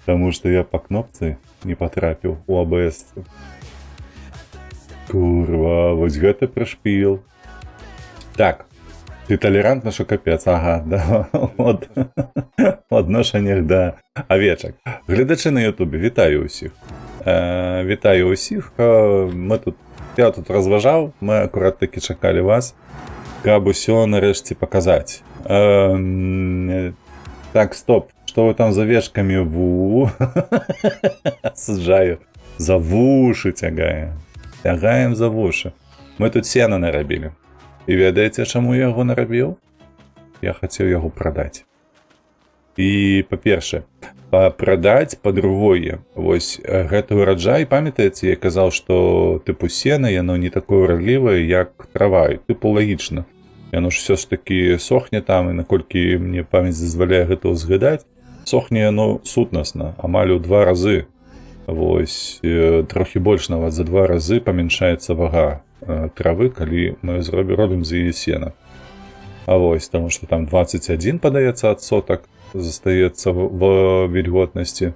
Таму што я па кнопцы не патрапіў у АБС. Курва, вось гэта прышпіл. Так, ты талерантна, що капець, ага, да, от, у адношеннях да авечак. Глядачы на ютубе, вітаю ўсіх. Вітаю ўсіх, я тут разважаў, мы акурат такі чакалі вас, каб усё нарэшце паказаць. Так, стоп, што вы там за вешкамі? Саджаю, за вушы цягаем. Цягаем за вушы. Мы тут сена нарабілі. І ведаеце, чаму я яго нарабіў? Я хацеў яго прадаць. І, па-першае, прадаць, па-другое, вось гэты ураджай, памятаеце, я казаў, што тыпу сена, яно не такое урадлівае, як трава, і тыпу лагічна. Яно ж все ж такі сохне там, і наколькі мне памяць дазваляе гэта ўзгадаць, сохне яно сутнасна, амаль у 2 разы. Вось, трохі больш нават за 2 разы памяншаецца вага травы, калі мы робім з яе сена. А вось, таму што там 21, падаецца, адсотак застаецца в вільготнасці.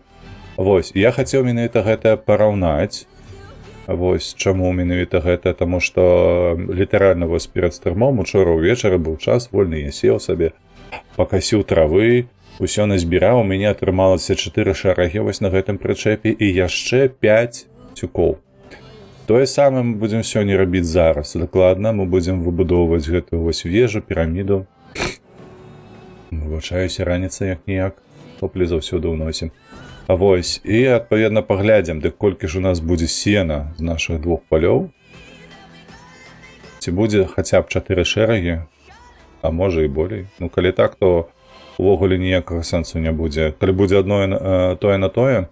Вось, я хацеў менавіта гэта параўнаць. Вось, чаму менавіта гэта, таму што літаральна вось перад стрымом учора ўвечары быў час вольны, я сеў сабе, пакасіў травы, усё назбіраў, у мяне атрымалася 4 шарагі вось на гэтым прычэпе і яшчэ 5 цюкоў. Тое самае мы будзем сёння рабіць зараз. Дакладна мы будзем выбудоўваць гэтую вось вежу, піраміду. Вывучаюся раніца як-ніяк, топлі заўсёды ўносім. А вось, і адпаведна паглядзім, дык колькі ж у нас будзе сена з нашых 2 палёў. Ці будзе хаця б 4 шэрагі, а можа і болей. Ну, калі так, то увогуле ніякага сэнсу не будзе. Калі будзе адно тое на тое,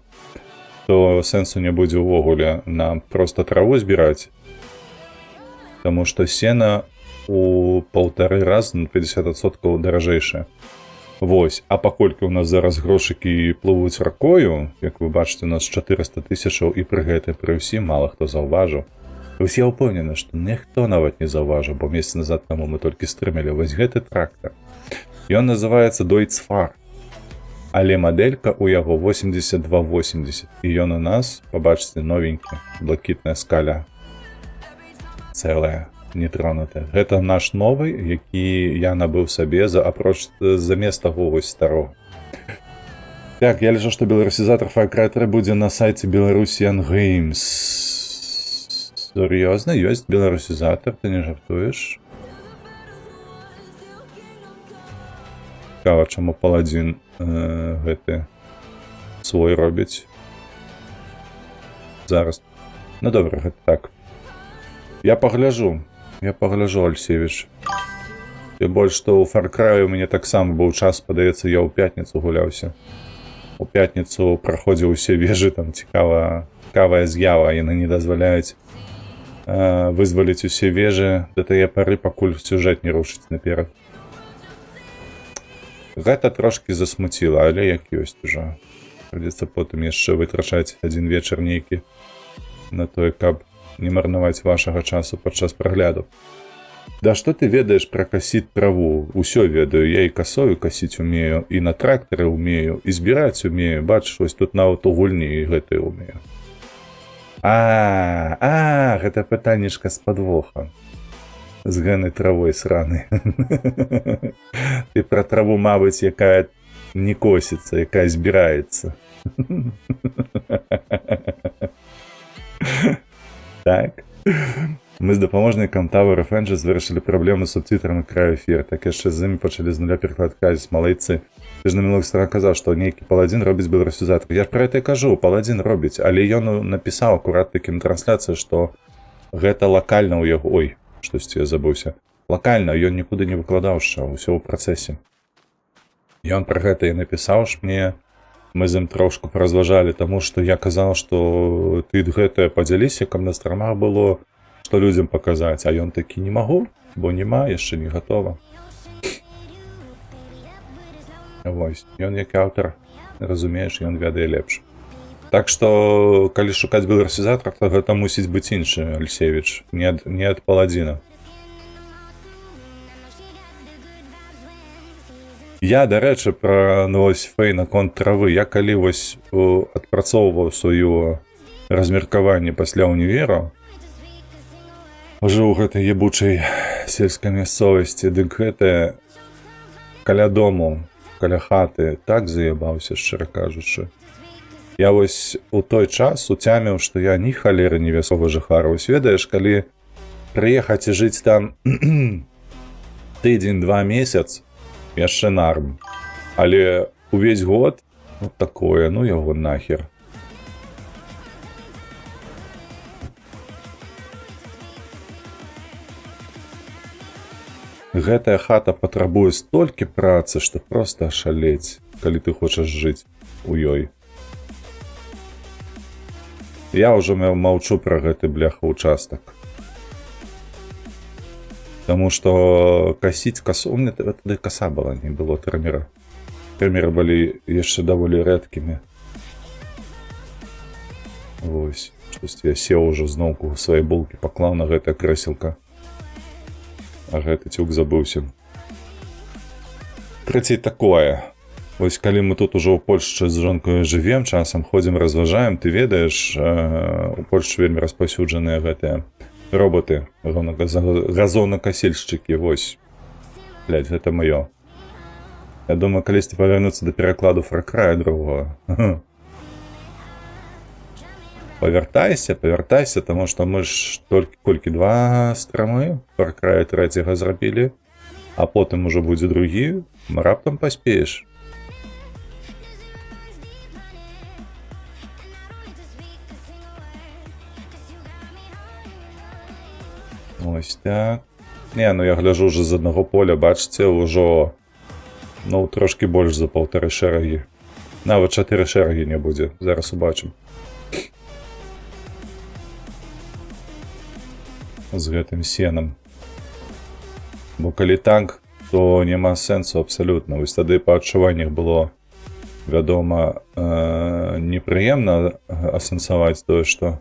то сэнсу не будзе ўвогуле нам проста траву збіраць. Таму што сена у 1,5 раза на 50% даражэйшае. Вось, а паколькі ў нас зараз грошыкі плывуць ракою, як вы бачыце, у нас 400 000, і пры гэтай пры ўсім мала хто заўважыў. Вось я ўпэўнены, што ніхто нават не заўважыў, бо месяц назад таму мы толькі стрымалі вось гэты трактар. Ён называецца Deutz-Fahr, але мадэлька ў яго 8280, і ён у нас, пабачыце, новенькі, блакітная скаля, цэлая, нетронутая. Гэта наш новы, які я набыў сабе замест таго вось старого. Так, я лічу, што беларусізатор Far Cry 3 будзе на сайце Belarusian Games. Сур'ёзна, ёсць беларусізатор, ты не жартуеш? Цікава, чаму Паладзін гэты свой робіць. Зараз. Ну добра, гэта так. Я пагляжу, Альсевіч. Тым больш, што ў Far Cry у мяне таксама быў час, падаецца, я ў пятніцу гуляўся. У пятніцу праходзіў усе вежы, там цікавая з'ява, яны не дазваляюць вызваліць усе вежы да тае пары, пакуль сюжэт не рушыць наперад. Гэта трошкі засмуціла, але як ёсць ужо. Прыйдзецца потым яшчэ вытрачаць адзін вечар нейкі на тое, каб не марнаваць вашага часу падчас прагляду. Да што ты ведаеш пра касіць траву? Усё ведаю, я і касою касіць умею, і на трактары умею, і збіраць умею. Бачыш, вось тут нават у гульні гэтай умею. Гэта пытаннішка з падвохам. З гэтай травой сраны. Ты пра траву, мабыць, якая не косіцца, якая збіраецца. Так. Мы з дапаможнікам Tower of Angels вырашылі праблему з субтітрамі краю эфір. Так яшчэ з імі пачалі з нуля пераклад казаць. Малайцы. Ты ж на мінулых старах казаў, што нейкі Паладзін робіць беларусізатор. Я ж пра гэта і кажу, Паладзін робіць. Але ён напісаў акурат такі на трансляцыі, што гэта лакальна ў яго... Ой, штосьці я забыўся. Лакальна, ён нікуды не выкладаў ще, ўсё ў працэсе. Ён пра гэта і напісаў ж мне. Мы з ім трошку паразважалі, таму што я казаў, што ты гэтае падзяліся, каб на страмах было, што людзям паказаць. А ён такі не магу, бо няма, яшчэ не гатова. Вось, ён як аўтар, разумееш, ён ведае лепш. Так што, калі шукаць беларусізатор, то гэта мусіць быць іншы, Альсевіч, не ад Паладзіна. Я, дарэчы, пра вось Фэй наконт травы. Я калі вось адпрацоўваў сваё размеркаванне пасля ўніверу, жыў у гэтай ебучай сельскай мясцовасці, дык гэта каля дому, каля хаты так заебаўся, шчыра кажучы. Я вось у той час уцяміў, што я ні халеры не вясковы жыхар. Вось ведаеш, калі прыехаць і жыць там тыдзень, 2 месяц, яшчэ нарм. Але увесь год, ну такое, ну яго нахер. Гэтая хата патрабуе столькі працы, што проста ашалець, калі ты хочаш жыць у ёй. Я ўжо маўчу пра гэты бляха участак. Таму што касіць касу... У мяне тады каса была, не было трымера. Трымеры былі яшчэ даволі рэдкімі. Вось. Штосьці я сеў ужо зноўку свае булкі, паклаў на гэтае крэселка. А гэты цюк забыўся. Трэцяй такое. Вось калі мы тут ужо ў Польшчы з жонкаю жывем, часам ходзім, разважаем, ты ведаеш, у Польшчы вельмі распаўсюджаныя гэтыя роботы, газонакасельшчыкі, вось. Блядь, гэта маё. Я думаю, калісьці павярнуцца да перакладу Far Cry другого. Павяртайся, таму што мы ж толькі колькі 2 страмы Far Cry 3 зрабілі, а потым ужо будзе другі, раптам паспееш. Ось так. Не, ну я гляжу уже з аднаго поля, бачыце, ўжо, ну, трошкі больш за 1,5 шэрагі. Нават 4 шэрагі не будзе, зараз убачым. З гэтым сенам. Бо калі так, то няма сэнсу абсалютна. Вось тады па адчуваннях было, вядома, непрыемна асэнсаваць тое, што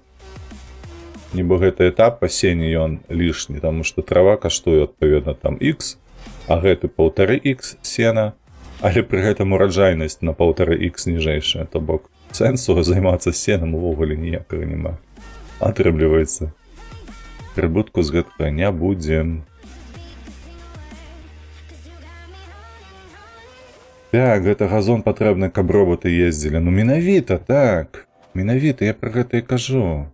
нібы гэты этап пасення ён лішні, таму што трава каштуе адпаведна там X, а гэты 1,5X сена, але пры гэтым ураджайнасць на 1,5X ніжэйшая, то бок сэнсу займацца сенам увогуле ніякага няма. Атрымліваецца. Прыбытку з гэтага не будзе. Так, гэта газон патрэбны, каб роботы ездзілі. Ну менавіта, так. Менавіта, я пра гэта і кажу.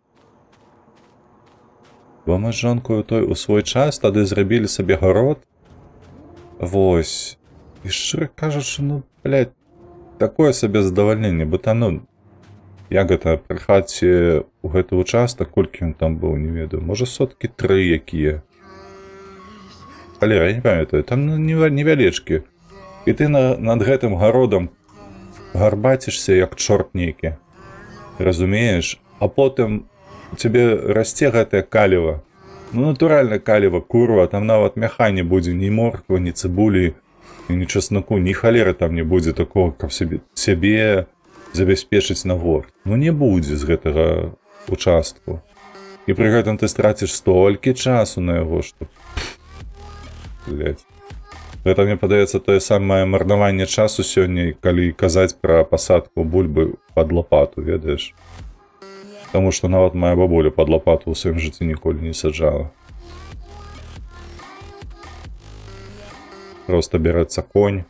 Бо мы з жонкою той у свой час тады зрабілі сабе гарод. Вось. І шчыра кажучы, ну, блядь, такое сабе задавальненне, бо там, ну, як гэта, прыхаце у гэты участак, колькі ён там быў, не ведаю, можа 3 якія. Але я не памятаю, там невялічкі. І ты над гэтым гародам гарбацішся, як чорт нейкі. Разумееш? А потым у цябе расце гэтае каліва. Ну, натуральна каліва, курва, там нават мяха не будзе, ні морквы, ні цыбулі, ні часнаку, ні халеры там не будзе такого, каб сябе забяспечыць на год. Ну, не будзе з гэтага участку. І пры гэтым ты страціш столькі часу на яго, што... Блядь. Гэта, мне падаецца, тое самае марнаванне часу сёння, калі казаць пра пасадку бульбы пад лапату, ведаеш? Таму што нават моя бабуля пад лапату ў сваім жыцці ніколі не саджала. Проста бярэцца конь,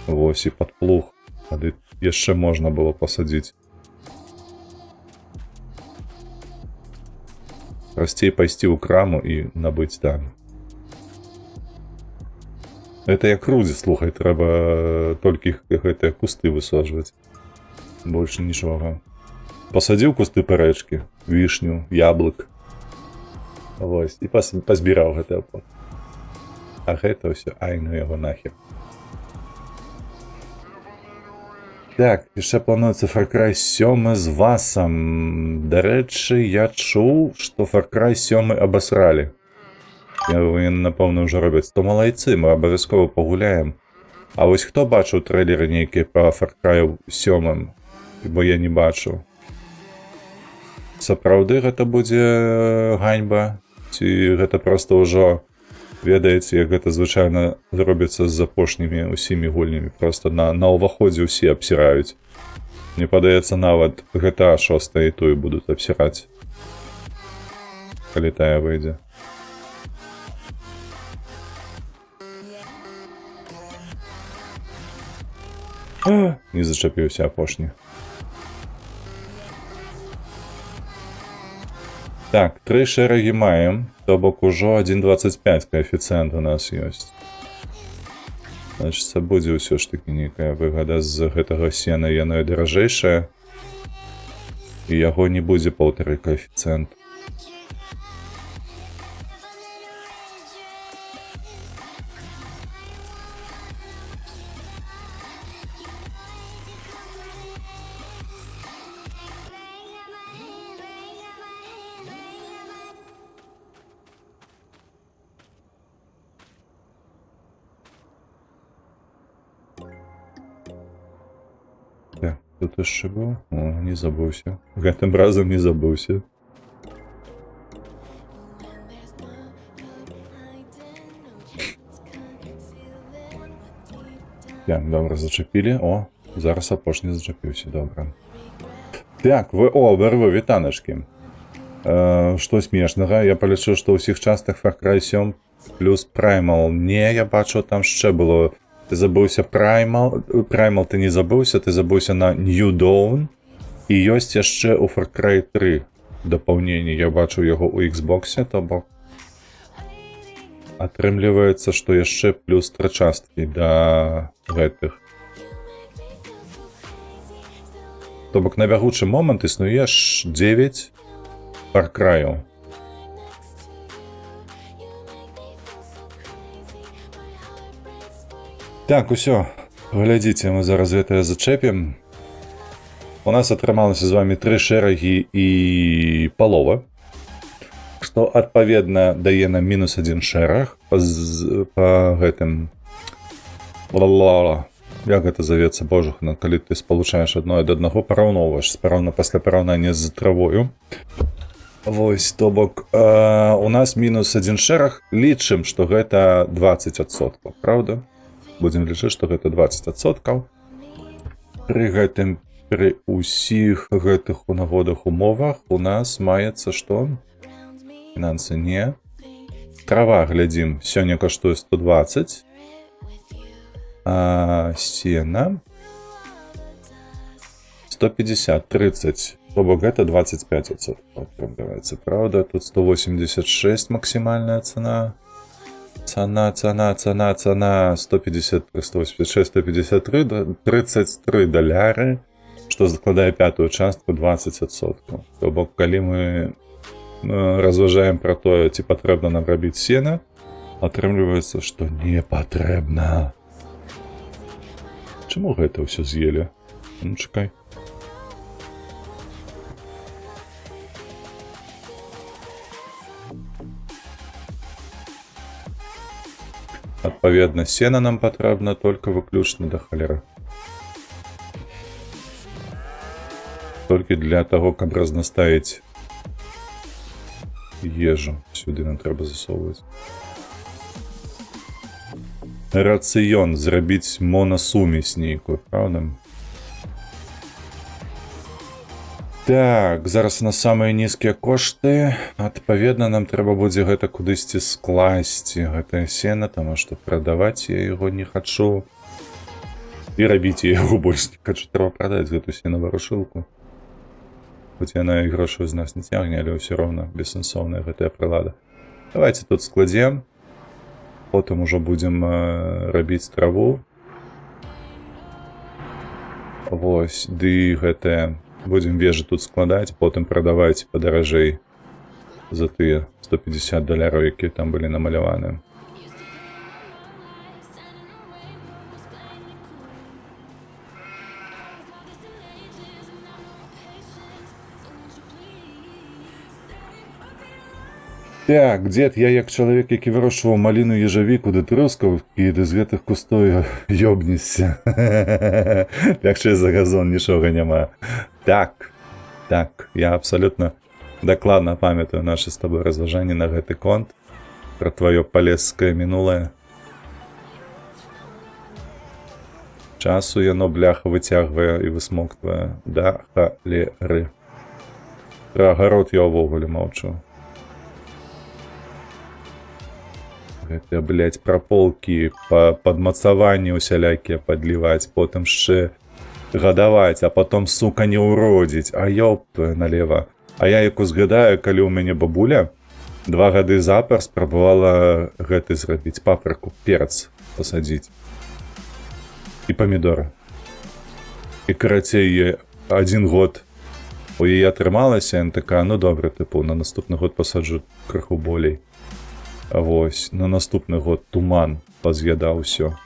вось, і пад плуг, тады яшчэ можна было пасадзіць. Прасцей пайсці ў краму і набыць там. Гэта як рудзі, слухай, трэба толькі гэтыя кусты высаджваць. Больш нічога. Пасадзіў кусты парэчкі, вішню, яблык. Вось, і пазбіраў гэтыя плод. А гэта ўсё, ай, ну яго нахер. Так, яшчэ плануецца Far Cry 7 з Васам. Дарэчы, я чуў, што Far Cry 7 абасралі. Яны, напэўна, ўжо робяць. То малайцы, мы абавязкова пагуляем. А вось хто бачыў трэйлеры нейкія па Far Cry 7? Бо я не бачыў. Сапраўды гэта будзе ганьба? Ці гэта проста ўжо Ведаеце, як гэта звычайна робіцца з апошнімі усімі гульнямі. Просто на ўваходзе ўсе абсіраюць. Мне падаецца, нават GTA 6 і тую будуць абсіраць. Калі тая выйдзе. Не зачапіўся апошні. Так, 3 шэрагі маем, то бок ужо 1,25 коэфіцыент у нас ёсць. Значыцца, будзе ўсё ж такі нейкая выгада з гэтага сена, яно і даражэйшае. І яго не будзе 1,5 коэфіцыент. Тут яшчэ быў? О, не забыўся. Гэтым разам не забыўся. Так, добра, зачапілі. О, зараз апошні зачапіўся, добра. Так, вырву, вітаначкі. Што смешнага? Я палічыў, што ў ўсіх частках Far Cry 7 плюс Primal. Не, я бачу, там ще было... Ты забыўся Primal, ты не забыўся, ты забыўся на New Dawn. І ёсць яшчэ у Far Cry 3 дапаўненне. Я бачу яго ў Xbox'е, то бок атрымліваецца, што яшчэ плюс 3 часткі да гэтых. То бок на бягучы момант існуе 9 Far Cry'аў. Так, усё, глядзіце, мы зараз гэтае зачэпім. У нас атрымалася з вами 3 шэрагі і палова, што адпаведна дае нам мінус 1 шэраг па гэтым... Як гэта завецца, божухна, калі ты спалучаеш адно ад аднаго, параўноўваеш пасля параўнання з травою. Вось, то бок, у нас мінус 1 шэраг, лічым, што гэта 20%, правда? Будзем лічыць, што гэта 20%. Пры ўсіх гэтых нагодах умовах у нас маецца што? Фінансы не. Трава, глядзім, сёння каштуе 120. А сена 150, 30. То бок гэта 25%. Атрымліваецца, правда? Тут 186 максімальная цана. Цана, 153, 186, 153, 33 доляры, што закладае пятую частку 20%. То бок, калі мы разважаем пра тое, ці патрэбна нам рабіць сена, атрымліваецца, што не патрэбна. Чаму гэта ўсё з'елі? Ну, чакай. Адпаведна, сена нам патрэбна толькі выключна да халеры. Толькі для таго, каб разнастаіць ежу. Сюды нам трэба засоўваць. Рацыён, зрабіць монасумесь нейкую, правда? Так, зараз на самыя нізкія кошты. Адпаведна, нам трэба будзе гэта кудысьці скласці, гэтае сена, таму што прадаваць я яго не хачу. І рабіць я яго больш не хачу. Трэба прадаць гэту сенаварушылку. Хоць яна і грошай з нас не цягне, але ўсё роўна бессэнсоўная гэтая прылада. Давайте тут складзем. Потым ужо будзем рабіць траву. Вось, ды гэтае... Будзем вежы тут складаць, потым прадаваць падаражэй за тыя 150 доляраў, якія там былі намаляваны. Так, дзед, я як чалавек, які вырошчваў маліну, ежавіку ды трускаўкі, ды з гэтых кустоў ёбнешся. Лягчэй за газон нічога няма. Так, я абсалютна дакладна памятаю нашы з тобой разважанні на гэты конт. Про твоё палескае мінулае. Часу яно, бляха, выцягвае і высмоктвае да халеры. Пра агарод я ўвогуле маўчу. Гэтыя, блядь, праполкі, падмацаванні усялякія падліваць, потым яшчэ гадаваць, а потом, сука, не ўродзіць. А ёб твою налево. А я як узгадаю, калі ў мяне бабуля 2 гады запар спрабавала гэты зрабіць, папрыку, перец пасадзіць. І памідоры. І, карацей, 1 год у яе атрымалася, яна такая, ну добра, тыпу, на наступны год пасаджу крыху болей. А вось, на наступны год туман паз'ядаў усё.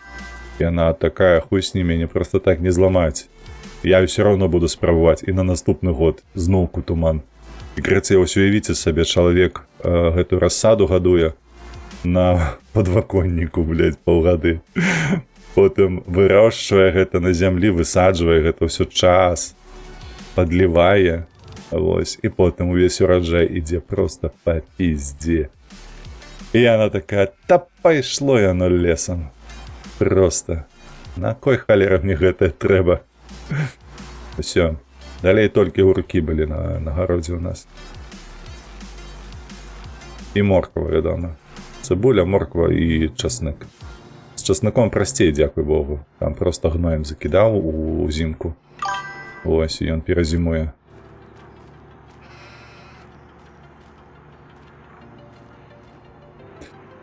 Яна такая, хуй с ними, не просто так не зламаць. Я ўсё роўно буду спрабаваць, і на наступны год зноўку туман. І, карацей, ось уявіце сабе, чалавек гэтую рассаду гадуе на падваконніку, блядь, паўгады. Потым вырошчвае гэта на зямлі, высаджвае гэта ўсё час, падлівае, вось, і потым увесь ураджай ідзе просто па пізде. І яна такая, та пайшло яно лесам. Просто. На кой халера мне гэта трэба? Усё. Далей толькі гуркі былі на гародзе ў нас. І морква, вядома. Цыбуля, морква і часник. З часныком прасцей, дзякуй Богу. Там просто гноем закідаў узімку. Ось, і ён перазімуе.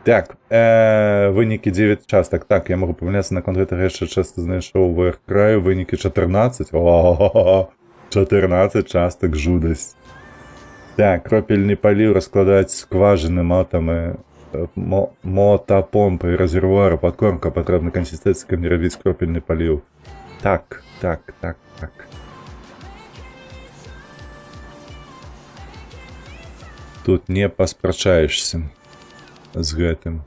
Так, вынікі 9 частак. Так, я могу памяляцца на конт гэтага яшчэ часта знайшоў в краю вынікі 14. О, 14 частак, жудасць. Так, кропельны паліў раскладаць скважины, матамы, мотапомпы і резервуары, падкормка патрэбна кансістэнцыі, каб не рабіць кропельны паліў. Так. Тут не паспрачаешся з гэтым.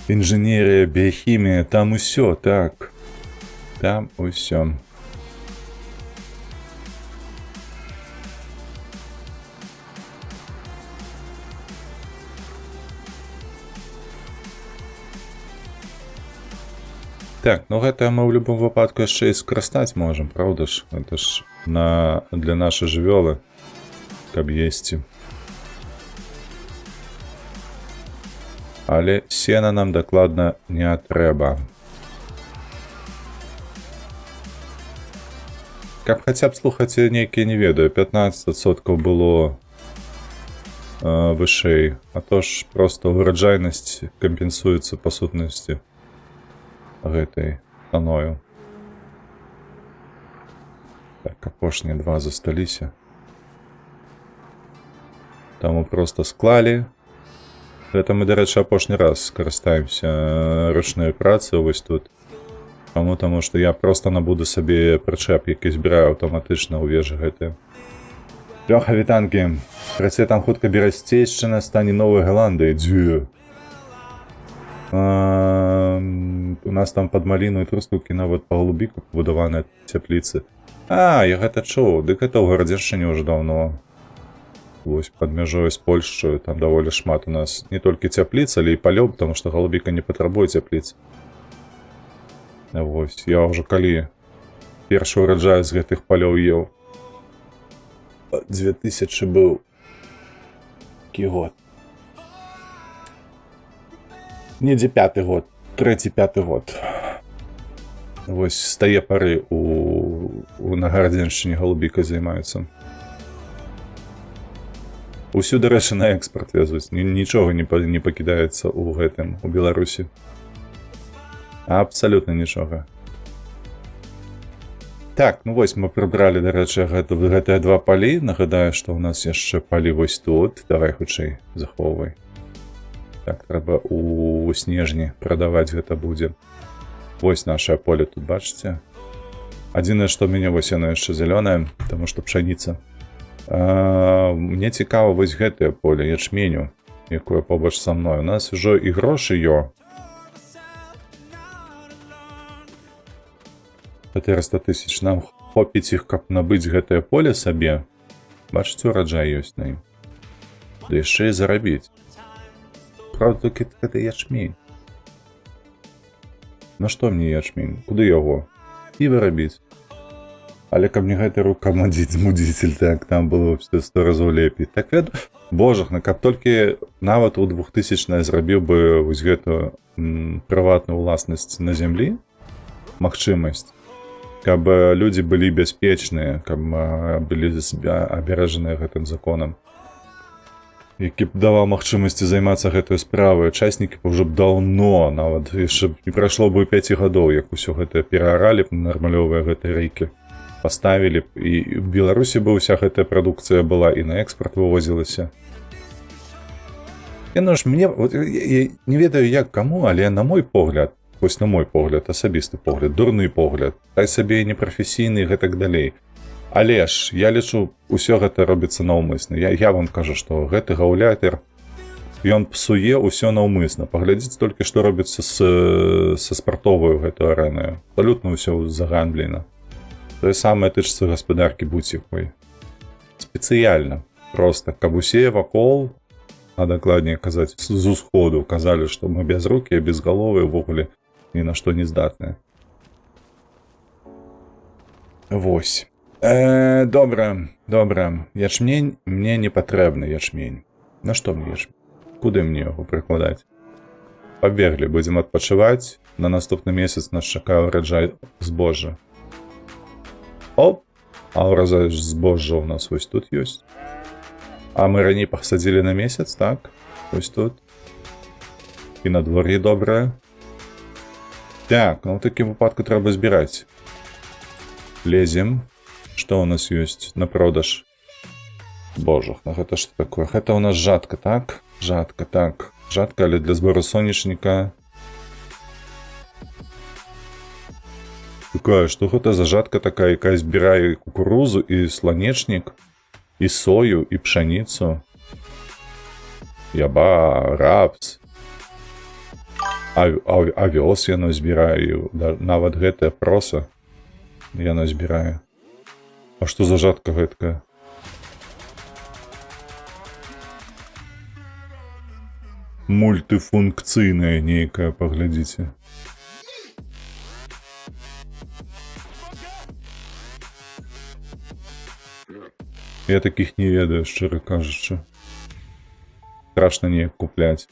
Інжынерія, біохімія, там усё, так. Там усё. Так, ну гэта мы ў любым выпадку яшчэ і скарыстаць можам, правда ж? Гэта ж для нашай жывёлы, каб есці. Але сена нам дакладна не трэба. Каб хаця б, слухайце, нейкія, не ведаю, 15% было вышэй, а то ж просто выраджайнасць кампенсуецца па сутнасці гэтай цаною. Так, апошнія 2 засталіся. Таму просто склалі. Гэта мы, дарэчы, апошні раз скарыстаемся ручной працай вось тут. Таму што я просто набуду сабе прычэп, які збіраю аўтаматычна ў вежы гэтыя. Лёха, вітанкі. Працэ там хутка Берасцейшчына стане Новай Галандыяй. Дзе? У нас там пад маліну і трускаўкі нават па галубіку пабудаваныя цяпліцы. А, я гэта чуў. Дык гэта ў Гарадзеншчыне ўжо даўно. Вось, пад мяжой з Польшчаю, там даволі шмат у нас не толькі цяпліц, але і палёў, потому што галубіка не патрабуе цяпліц. Вось, я ўжо калі першы ўраджай з гэтых палёў еў. 2000 быў. Які год? Недзе 5-й год, 3-5 год. Вось, з тае пары на Гарадзеншчыне галубікай займаюцца. Усю, дарэчы, на экспорт везуць. Нічога не пакідаецца ў гэтым, у Беларусі. Абсалютна нічога. Так, ну вось, мы прыбралі, дарэчы, гэтыя 2 палі. Нагадаю, што ў нас яшчэ палі вось тут. Давай хутчэй захоўвай. Так, трэба у снежні прадаваць гэта будзе. Вось нашае поле тут, бачыце? Адзінае, што ў мяне вось яно яшчэ зялёнае, таму што пшаніца. Мне цікава вось гэтае поле ячменю, якое побач са мной. У нас ўжо і грошы ё. 400 000. Нам хопіць іх, каб набыць гэтае поле сабе. Бачыце, ураджай ёсць на ім. Да яшчэ і зарабіць. Правда, толькі гэта ячмень. На што мне ячмень? Куды яго? І вырабіць. Але каб мне гэты рукамудзіцель, так, там было все 100 разоў лепей. Так веду, божахна, каб толькі нават у 2000 зрабіў бы вось гэтую прыватную ўласнасць на зямлі, магчымасць, каб людзі былі бяспечныя, каб былі аберажаныя гэтым законам, які б даваў магчымасці займацца гэтай справай. Участнікі б ўжо б даўно, нават яшчэ не прайшло бы 5 гадоў, як усё гэта перааралі б, нармалёвыя гэтыя рэйкі паставілі б, і в Беларусі бы ўся гэтая прадукцыя была і на экспарт вывозілася. Яно ж мне, я не ведаю як каму, але на мой погляд, вось на мой погляд, асабісты погляд, дурны погляд, хай сабе і непрафесійны і гэтак далей. Але ж я лічу, усё гэта робіцца наўмысна. Я вам кажу, што гэты гаўлятер, ён псуе ўсё наўмысна. Паглядзіце толькі, што робіцца са спартоваю гэтую арэнаю. Абсалютна ўсё загандлена. Тое самае тычыцца гаспадаркі будь-якой. Спецыяльна. Проста, каб усе вакол, а дакладней казаць, з усходу казалі, што мы бязрукія, безгаловыя, увогуле ні на што не здатныя. Вось. Добра. Ячмень мне не патрэбны, ячмень. На што мне ячмень? Куды мне яго прыкладаць? Пабеглі, будзем адпачываць. На наступны месяц нас чакае ураджай збожжа. Оп! А ўраджай збожжа ў нас вось тут ёсць. А мы раней пасадзілі на месяц, так? Вось тут. І надвор'е добрае. Так, ну ў такім выпадку трэба збіраць. Лезем. Што ў нас ёсць на продаж? Божах, ну гэта што такое? Гэта ў нас жатка, так? Жатка, так. Жатка, але для збору сонечніка. Такая, што гэта за жатка такая, якая збірае кукурузу і сланечнік, і сою, і пшаніцу. Яба, рапс. Авёс яно збірае, нават гэтая проса яно збірае. А што за жатка гэткая? Мультыфункцыйная нейкая, паглядзіце. Я такіх не ведаю, шчыра кажучы. Страшна неяк купляць.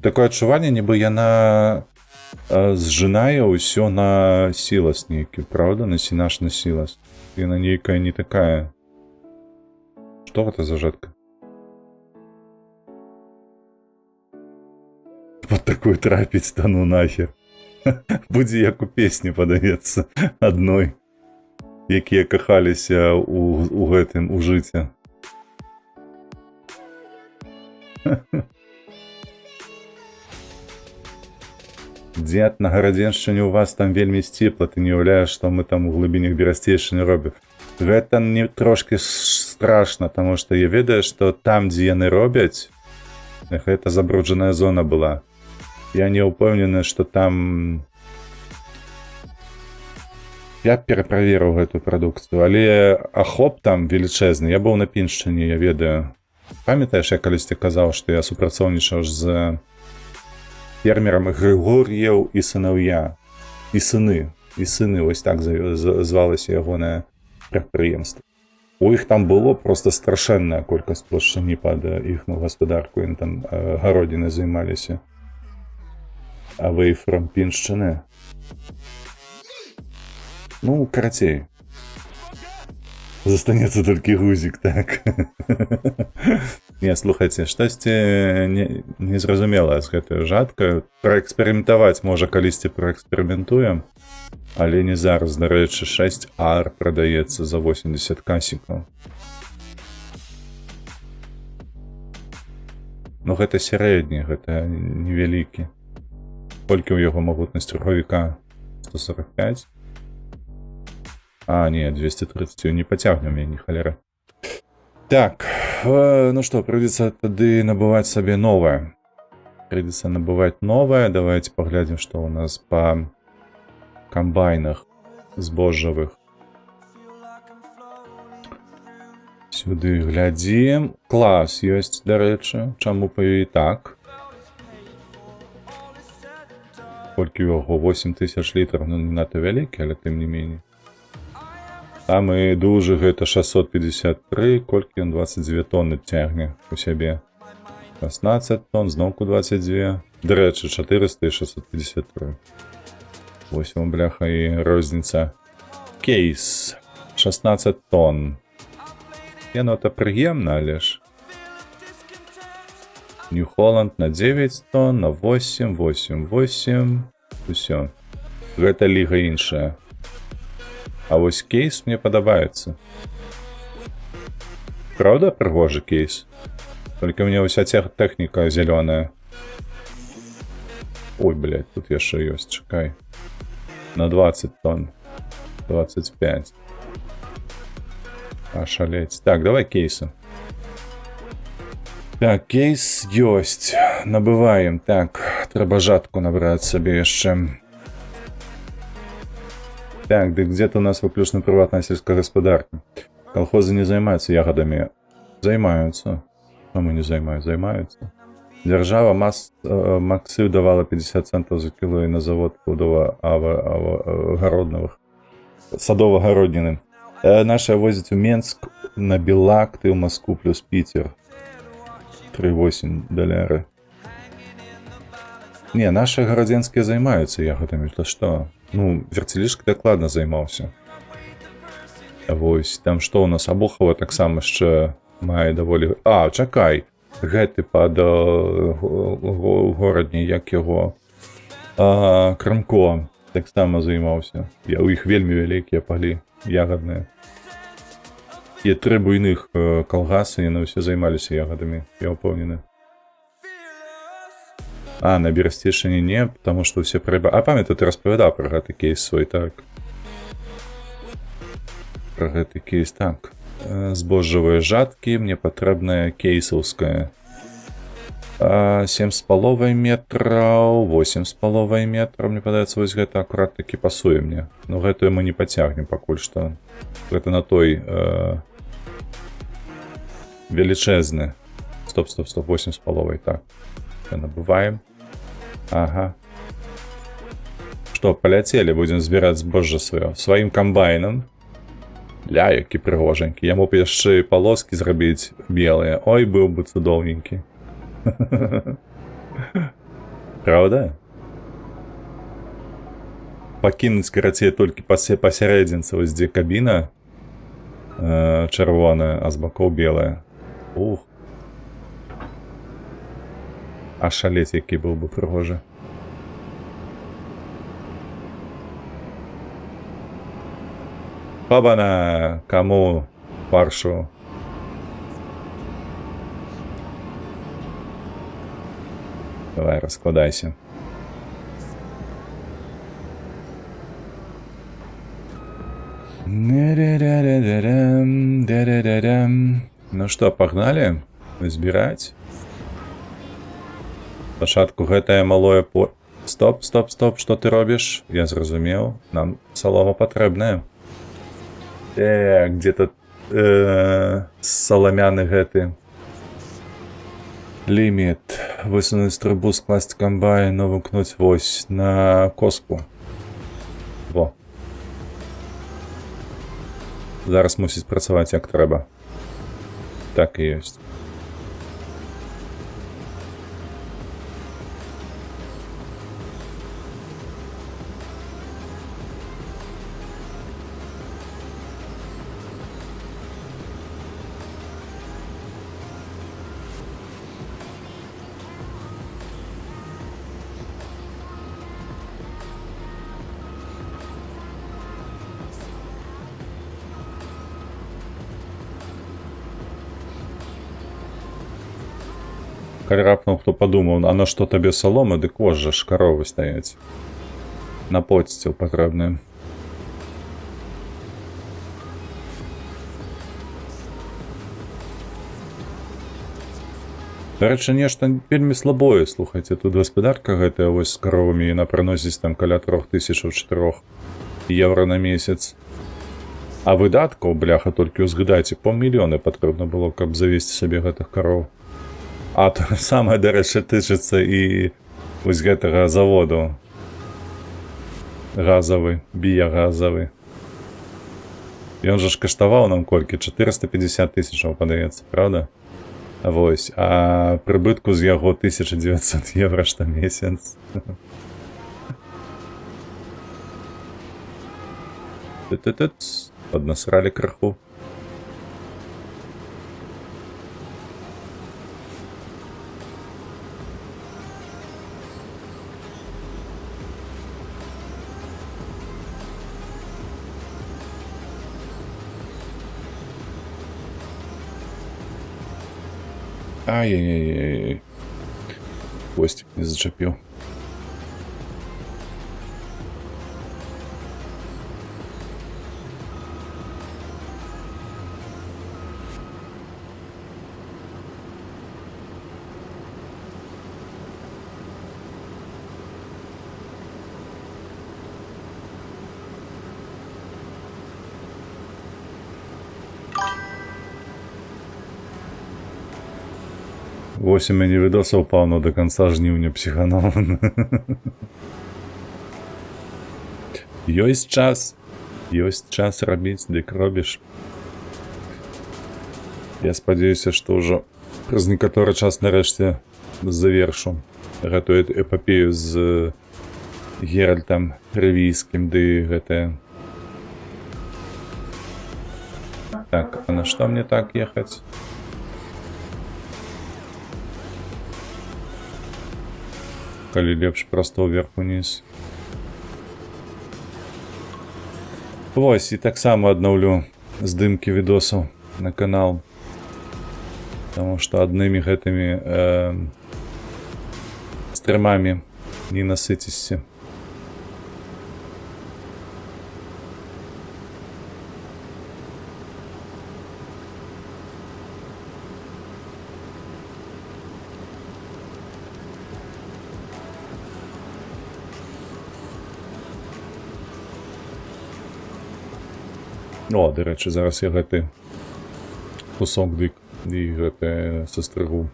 Такое адчуванне, нібы яна зжынае ўсё на сілас нейкі, правда? На сінаш на сілас. Яна нейкая не такая. Што гэта за жатка? Вот такую трапіць, та ну нахер. Будзе як у песні, падаецца, адной, якія кахаліся у гэтым, у жыце. Дзед, на Гарадзеншчыне у вас там вельмі сціпла, ты не ўяўляеш, што мы там у глыбінях Берасцейшчыны робім. Гэта мне трошки страшна, таму што я ведаю, што там, дзе яны робяць, гэта забруджаная зона была. Я не ўпэўнены, што там... Я пераправерыў гэту прадукцыю, але ахоп там велічэзны. Я быў на Піншчыне, я ведаю. Памятаеш, я калісьці казаў, што я супрацоўнічаў з фермерам Григор'еў і сынаўя. І сыны. І сыны, ось так звалася ягонае прадпрыемства. У іх там было проста страшэнная колькасць плашчыні пад іхную гаспадарку. Яны там гародзінай займаліся. А вы фром Піншчыны. Ну, карацей. Застанецца толькі гузік, так. Не, слухайце, штосьці незразумелае з гэтаю жаткаю. Праэксперыментаваць, можа, калісьці праэксперыментуем, але не зараз. Дарэчы, 6R прадаецца за 80 касікаў. Ну, гэта сярэдні, гэта невялікі. Колькі ў яго магутнасць рухавіка? 145. А, нет, 230 не потягнем, я не холера. Так, ну что, придется тогда набывать себе новое. Придется набывать новое. Давайте поглядим, что у нас по комбайнах збожжавых. Сюди глядим. Клас есть, до речі. Чому і так? Сколько його? 8000 літрів. Ну, не надто великий, але тим не менее. Там і дуже, гэта 653, колькі он 22 тонны тягне у себе. 16 тонн, зновку 22. До речі, 400 і 653. Ось вам, бляха, і розниця. Кейс. 16 тонн. Ну, это приємно, але ж. Нью-Холланд на 9 тонн, на 8, 8, 8. Все. Гэта ліга іншая. А ось кейс мне подобается. Правда, пригожий кейс? Только у него вся техника зеленая. Ой, блядь, тут еще есть, чекай. На 20 тонн. 25. Ошалеть. Так, давай кейсы. Так, кейс есть. Набываем. Так, треба жатку набрать себе еще. Так, да где-то у нас выключно приватная сельская господарка. Колхозы не занимаются ягодами. Занимаются. А мы не занимаются. Занимаются. Держава Максив давала 50 центов за кило и на завод плодово-огородных. Садово-огороднины. Наша возит в Менск на Белак, ты в Москву плюс Питер. 3,8 доллара. Не, наши городенские занимаются ягодами. То что? Ну, вертелишка докладно займался. Вось, там что у нас? Обухова так само ще має доволі... А, чекай. Гэты пад городні, як його... Крамко. Так само займався. У іх вельмі великія палі ягодныя. Є 3 буйных колгасы, яны ўсе займаліся ягодами. Я упэўнены. А, на Берасцейшыне не, потому что все прыба... А памятаю, ты распавядаў про гэты кейс свой, так. Про гэты кейс, так. Збожжавыя жаткі, мне патрэбная кейсаўская. 7,5 метраў, 8,5 метраў, мне падаецца, вось гэта акурат таки пасуе мне. Но гэтую мы не пацягнем пакуль што. Гэта на той велічэзны. Стоп, 8,5, так. Набываем. Ага. Что, полетели, будем збирать збожжа свое. Своим комбайном. Ля, які пригоженькі. Я мог яшчэ полоски зрабіць белые. Ой, был бы цудоўненькі. Правда? Пакінуць, карацей, толькі пасярэдзінцы, вось дзе кабіна чырвоная, а з бакоў белая. Ух. Ошалеть, який был бы пригожий. Хабана! Кому паршу? Давай, раскладайся. Ну что, погнали? Збирать? Спачатку гэтае малое по... Стоп, што ты робіш? Я зразумеў. Нам салома патрэбная. Где-то саламяны гэты. Ліміт. Высунуць трубу, скласць камбайн, увімкнуць вось на коску. Во. Зараз мусіць працаваць як трэба. Так і ёсць. Калі раптам хто падумаў, а на што табе салома, дык вось жа ж каровы стаяць. На подстіл патрэбны. Дарэчы, нешта вельмі слабое, слухайце, тут гаспадарка гэтая вось з каровамі, яна прыносіць там каля 3004 евро на месяц. А выдаткаў, бляха, толькі ўзгадайце, паўмільёны патрэбна было, каб завесці сабе гэтых кароў. А то самае, дарэчы, тычыцца і вось гэтага заводу. Газавы, біягазавы. Ён жа ж каштаваў нам колькі? 450 тысячаў, падаецца, правда? Вось, а прыбытку з яго 1900 евро штомесяц. Поднасрали краху. Ай-яй-яй-яй. Хвостик не зачепил. Восемь мені відосів павно до конца жнівня психанув. Ёсць час робіць, дык робіш. Я спадзяюся, што ўжо праз некаторы час нарэшце завершу гэтую эпапею з Геральтам Рывійскім, ды гэтае. Так, а на што мне так ехаць? Калі лепш проста ўверх-уніз. Вось, і таксама аднаўлю здымкі відосаў на канал. Таму што аднымі гэтымі стрымамі не насыцішся. О, дарэчы, зараз я гэты кусок дык і гэты састрыгу.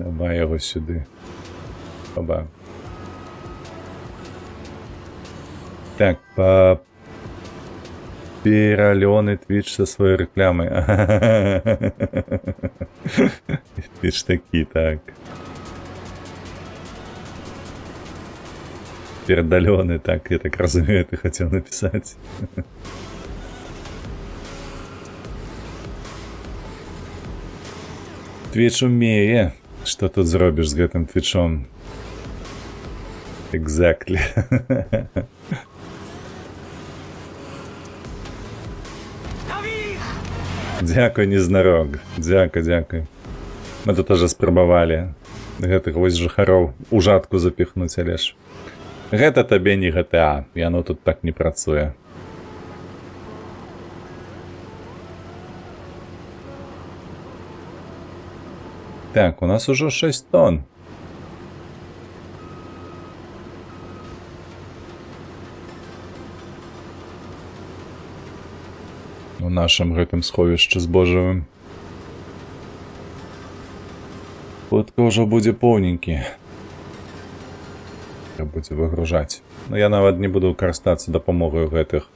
Аба яго сюды. Аба. Так, па... Пералёны Twitch са сваёй рэкламай. Twitch такі, так. Передалёны, так, я так разумею, ты хотел написать. Твич умее. Что тут зробишь с гэтым твичом? Exactly. Дзякуй, незнарок. Дзякуй. Мы тут уже спрабавалі гэтых вось жыхароў у жатку запихнуць, але ж. Гэта табе не GTA, яно тут так не працуе. Так, у нас ужо 6 тонн. У нашым гэтым сховішчы збожавым. Хутка ўжо будзе поўненькі. Будзе выгружаць. Но я нават не буду карыстацца дапамогаю гэтых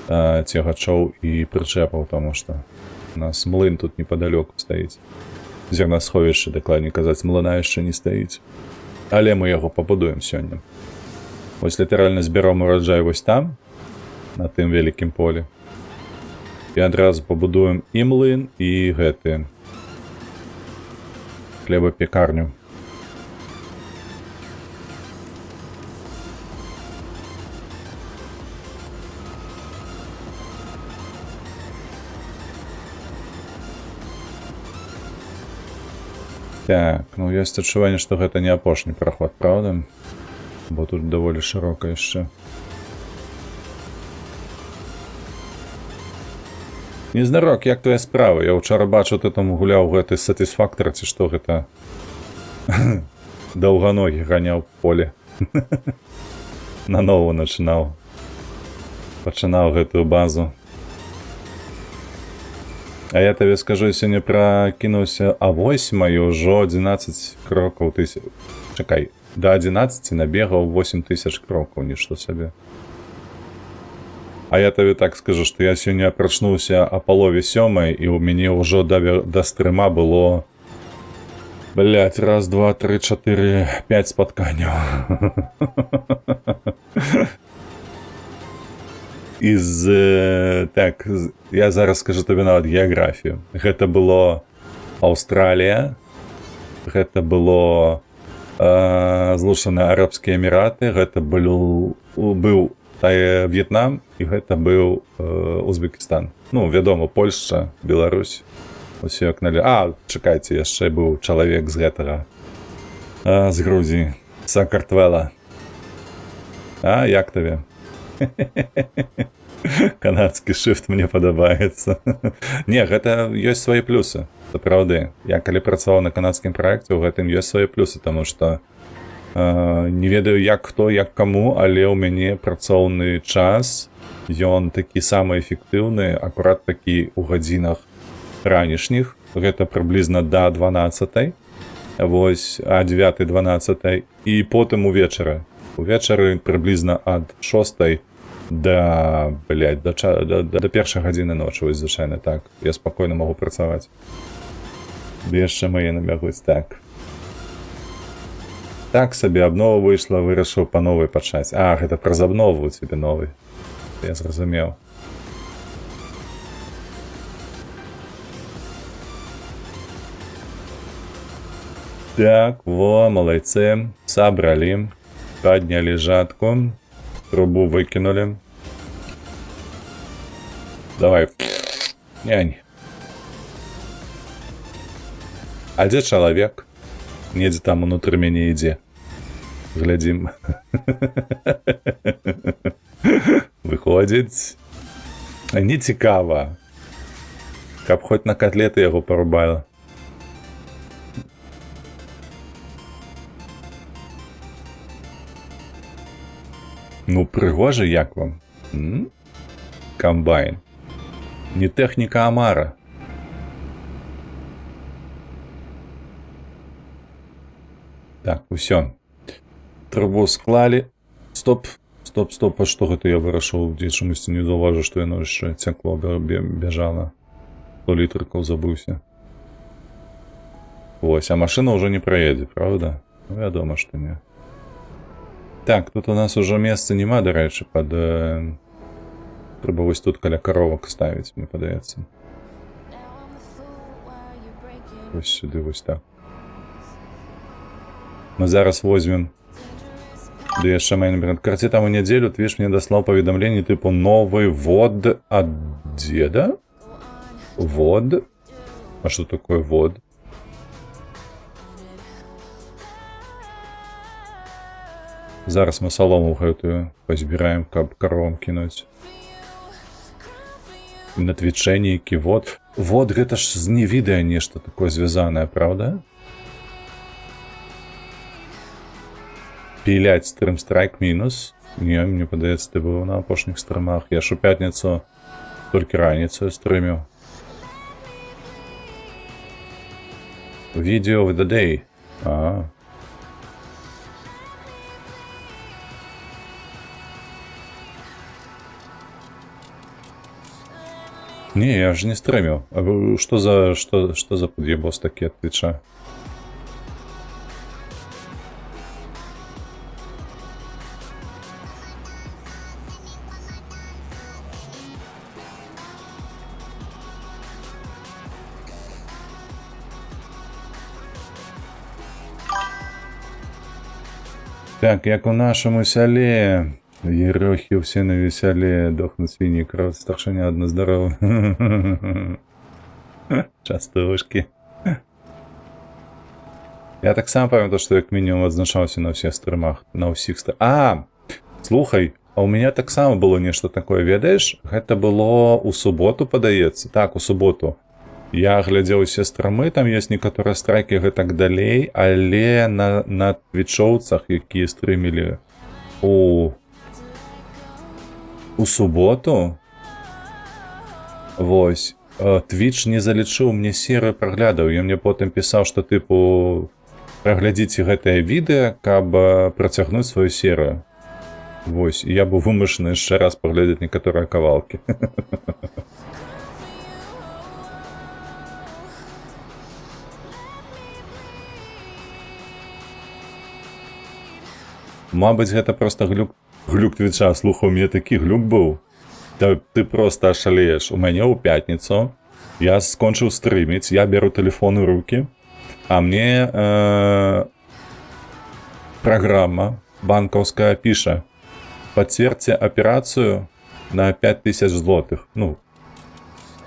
цягачоў і прычэпаў, таму што у нас млын тут непадалёку стаіць. Зернасховішча, дакладней казаць, млына яшчэ не стаіць. Але мы яго пабудуем сёння. Вось літаральна збяром ураджай вось там, на тым вялікім полі. І адразу пабудуем і млын, і гэты хлебапекарню. Так, ну ёсць адчуванне, што гэта не апошні праход, правда? Бо тут даволі шырока яшчэ. Нездарок, як твоя справа? Я ўчора бачу, ты там гуляў гэты сатысфактор, ці што гэта? Даўганогі ганяў поле. Наново начинаў. Пачынаў гэтую базу. А я табе скажу, сёння пракінуўся, а вось маю ўжо 11 крокаў тысяч. Чакай, да 11 набегаў 8 тысяч крокаў, нішто сабе. А я табе так скажу, што я сёння прачнуўся о палове 7 і ў мяне ўжо да стрыма было, блядь, раз, два, три, 4, 5 спатканняў. Так, я зараз скажу табе нават геаграфію. Гэта было Аўстралія, гэта было Злучаныя Арабскія Эміраты, гэта быў В'етнам і гэта быў Узбекістан. Ну, вядома, Польшча, Беларусь. Усё як належыць. А, чакайце, яшчэ быў чалавек з гэтага, з Грузіі, Сакартвела. А, як табе? Канадскі шрифт мне падабаецца. Не, гэта ёсць свае плюсы, сапраўды. Я калі працаваў на канадскім праекце, у гэтым ёсць свае плюсы, таму што не ведаю, як хто, як каму, але ў мяне працоўны час, ён такі самы эфектыўны, акурат такі ў гадзінах ранішніх, гэта прыблізна да 12, вось, а 9-12, і потым увечары. Увечары прыблізна ад 6 да, блядь, да першай гадзіны ночы, вось, звычайна так. Я спакойна магу працаваць. Ды яшчэ мае набягуць, так. Так сабе абнова выйшла, вырашыў па новай пачаць. А, гэта праз абнову у цябе новый. Я зразумеў. Так, во, малайцы, сабралі, паднялі жатку, трубу выкінулі. Давай, нянь. А дзе чалавек? Недзе там унутры мяне ідзе. Глядзім. Выходзіць. Не цікава. Каб хоць на котлеты яго парубала. Ну, прыгожа, як вам? Камбайн. Не тэхніка Амара. Так, усё. Трубу склалі. Стоп, стоп, стоп, а што гэта я вырашыў? Дзе чамусьці не заўважу, што яно яшчэ цякло, бяжала. 100 літрыкаў забыўся. Вось, а машына ўжо не праедзе, правда? Ну, вядома, што не. Так, тут у нас ужо месца няма, дарэчы, пад... Трэба вось тут каля каровак ставіць, мне падаецца. Вось сюды, вось так. Мы зараз возьмем. Да яшчэ мой номер. Карці там у нядзелю Твіч мне даслаў паведамленне тыпу новый вод ад дзеда? Вод? А што такое вод? Зараз мы салому гэтую пазбіраем, каб каровам кінуць. На Твічэ нейкі вод. Вод гэта ж з невідая нешта такое звязанае, правда? Пілять стрым-страйк мінус. Не, мне падаецца, ты быў на апошніх стрымах. Я ж у пятніцу толькі раніцаю стрыміў. Video of the day. А. Не, я ж не стрыміў. Што за пад'ебос такі ад Твіча? Так, як у нашому сяле, єрохи всі на веселі, дохнуть свині, кров, старшиня одна здорова. Частушки. Я так само памятаю, что як мінімум адзначаўся на ўсіх стрымах, на ўсіх слухай, а ў мяне таксама было нешта такое, ведаеш? Гэта было ў суботу, падаецца. Так, у суботу. Я глядзеў усе страмы, там ёсць некаторыя страйкі гэтак далей, але на твічоўцах, якія стрымілі у суботу, вось, Twitch не залічыў мне серыю праглядаў, ён мне потым пісаў, што тыпу праглядзіце гэтае відэа, каб працягнуць сваю серыю. Вось, я быў вымушаны яшчэ раз паглядзець некаторыя кавалкі. Мабыць, гэта проста глюк Твіча. Слухай, у мяне такі глюк быў. Ты просто ашалееш. У мяне ў пятніцу я скончыў стрыміць, я беру телефон у руки, а мне праграма банкаўская піша: пацвердзьце аперацыю на 5000 злотых. Ну,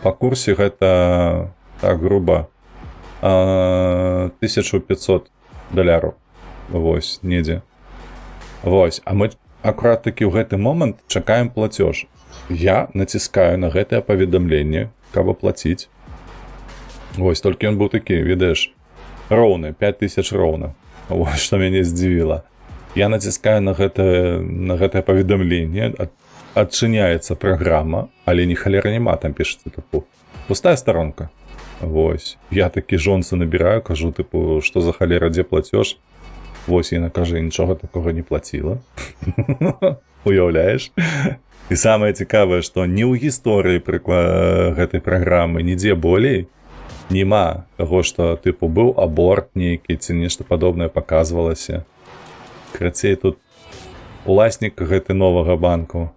па курсе гэта, так груба, 1500 доляраў. Вось, недзе. Вось, а мы акурат такі ў гэты момант чакаем платеж. Я націскаю на гэтае паведамленне, каб аплаціць. Вось, толькі ён быў такі, ведаеш, роўны, 5000 роўна. Вось, што мяне здзівіла. Я націскаю на гэтае паведамленне, адчыняецца праграма, але ні халера няма, там пішацца тыпу. Пустая старонка. Вось, я такі жонцы набіраю, кажу, тыпу, што за халера, дзе платеж? Вось, яна кажа, нічога такога не плаціла. Уяўляеш? І самае цікавае, што ні ў гісторыі гэтай праграмы, нідзе болей няма таго, што тыпу быў аборт нейкі ці нешта падобнае паказвалася. Крацей, тут уласнік гэты новага банку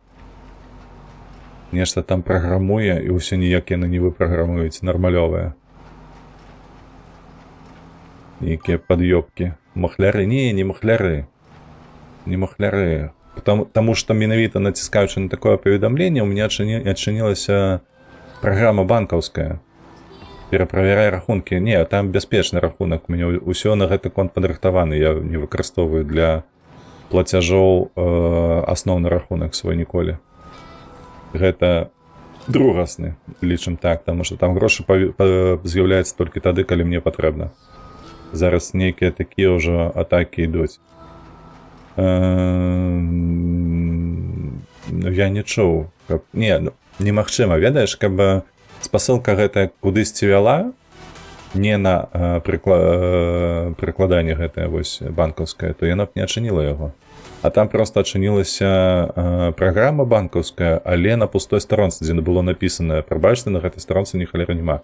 нешта там праграмуе, і ўсё ніяк яны не выпраграмуюць, нармалёвыя. Нейкія пад'ёбкі. Махляры? Не махляры. Не махляры. Таму што менавіта націскаючы на такое паведамленне, у меня адчынілася праграма банкаўская. Пераправярай рахункі. Не, там бяспечны рахунак. У мяне ўсё на гэты конт падрыхтаваны. Я не выкарыстоўваю для плацяжоў асноўны рахунак свой ніколі. Гэта другасны, лічым так, таму што там грошы з'яўляюцца толькі тады, калі мне патрэбна. Зараз нейкія такія ўжо атакі ідуць. Я не чуў, каб... немагчыма, ведаеш, каб спасылка гэтая кудысьці вяла, не на прыкладанне гэтае вось банкаўскае, то яна б не адчыніла яго. А там проста адчынілася праграма банкаўская, але на пустой старонцы, дзе было напісана: прабачце, на гэтай старонцы ні халера няма.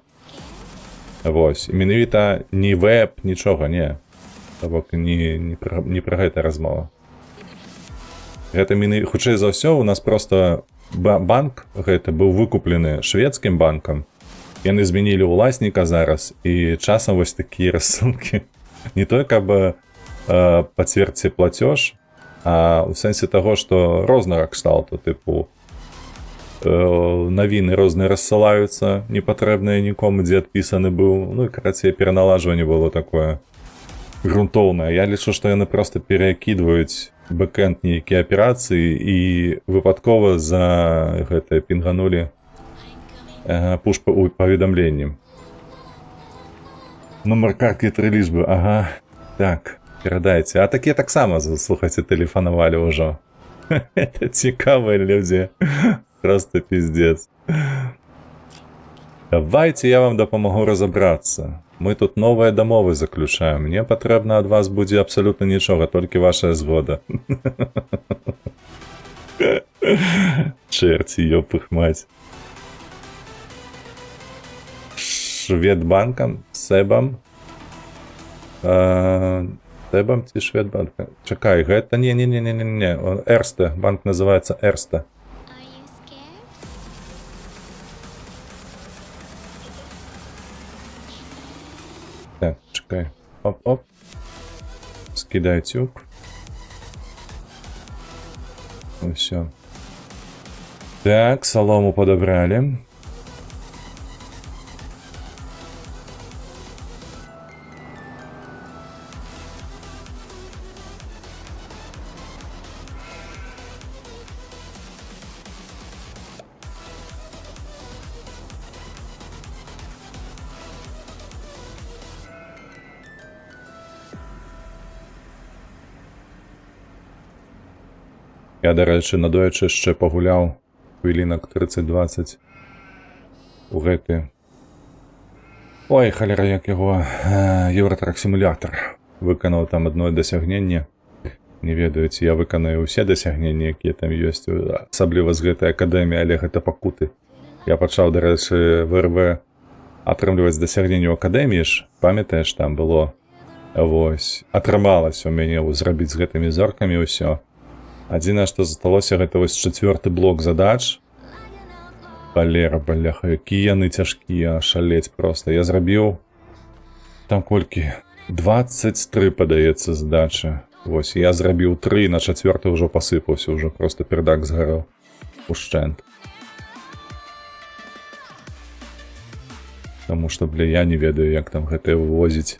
Вось, менавіта ні веб, нічога, не. Табок не пра гэта размова. Гэта хутчэй за ўсё, у нас просто банк гэты быў выкуплены шведскім банкам. Яны змянілі ўласніка зараз, і часам вось такія рассылкі. Не той, каб пацвердзьце платеж, а ў сэнсе таго, што рознага кшталту, тыпу навіны розныя рассылаюцца, непатрэбныя нікому, дзе адпісаны быў. Ну і, карацей, пераналажванне было такое грунтоўнае. Я лічу, што яны проста перакідваюць бэкэнд нейкія аперацыі і выпадкова за гэтае пінганулі паведамленнем. Нумар карткі 3 лічбы, ага, так, перадайце. А такія таксама, слухайце, тэлефанавалі ўжо. Это цікавыя людзі. Просто пиздец. Давайте я вам дапамагу разобрацца. Мы тут новыя дамовы заключаем. Мне патрэбна ад вас будзе абсалютна нічога, толькі вашая згода. Чэрці, ёб іх маць. Шведбанкам? Себам? Себам ці Шведбанкам? Чакай, гэта не. Эрсте. Банк называецца Эрсте. Так, чекай. Оп-оп. Скидай тюк. Ну все. Так, солому подобрали. Я, до речі, надоячи ще погуляв хвилинок 30-20 у гэты. Ой, халера, як його, Євротрак-симулятор. Виконав там одне досягнення. Не ведаю, ці я виконаю усе досягнення, які там ёсць, асабліва з гэтай акадэміі, але гэта пакуты. Я пачаў, да рэчы, в РВ атрымліваць дасягненне ў акадэміі ж, памятаеш, там было, вось, атрымалася у мяне зрабіць з гэтымі зоркамі ўсё. Адзінае, што засталося, гэта вось 4-й блок задач. Халера, бляха, якія яны цяжкія, шалець проста. Я зрабіў, там колькі, 23, падаецца, задачы. Вось, я зрабіў 3, на 4-й ўжо пасыпаўся, ўжо просто пердак згарэў. Ушчэнт. Таму што, бля, я не ведаю, як там гэтае вывозіць.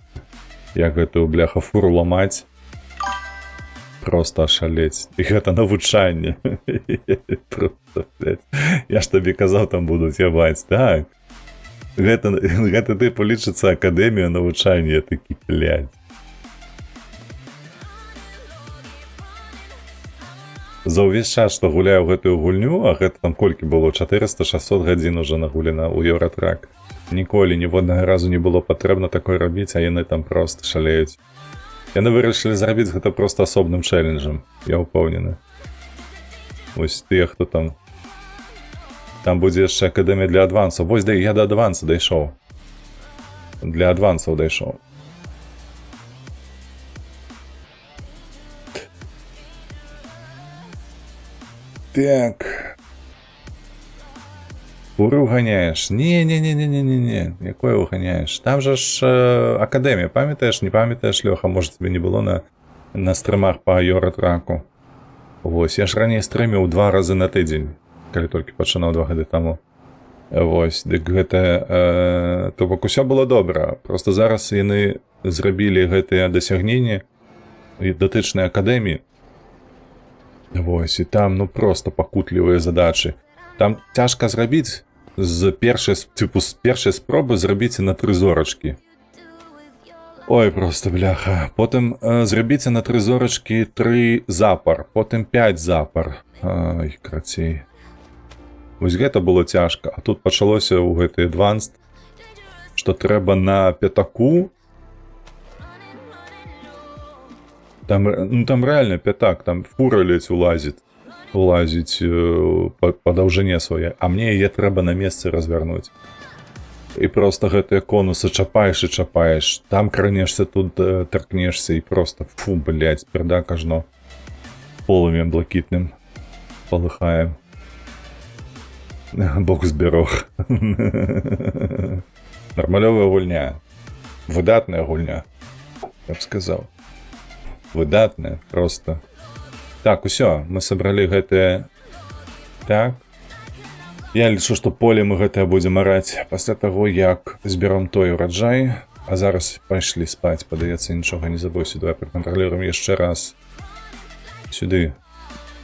Як гэтую, бляха, фуру ламаць. Просто шалець. І гэта навучанне. Просто, блядь. Я ж табе казаў, там будуць ябаць. Так. Гэта тыпу лічыцца акадэмія навучання. Я такі, блядь. За ўвесь час, што гуляю гэтую гульню, а гэта там колькі было? 400-600 гадзін уже нагулена ў Евротрак. Ніколі, ніводнага разу не было патрэбна такое рабіць, а яны там просто шалеюць. Яны вырашылі зрабіць гэта проста асобным чэлленджам, я ўпэўнены. Вось тыя, хто там... Там будзе яшчэ акадэмія для адвансаў. Вось, я да адванса дайшоў. Для адвансаў дайшоў. Так. Фуру уганяеш? Не. Якое уганяеш? Там же ж акадэмія, памятаеш? Не памятаеш, Лёха? Можа, тебе не было на стрымах па Евротраку. Вось, я ж раней стрыміў 2 разы на тыдзень, калі толькі пачынаў 2 гады таму. Вось, дык гэта... То бок усё было добра. Просто зараз яны зрабілі гэтыя дасягненні датычнай акадэміі. Вось, і там, ну, просто пакутлівыя задачы. Там цяжка зрабіць з першай спробы зрабіце на 3 зорачкі. Ой, просто, бляха. Потым зрабіце на 3 зорачкі 3 запар, потым 5 запар. Ай, крацей. Вось гэта было цяжка. А тут пачалося ў гэты адванс, што трэба на пятаку. Там реально пятак, там фура ледь улазіць па даўжыне свае, а мне яе трэба на месцы развернуць. І просто гэтыя конусы чапаеш і чапаеш, там кранешся, тут таркнешся, і просто, фу, блядь, пердак ажно полымем блакітным полыхае. Бог зберог. Нармалёвая гульня. Выдатная гульня, я б сказаў. Выдатная, просто. Так, усё, мы сабралі гэтае... Так. Я лічу, што поле мы гэтае будзем араць пасля таго, як збером той ураджай. А зараз пайшлі спаць, падаецца, нічога не забыўся. Давай пракантралюем яшчэ раз. Сюды.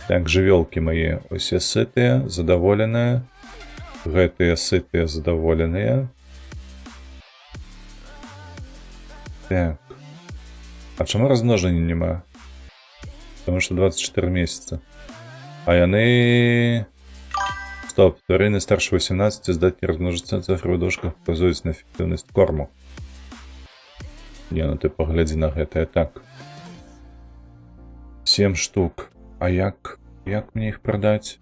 Так, жывёлкі мае усе сытыя, задаволеныя. Гэтыя сытыя, задаволеныя. Так. А чаму размножання няма? Потому что 24 месяца. А яны... Стоп, тварины старше 18 здатні размножиться, цифры в дошках показуюць на эффективность корму. Не, ну ты погляди на гэта, так. 7 штук. А як мне их продать?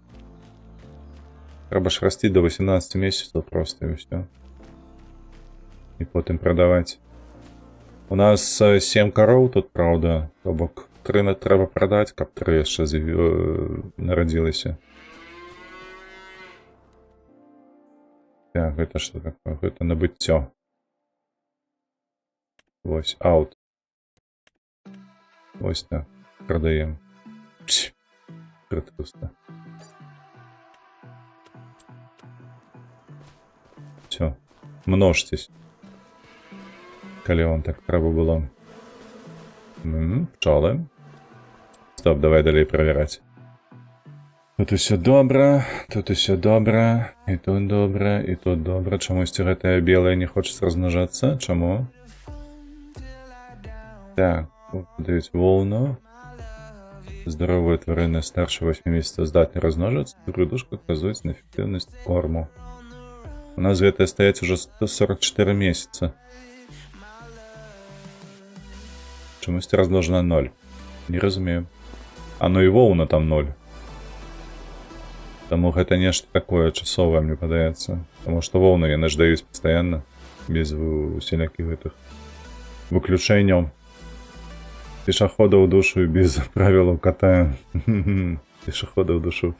Трэба ж расти до 18 месяцев просто, и все. И потом продавать. У нас 7 коров тут, правда, то бок 3 трэба продать, каб 3 яшчэ нарадзілася. Так, гэта што такое? Гэта набыццё. Вось, аут. Вось так, продаем. Прытуста. Всё, множьтесь. Калі вам так трэба было. Пчолы. Стоп, давай далей правяраць. Тут усё добра, тут усё добра, і тут добра, і тут добра. Чамусьці гэтая белая не хочацца размнажацца? Чаму? Так, даюць волну. Здоровые тварини старше 8 місяців здатні розмножитися, грудушка вказується на ефективність корму. У нас гэта стоять уже 144 месяца. Чомусь размножено 0. Не разумею. А ну і воўна там 0. Таму гэта нешта такое часовае, мне падаецца. Таму што воўны яны ж даюць пастаянна, без усялякіх гэтых выключэнняў. Пешахода ў душу і без правілаў катаем. Пешахода ў душу.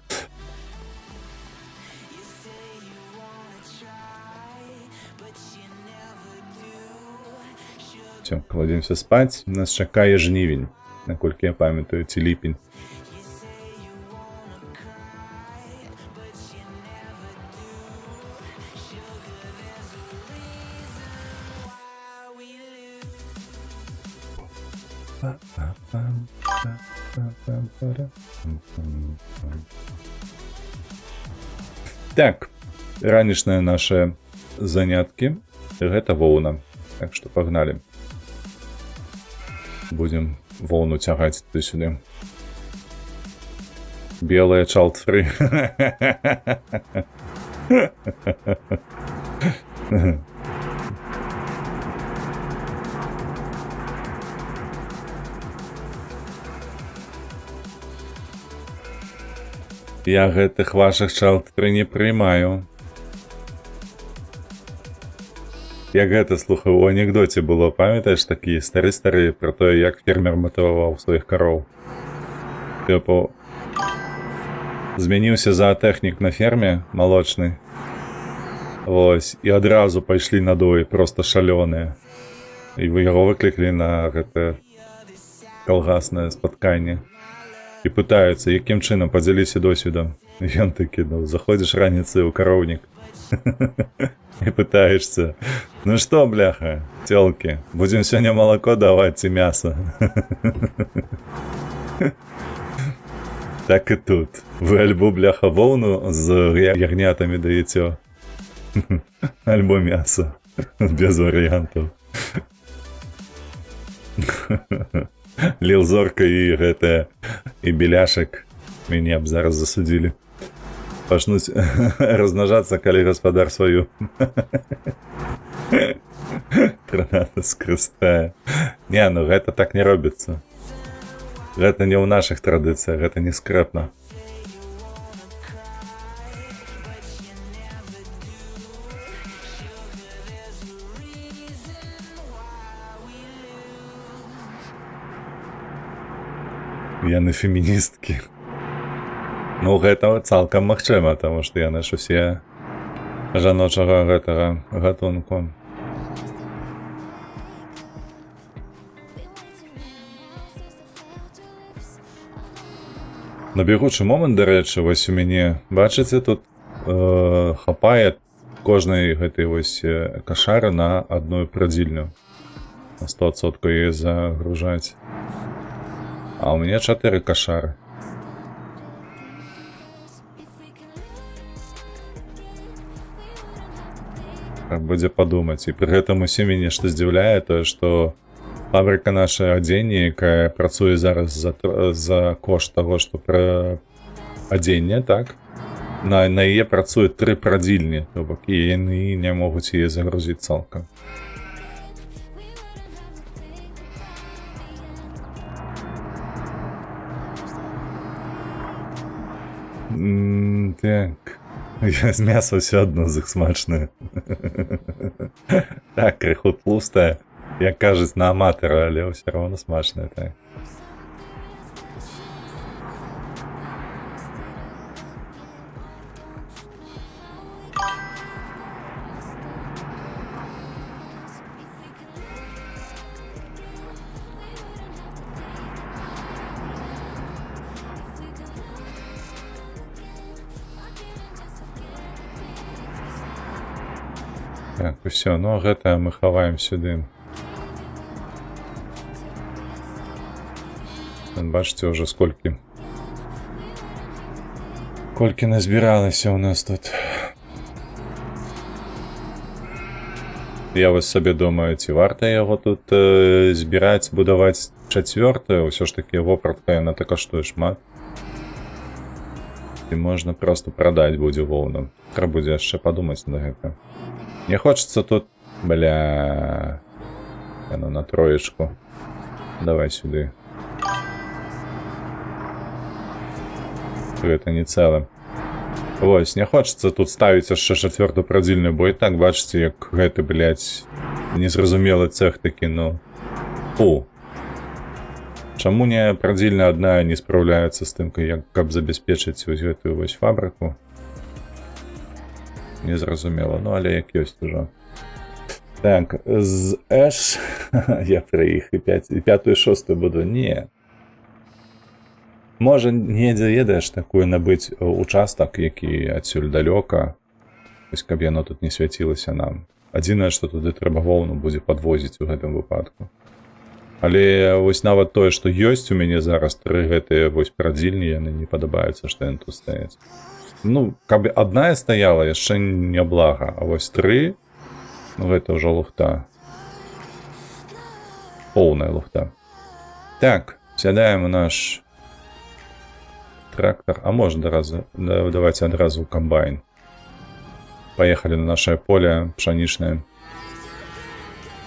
Все, кладемся спать. Нас чакае жнівень, наколькі я памятаю, ці ліпень. Так, ранішныя наши заняткі гэта воўна. Так што пагналі. Будем воўну цягаць туды-сюды. Белая child-free. Я гэтых ваших child-free не прыймаю. Як гэта слухаў у анекдоце было, памятаеш, такі стары-стары про тое, як фермер матываваў сваіх кароў. Типу, змяніўся заатэхнік на ферме малочны. Вось, і адразу пайшлі надоі просто шалёныя. І яго выклікалі на гэта калгаснае спатканне. І пытаюцца, якім чынам падзяліся досведам. І ён такі, ну, заходзіш раніцай у кароўнік. И пытаешься. Ну что, бляха, тёлки, будем сегодня молоко давать и мясо. Так и тут. Вы альбо, бляха, воўну з ягнятами даете, альбо мясо. Без вариантов. Лил Зорка и гэта, и Беляшек меня б зараз засудили. Пачнуць размнажацца, калі гаспадар сваю граната скрыстае. Не, ну гэта так не робіцца. Гэта не ў нашых традыцыях, гэта не скрэпна. Яны феміністкі. Ну, гэта цалкам магчыма, таму што яны ж усе жаночага гэтага гатунку. На бягучы момант, дарэчы, вось у мяне, бачыце, тут хапае кожнай гэтай вось кашары на адную прадзільню. На 100% яе загружаць. А ў мяне 4 кашары. Будзе падумаць. І пры гэтым усім мяне нешта здзіўляе тое, што фабрыка наша адзення, якая працуе зараз за кошт таго, што пра адзенне, так? На яе працуе 3 прадзільні, то бок, і яны не могуць яе загрузіць цалкам. Так. З мяса ўсё адно з іх смачнае. Так, крыху тлустае, як кажуць, на аматара, але ўсё роўна смачнае, так. Так, усё, ну гэта мы хаваем сюды. Бачыце ўжо сколькі назбіралася ў нас тут. Я вось сабе думаю, ці варта яго тут збіраць, будаваць чацвёртую, ўсё ж такі вопратка яна так каштуе шмат. І можна просто прадаць будзе воўну. Трэба будзе яшчэ падумаць на гэта. Не хочацца тут, бля, яно на троечку. Давай сюды. Гэта не цэлым. Вось, не хочацца тут ставіць яшчэ чацвёртую прадзільную, бо і так бачыце, як гэты, блядь, незразумелы цэх такі, ну. Фу. Чаму не прадзільная адна не спраўляецца з тым, як, каб забяспечыць вось гэтую вось фабрыку? Незразумела, ну але як ёсць ужо. Так, з Эш я пра іх і пятую, шостую буду. Не. Можа, недзе ведаеш такую набыць участак, які адсюль далёка, вось каб яно тут не свяцілася нам. Адзінае, што туды трэба воўну будзе падвозіць у гэтым выпадку. Але вось нават тое, што ёсць у мяне зараз 3 гэтыя вось прадзільні, яны не падабаюцца, што яны тут стаяць. Ну, каб адна стаяла, яшчэ не блага, а вось 3, ну гэта ўжо лухта. Поўная лухта. Так, сядаем у наш трактор, а можна давайте адразу комбайн. Поехали на наше поле пшанічнае.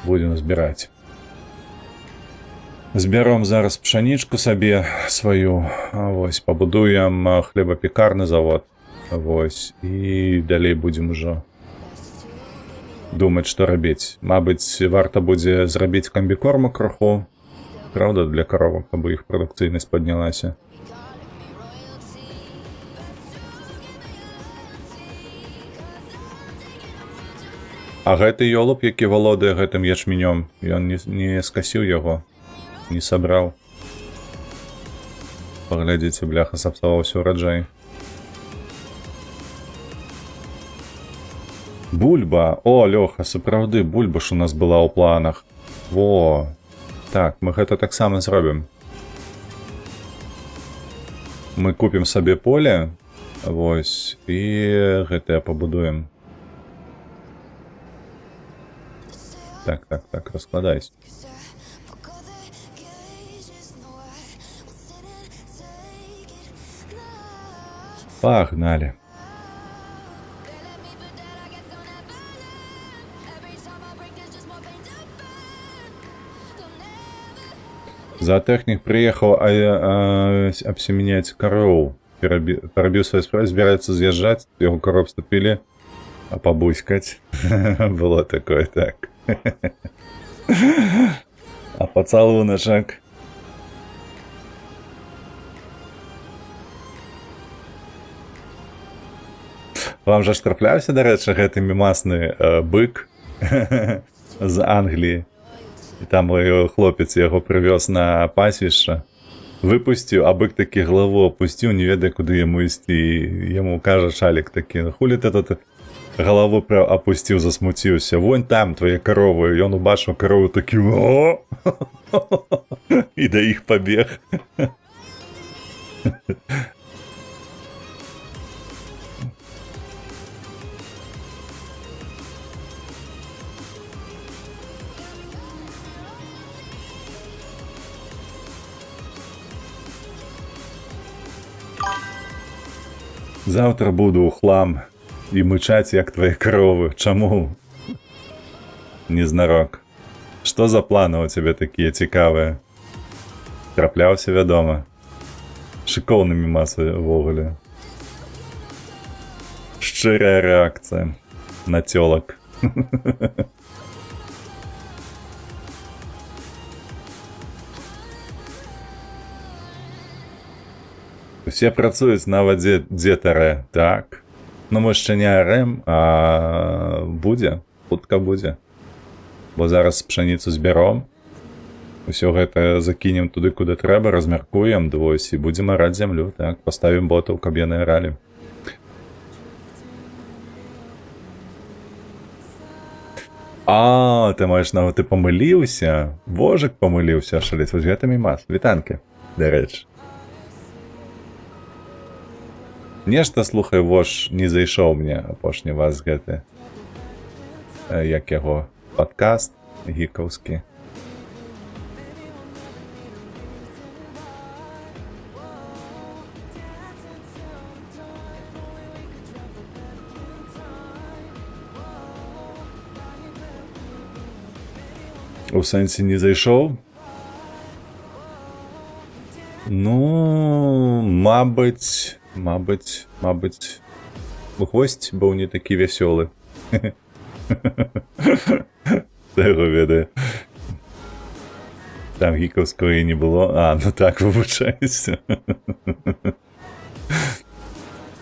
Будем збіраць. Збяром зараз пшанічку сабе сваю. Вось, пабудуем хлебапекарны завод. Вось, і далей будем ужо думаць, што рабіць. Мабыць, варта будзе зрабіць камбікорму крыху. Правда, для каровак, каб іх прадукцыйнасць паднялася. А гэты ёлуб, які валодае гэтым ячменём, ён не скасіў яго, не сабраў. Паглядзіце, бляха, сапсаваўся ўраджай. Бульба! О, Лёха, сапраўды, бульба ж у нас была ў планах. Во! Так, мы гэта таксама зробім. Мы купім сабе поле, вось, і гэтае пабудуем. Так, раскладайся. Погнали. Зоотехник приехал обсеменять коров. Перебил свою справу, собирается съезжать, его коров вступили, а побуськать. Было такое, так. А поцелуночек. Вам же траплявся, до речі, гэты мімасны бык з Англії. І там хлопець яго прывёз на пасвішча, выпусціў, а бык такі галаву опусціў, не ведае, куды яму ісці. Яму кажа шалік такі: "Хулі ты тут галаву опусціў, засмуціўся? Вон там твае каровы". Ён убачыў карову такі: "О!" І да іх пабег. Завтра буду у хлам і мычаць, як твои коровы. Чаму? Незнарок. Што за планы у цябе такія цікавыя? Трапляўся, вядома. Шыкоўны мімас увогуле. Шчырая рэакцыя на цёлак. Усе працуюць нават дзетарэ, так. Ну мы яшчэ не арэм, а будзе, хутка будзе. Бо зараз пшаніцу збяром, усё гэта закінем туды, куды трэба, размяркуем, вось, і будзем араць зямлю, так, паставім ботаў, каб яны аралі. А, ты маеш нават і памыліўся? Божак памыліўся, шаліць, вось гэта мімас. Вітанкі, дарэчы. Нешта, слухай, вош, не зайшоў мне апошні вас гэты, як яго, Падкаст гікаўскі. У сэнсе не зайшоў? Ну, мабыць, госць быў не такі вясёлы. Яго ведае. Там гікаўскага і не было. А, ну так, выбачаюся.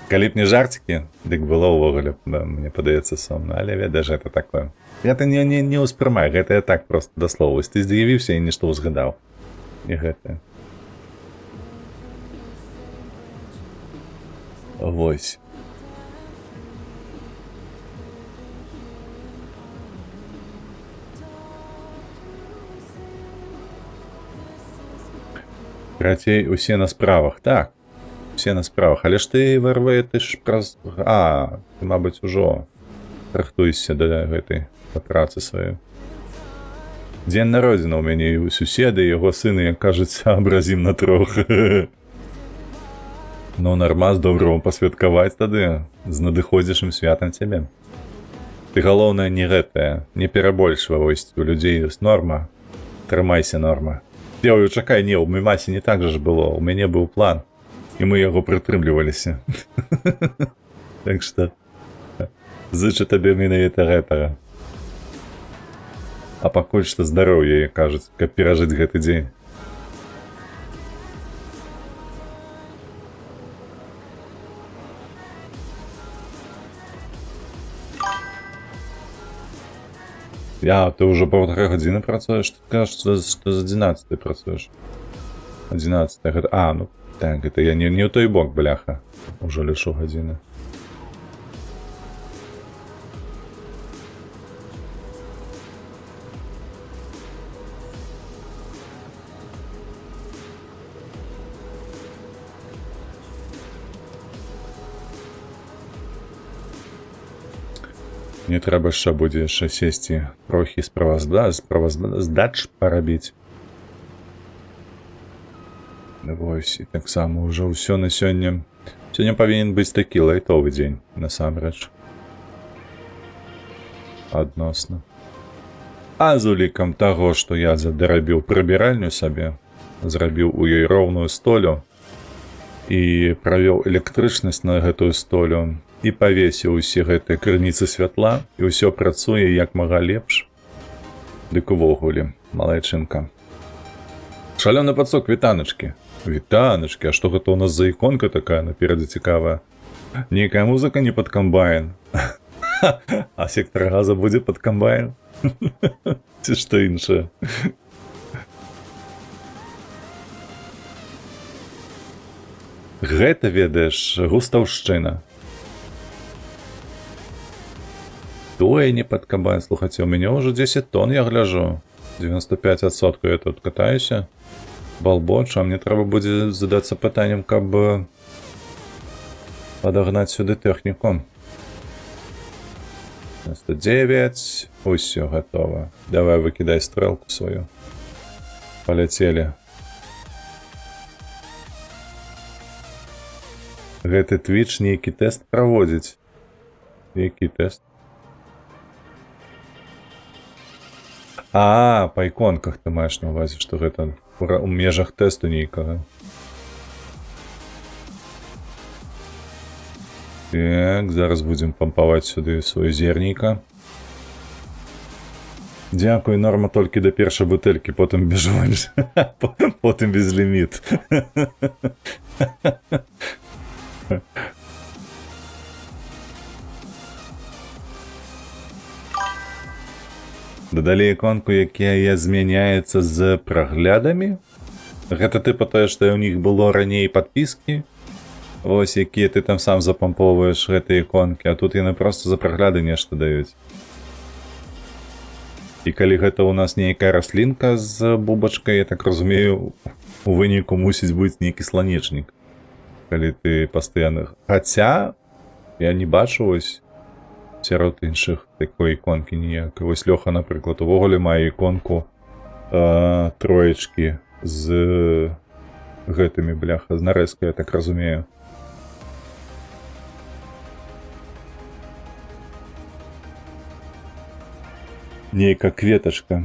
Калі б не жарцікі, дык было ўвогуле, мне падаецца сумна, але ведаеш, гэта такое. Гэта не ўспрымай, гэта я так проста да слова. Ты здзівіўся і нешта ўзгадаў. І гэта. Вось. Карацей, усе на справах. Так, усе на справах. Але ж ты, ВРВ, ты ж праз... А, ты, мабыць, ужо рахтуешся да гэтай працы сваёй. Дзень народзіна ў мяне і у суседа, і яго сына, як кажуць, абразім на трох. Ну, нормас, доброго пасвяткаваць тады з надыходзячым святам цябе. Ты, галоўнае, не гэтае, не перабольшвай, вось, у людзей ёсць норма. Трымайся, норма. Ой, чакай, не, у Мімасе не так жа ж было, у мяне быў план, і мы яго прытрымліваліся. Так што, зычу табе менавіта гэтага. А пакуль што здароўе, як кажуць, каб перажыць гэты дзень. Ты ўжо 1,5 гадзіны працуеш? Ты кажаш, што з 11 працуеш. 11 гэта... А, ну, так, гэта я не ў той бок, бляха. Ужо лічу гадзіны. Мне трэба яшчэ будзе яшчэ сесці трохі справаздач парабіць. Вось, і таксама ўжо ўсё на сёння. Сёння павінен быць такі лайтовы дзень, насамрэч. Адносна. А з улікам таго, што я задарабіў прыбіральню сабе, зрабіў у ёй роўную столю і правёў электрычнасць на гэтую столю, і павесіў усе гэтыя крыніцы святла, і ўсё працуе як мага лепш. Дык увогуле, малайчынка. Шалёны пацук, вітаначкі. Вітаначкі, а што гэта ў нас за іконка такая наперадзе цікавая? Нейкая музыка не пад камбайн. А сектор газа будзе пад камбайн? Ці што іншае? Гэта, ведаеш, густаўшчына. Тое не пад камбайн, слухайце, у мяне ўжо 10 тонн, я гляжу. 95% я тут катаюся. Балбочу, а мне трэба будзе задацца пытаннем, каб падагнаць сюды тэхніку. 99, усё, гатова. Давай выкідай стрэлку сваю. Паляцелі. Гэты Twitch нейкі тэст праводзіць. Які тэст? А, па іконках ты маеш на ўвазе, што гэта у межах тэсту нейкага. Так, зараз будзем пампаваць сюды свой зернейка. Дзякуй, норма толькі да першай бутэлькі, потым бежонь. Потым без ліміт. Дадалі іконку, якая змяняецца з праглядамі. Гэта тыпа тое, што ў них было раней падпіскі. Вось, якія ты там сам запамповваеш гэтыя іконкі, а тут яны проста за прагляды нешта даюць. І калі гэта ў нас нейкая раслінка з бубачкай, я так разумею, у выніку мусіць быць нейкі сланечнік. Калі ты пастаянна... Хаця, я не бачу, ось, сярод іншых такой іконкі ніякай. Вось Лёха, напрыклад, увогуле мае іконку троечкі з гэтымі, бляха, з нарэзкай, я так разумею. Нейка кветачка.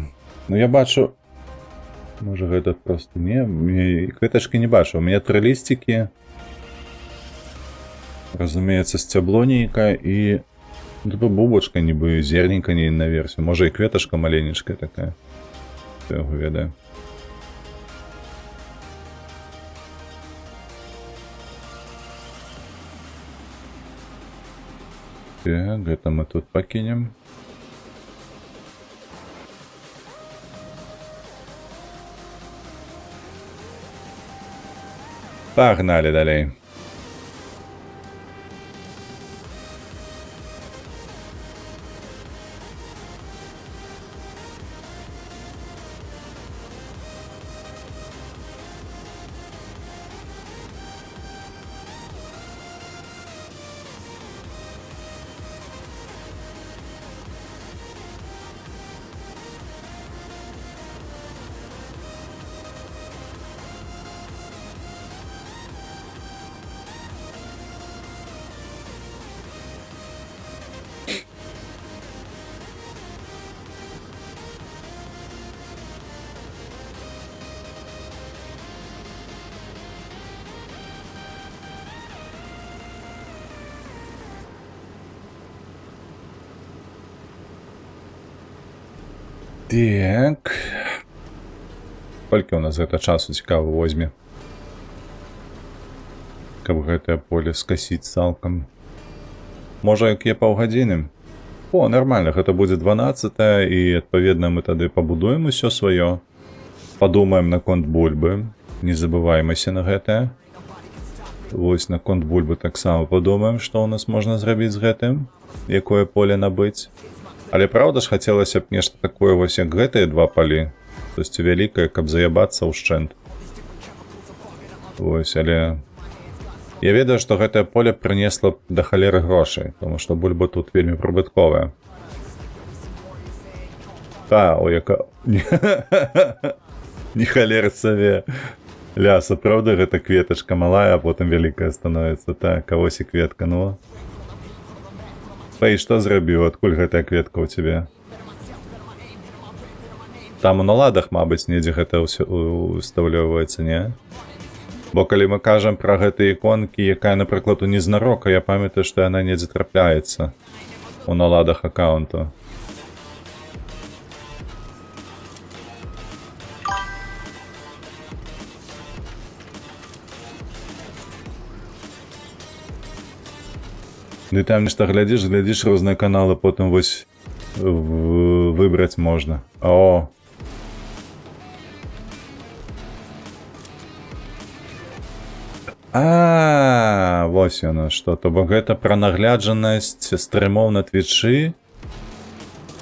Ну я бачу... Можа гэта проста не... Кветачкі не бачу. У мяне 3 лісцікі. Разумеецца, сцябло нейкае і... бубочка нібы зерненька не на версію. Можа і кветачка маленечкая такая. Хто яго ведае. Так, гэта мы тут пакінем. Пагнали далей. Так. Колькі ў нас гэта часу цікава возьме? Каб гэтае поле скасіць цалкам. Можа, якія паўгадзіны? О, нормально, гэта будзе 12 і, адпаведна, мы тады пабудуем усё сваё. Падумаем наконт бульбы. Не забываймася на гэтае. Вось наконт бульбы таксама падумаем, што ў нас можна зрабіць з гэтым. Якое поле набыць. Але правда ж хацелася б нешта такое вось як гэтыя 2 палі. То есть вялікае, каб заябацца ўшчэнт. Вось, але... Я ведаю, што гэтае поле прынесла б да халеры грошай, тому што бульба тут вельмі прыбытковая. О, яка... Не халеры саве. Ляса, правда, гэта кветачка малая, а потым вялікая становіцца. Так, а вось і кветка, ну. Пэй, што зрабіў? Адкуль гэтая кветка ў цябе? Там у наладах, мабыць, недзе гэта устаўлёваецца, не? Бо калі мы кажам пра гэтыя іконкі, якая, напрыклад, у незнарока, я памятаю, што яна недзе трапляецца у наладах аккаунту. Ды там нешта глядзіш розныя каналы, потым вось выбраць можна. О! Вось яно што. То бок гэта пра нагляджанасць стрымоў на твічы.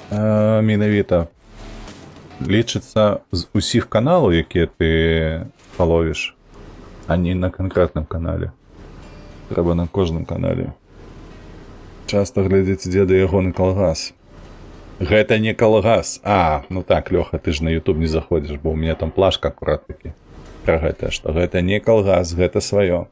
Менавіта лічыцца з усіх каналаў, якія ты паловіш, а не на канкрэтным канале. Трэба на кожным канале. Часта глядзіць дзеда ягоны калгас. Гэта не калгас. Ну так, Лёха, ты ж на YouTube не заходзіш, бо ў мяне там плашка акурат такі. Пра гэта, што гэта не калгас, гэта сваё.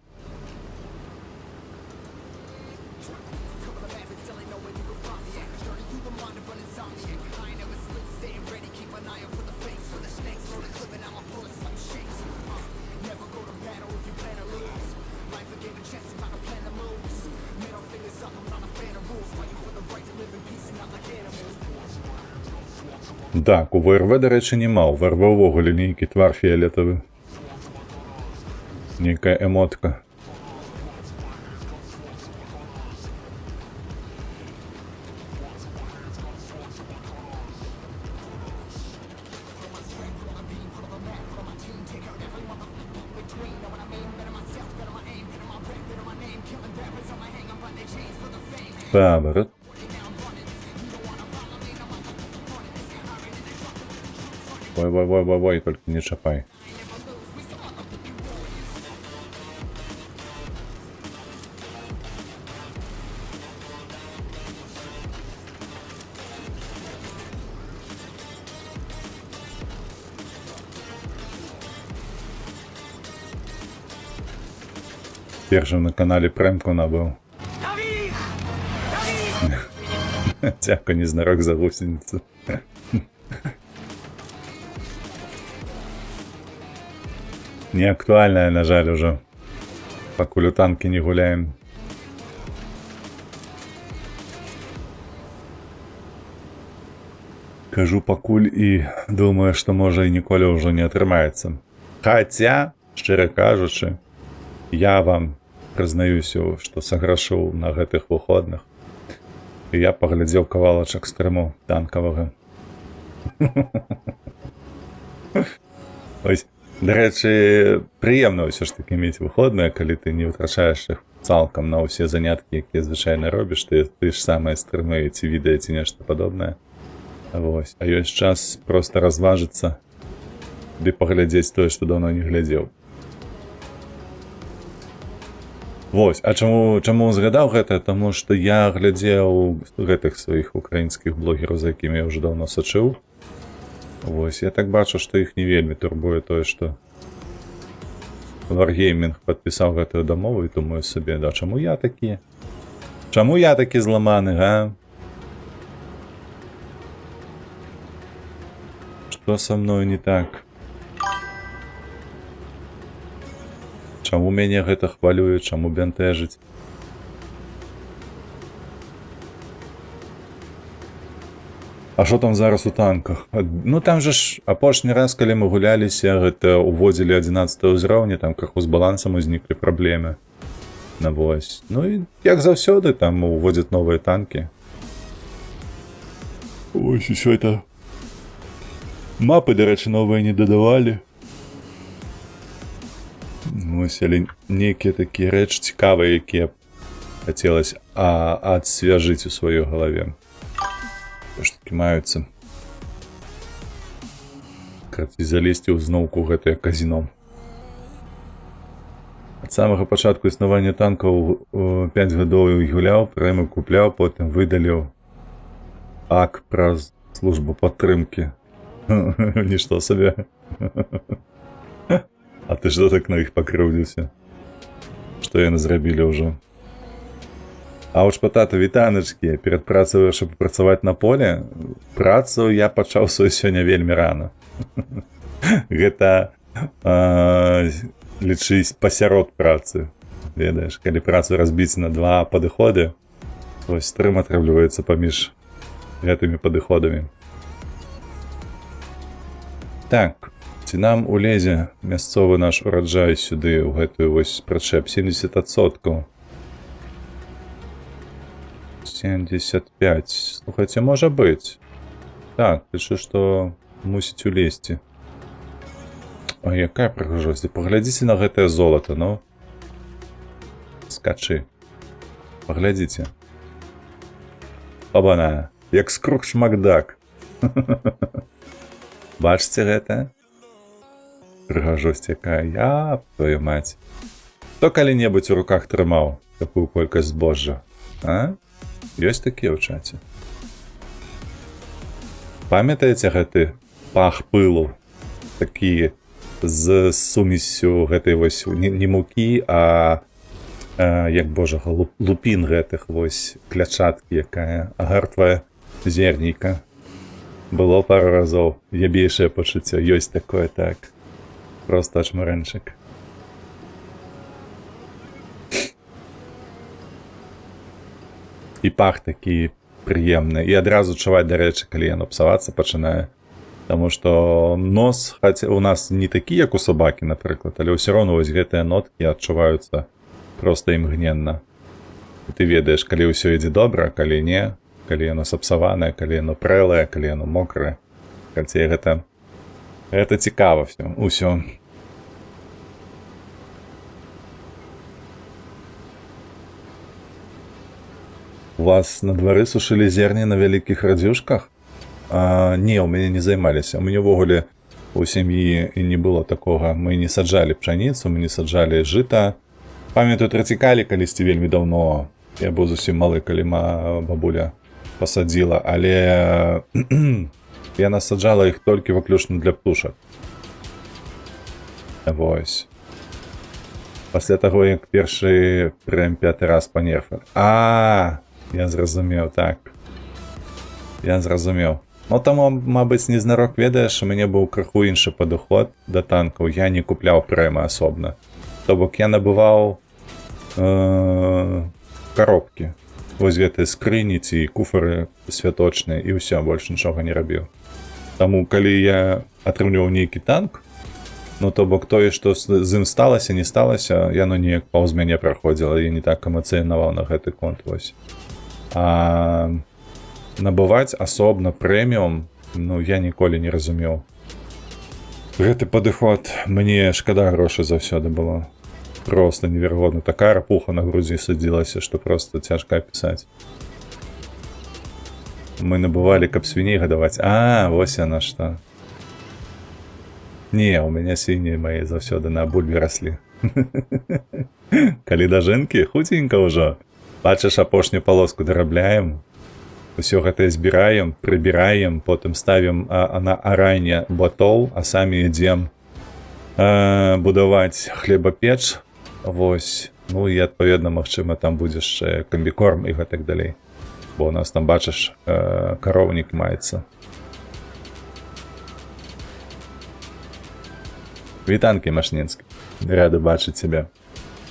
Так, у ВРВ, дарэчы, няма. У ВРВ увогуле нейкі твар фіолетавы. Нейкая эмотка. Поворот. Ой, только не чапай. Першым на канале прэмку набыў. Дзякуй, незнарок, за гусеніцу. Не актуальная, на жаль, ужо. Пакуль у танкі не гуляем. Кажу пакуль і думаю, што можа і ніколі ўжо не атрымаецца. Хаця, шчыра кажучы, я вам прызнаюся, што саграшыў на гэтых выходных. І я паглядзеў кавалачак стрыму танкавага. Ось, дарэчы, прыемна ўсё ж такі мець выходныя, калі ты не вытрачаеш іх цалкам на ўсе заняткі, якія звычайна робіш, ты ж самыя стрымы, ці відэа, ці нешта падобнае. Вось. А ёсць час проста разважыцца ды паглядзець тое, што даўно не глядзеў. Вось, а чаму згадаў гэта? Таму што я глядзеў гэтых сваіх украінскіх блогераў, за якімі я ўжо даўно сачыў. Вось, я так бачу, што іх не вельмі турбуе тое, што Wargaming падпісаў гэтую дамову, і думаю сабе, да чаму я такі? Чаму я такі зламаны, га? Што са мною не так? Чаму мяне гэта хвалюе, чаму бянтэжыць? А што там зараз у танках? Ну там жа ж апошні раз, калі мы гуляліся, гэта уводзілі 11 ўзроўня, там крыху з балансам узніклі праблемы. Вось. Ну і як заўсёды, там уводзяць новыя танкі. Ось, усё это... Мапы, дарэчы, новыя не дадавалі. Вось, але нейкія такія рэчы цікавыя, якія хацелася адсвяжыць у сваёй галаве. Што такі маюцца. Карці залезці ў зноўку гэтае казіно. Ад самага пачатку існавання танкаў 5 гадоў і гуляў, прэмы купляў, потым выдаліў ак праз службу падтрымкі. Нішто сабе. А ты што так на іх пакрыўдзіўся? Што яны зрабілі ўжо? А уж патата, вітаначкі, перад працаю, щоб працаваць на поле, працу я пачаў свою сёння вельмі рана. Гэта лічыць пасярод працы. Ведаеш, калі працу разбіць на 2 падыходы, вось стрым атрымліваецца паміж гэтымі падыходамі. Так, ці нам улезе мясцовы наш ураджай сюды, у гэтую вось прычэп, 70%. 75. Слухайце, можа быць. Так, лічу, што мусіць улезці. А якая прыгажосць. Паглядзіце на гэтае золата, ну. Скачы. Паглядзіце. Обана, як Скрудж Макдак. Бачце гэта? Прыгажосць якая, я твою маць. Хто калі-небудзь у руках трымаў такую колькасць збожжа? А? Ёсць такія ў чаце. Памятаеце гэты пах пылу? Такі з сумессю гэтай вось не мукі, а як божага, лупін гэтых вось клячаткі, якая агартвае зерніка. Было пару разоў, ябейшае пачуццё, ёсць такое, так. Просто ачмарэнчык. І пах такі прыемны. І адразу чуваць, дарэчы, калі яно псавацца пачынае. Таму што нос, хаця у нас не такі, як у сабакі, напрыклад, але ўсё роўна вось гэтыя ноткі адчуваюцца проста імгненна. І ты ведаеш, калі ўсё ідзе добра, калі не, калі яно сапсаванае, калі яно прэлае, калі яно мокрае. Хаця гэта цікава ўсё. У вас на двары сушылі зерні на вялікіх радзюшках? Не, у мяне не займаліся. У мяне ўвогуле у сям'і і не было такога. Мы не саджалі пшаніцу, мы не саджалі жыта. Памятаю, трацікалі калісьці вельмі даўно. Я быў зусім малы, калі бабуля пасадзіла, але яна саджала іх толькі выключна для птушак. Вось. Пасля таго, як першы прям 5 раз па нерфах. Я зразумеў, так. Я зразумеў. Ну, таму, мабыць, незнарок ведаеш, у мяне быў крыху іншы падыход да танкаў. Я не купляў прэмы асобна. То бок я набываў коробкі. Вось гэтыя скрыні ці куфары святочныя і ўсё, больш нічога не рабіў. Таму, калі я атрымліваў нейкі танк, ну, то бок тое, што з ім сталася, не сталася, яно неяк паўз мяне праходзіла, я не так эмацыянаваў на гэты конт, вось. А набываць асобна прэміум, ну, я ніколі не разумеў. Гэты падыход, мне шкада грошай заўсёды было. Просто неверагодна. Такая рапуха на грудзі садзілася, што просто цяжка апісаць. Мы набывалі, каб свіней гадаваць. Вось яна што. Не, у мяне свінні мае заўсёды на бульбе раслі. Калі да жынкі, хуценька ўжо. Бачыш, апошнюю палоску дарабляем. Усё гэтае збіраем, прыбіраем, потым ставім на арайне батоў, а самі ідзем будаваць хлебапеч. Вось. Ну і адпаведна, магчыма, там будзе яшчэ камбікорм і гэтак далей. Бо у нас там, бачыш, кароўнік маецца. Вітанкі, Машнінскі. Рады бачыць цябе.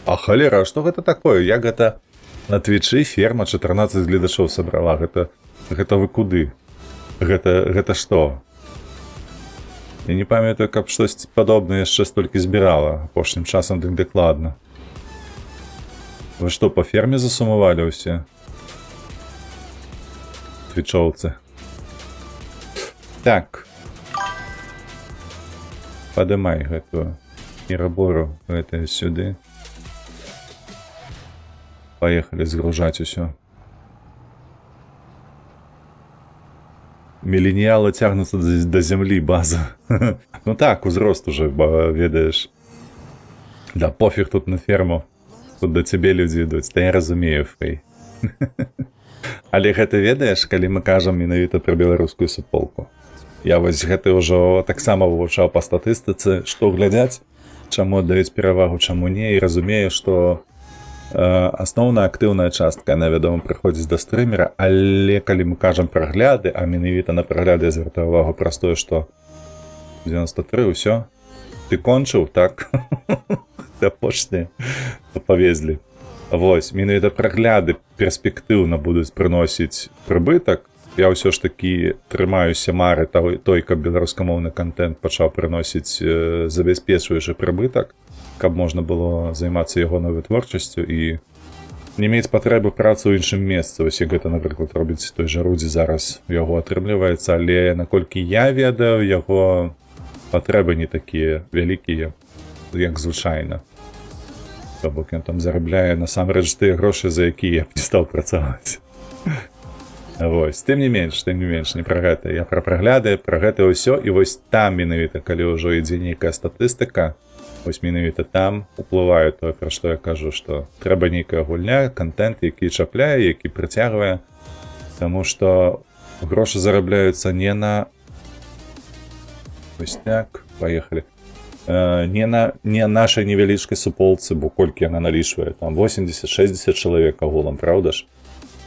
А халера, што гэта такое? Як гэта на твічы ферма 14 гледачоў сабрала? Гэта вы куды? Гэта што? Я не памятаю, каб штось падобнае яшчэ столькі збірала. Апошнім часам дык дакладна. Вы што, па ферме засумавалі ўсе? Твічоўцы. Так. Падымай гэтую мірабору, гэтае сюды. Паехалі згружаць усё. Міленіалы цягнуцца да зямлі, база. Ну так, узрост уже, ведаеш. Да пофіг тут на ферму. Тут да цябе людзі ідуць. Та я разумею, Фэй. Але гэта ведаеш, калі мы кажам менавіта пра беларускую суполку. Я вось гэты ўжо таксама вывучаў па статыстыцы, што глядзяць, чаму аддаюць перавагу, чаму не, і разумею, што асноўная актыўная частка, яна, вядома, прыходзіць да стрымера, але калі мы кажам пра гляды, а менавіта на прагляды я звяртаю увагу праз тое, што 93, ўсё, ты кончыў, так? Апошнія павезлі. Вось, менавіта прагляды перспектыўна будуць прыносіць прыбытак. Я ўсё ж такі трымаюся мары той, каб беларускамоўны контент пачаў прыносіць забяспечваючы прыбытак, каб можна было займацца ягонай вытворчасцю і не мець патрэбы працы ў іншым месцы. Вось як гэта, напрыклад, робіць той жа Рудзі зараз у яго атрымліваецца, але наколькі я ведаю, яго патрэбы не такія вялікія, як звычайна. То бок ён там зарабляе насамрэч тыя грошы, за якія я б не стаў працаваць. Вось, тым не менш, не пра гэта. Я пра прагляды, пра гэта ўсё, і вось там менавіта, калі ўжо ідзе нейкая статыстыка, вось менавіта там уплывае тое, пра што я кажу, што трэба нейкая гульня, контент, які чапляе, які прыцягвае, таму што грошы зарабляюцца не на... Вось так, паехалі. Не на нашай невялічкай суполцы, бо колькі яна налічвае, там 80-60 чалавек агулам, праўда ж?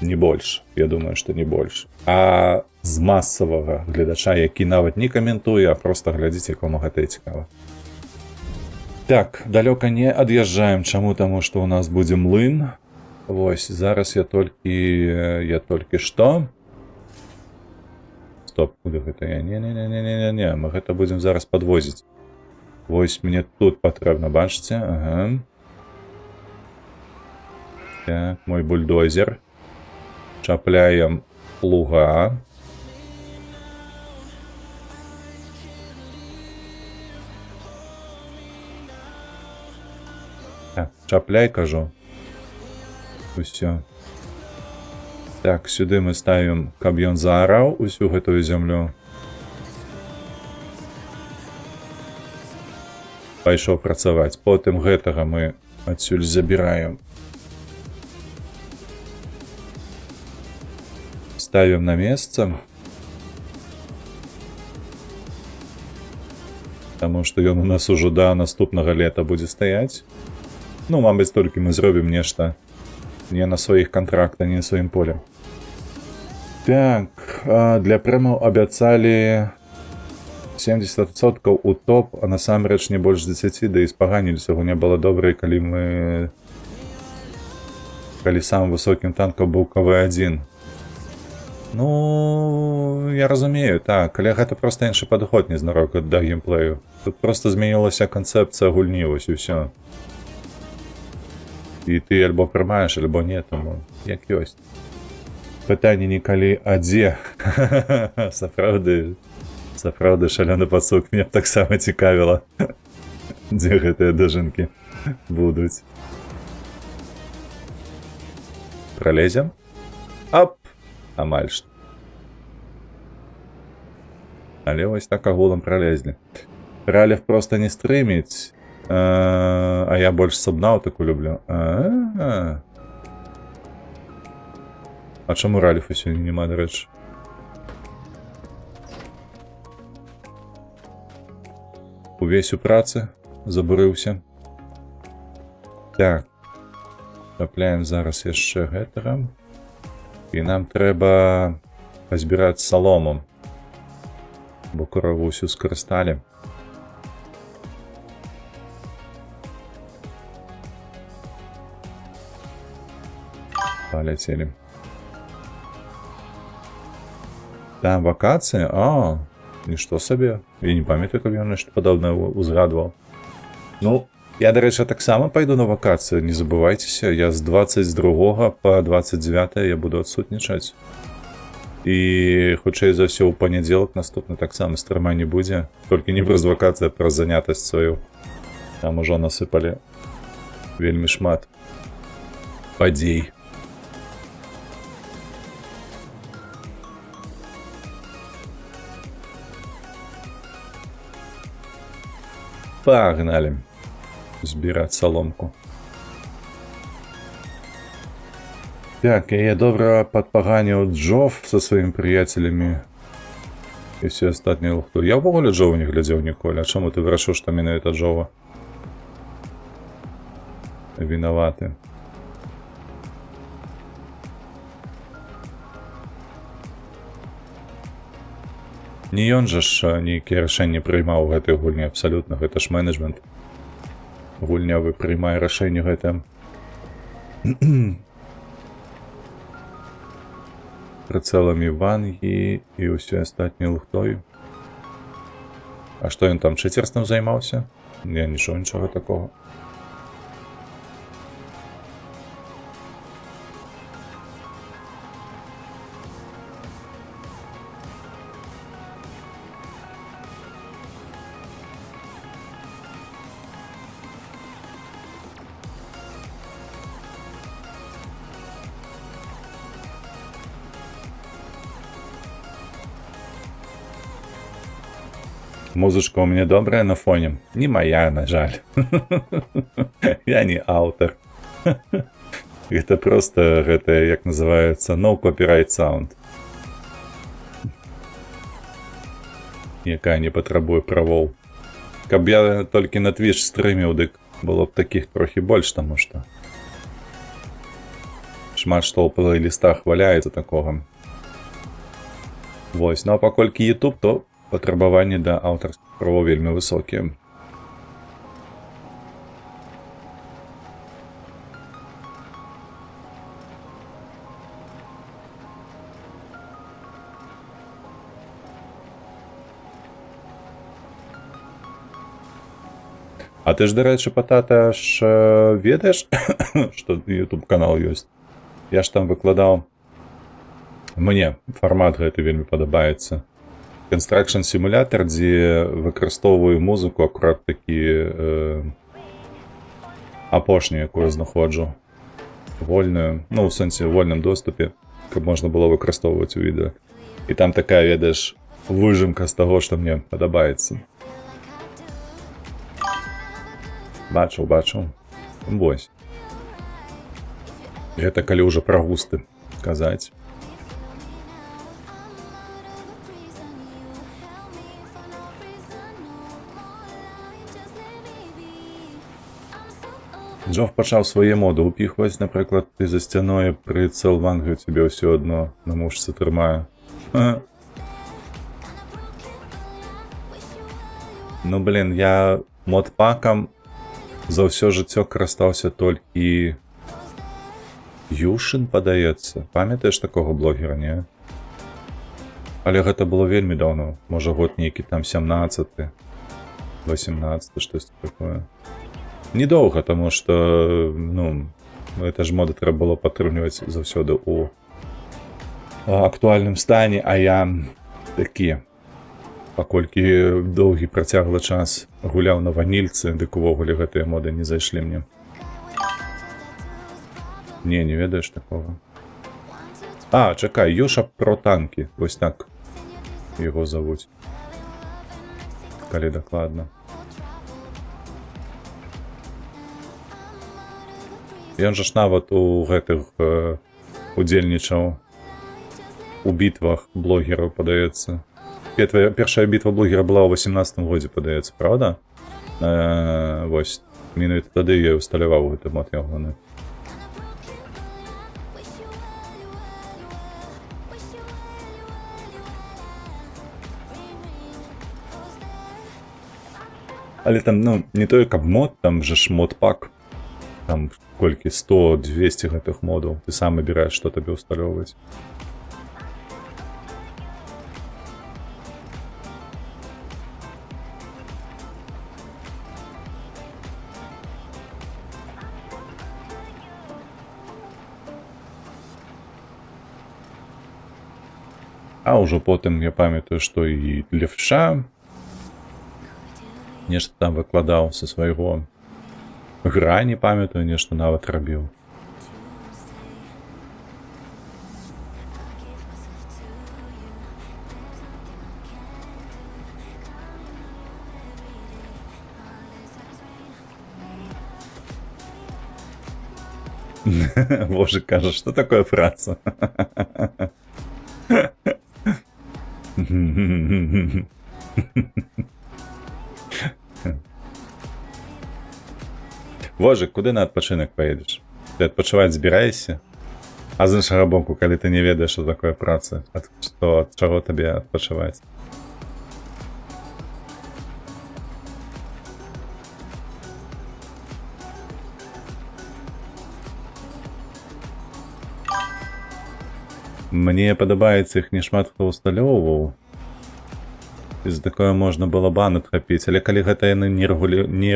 Не больш, я думаю, што не больш. А з масавага гледача, які нават не каментуе, а проста глядзіць, як вам гэта цікава. Так, далёка не ад'язджаем. Чаму? Таму што ў нас будзе млын. Вось, зараз я толькі што? Стоп, куды гэта я? Не, мы гэта будзем зараз падвозіць. Вось, мне тут патрэбна, бачыце? Ага. Так, мой бульдозер. Чапляем плуга. Так, чапляй, кажу. Усё. Так, сюды мы ставім, каб ён заараў усю гэтую зямлю. Пайшоў працаваць. Потым гэтага мы адсюль забіраем. Ставім на месца. Таму што ён у нас ужо да наступнага лета будзе стаяць. Ну, мабыць, толькі мы зробім нешта не на сваіх кантрактах, не на сваім поле. Так, для прэмаў абяцалі 70% у топ, а насамрэч не больш 10, да і спаганіліся. Гульня была добрай, калі самым высокім танкам быў КВ-1. Ну, я разумею, так, але гэта проста іншы падход незнарок да геймплею. Тут проста змянілася канцэпцыя гульні, вось і ўсё. І ты альбо прымаеш, альбо не, тому як ёсць. Пытанне не калі, а дзе. Сапраўды шалёны пацук, мне б таксама цікавіла, дзе гэтыя дажынкі будуць. Пролезем? Ап! Амаль што. Але вось так агулам пролезлі. Ралев просто не стрыміць, а я больш сабнаўтыку люблю. А чаму Ралефа сёння няма, дарэчы? Увесь у працы забурыўся. Так. Трапляем зараз яшчэ гэтага. І нам трэба пазбіраць салому. Бо корову ўсю скарысталі. Паляцелі. Там вакацыі? А, нішто сабе. Я не памятаю, каб я нешта падобнае узгадваў. Ну, я, дарэчы, таксама пайду на вакацыі. Не забывайцеся, я з 22 па 29 я буду адсутнічаць. І, хутчэй за ўсё, у панядзелак наступны таксама стрыма не будзе. Толькі не праз вакацыі, а праз занятасць сваю. Там ужо насыпалі вельмі шмат падзей. Пагнали збіраць саломку. Так, я добра падпаганіў Джов са сваімі прыяцелямі і все астатнія лухту. Я ўвогуле Джова не глядзеў ніколі. А чаму ты вырашыў, што менавіта Джова вінаваты? Не ён жа ж нейкія рашэнні прыймаў у гэтай гульні абсалютна, гэта ж менеджмент. Гульнявы прыймае рашэнне гэта. Прыцэламі вангі і ўсё астатняе лухтой. А што ён там чыцерствам займаўся? Я нічога такога. Музычка у меня добрая на фоне. Не моя, на жаль. Я не аўтар. Это просто, гэта, як называется, no copyright sound. Якая не патрабуе правоў. Каб я толькі на Twitch стрыміў, дык было б такіх трохі больш, таму што шмат што ў плейлістах валяецца такога. Вось, ну а паколькі YouTube, то патрабаванні да аўтарскіх правоў вельмі высокія. А ты ж, дарэчы, Патата, ж ведаеш, што YouTube канал ёсць? Я ж там выкладаў. Мне фармат гэты вельмі падабаецца. Construction Simulator, дзе выкарыстоўваю музыку, акурат такі апошнюю, якую знаходжу. Вольную, ну, у сэнсе, у вольным доступе, каб можна было выкарыстоўваць у відэа. І там такая, ведаеш, выжымка з таго, што мне падабаецца. Бачыў. Вось. Гэта калі ўжо пра густы казаць. Джоф почав свої моди упіхвати, наприклад, ти за стіною прицел вангою тебе все одно на мушці тримає. Ха. Ну, блін, я модпаком за все життя користався тільки Юшин, подається. Пам'ятаєш такого блогера, ні? Але гэта было вельмі давно. Можа год нейкі там 17-й, 18-й, штось такое. Недоўга, тому что, ну, это ж моды трэба было падтрымліваць заўсёды у актуальным стане, а я такі, паколькі доўгі працяглы час гуляў на ванільцы, дык увогуле гэтыя моды не зайшлі мне. Не ведаеш такого. А, чакай, Юша про танкі, вось так яго завуць. Калі дакладна. Ён жа ж нават у гэтых удзельнічаў у бітвах блогераў, падаецца. Першая бітва блогера была ў 18-м годзе, падаецца, правда? Вось, менавіта тады я усталяваў гэты мод ягоны. Але там, ну, не той, каб мод, там же ж мод-пак. Там колькі 100-200 гэтых модаў. Ты сам выбираешь, што табе усталёўваць. А ўжо потым я памятаю, што і Левша нешта там выкладаў са свайго гра, не памятаю, нешта нават рабіў. Боже, кажа, што такое праца? Боже, куды на адпачынак поедзеш? Ты адпачываць збіраешся? А з іншага боку, калі ты не ведаеш, што такое праца, ад чаго табе адпачываць? Мне падабаецца, іх не шмат хто усталёўваў. І за такое можна было бан адхапіць, але калі гэта яны не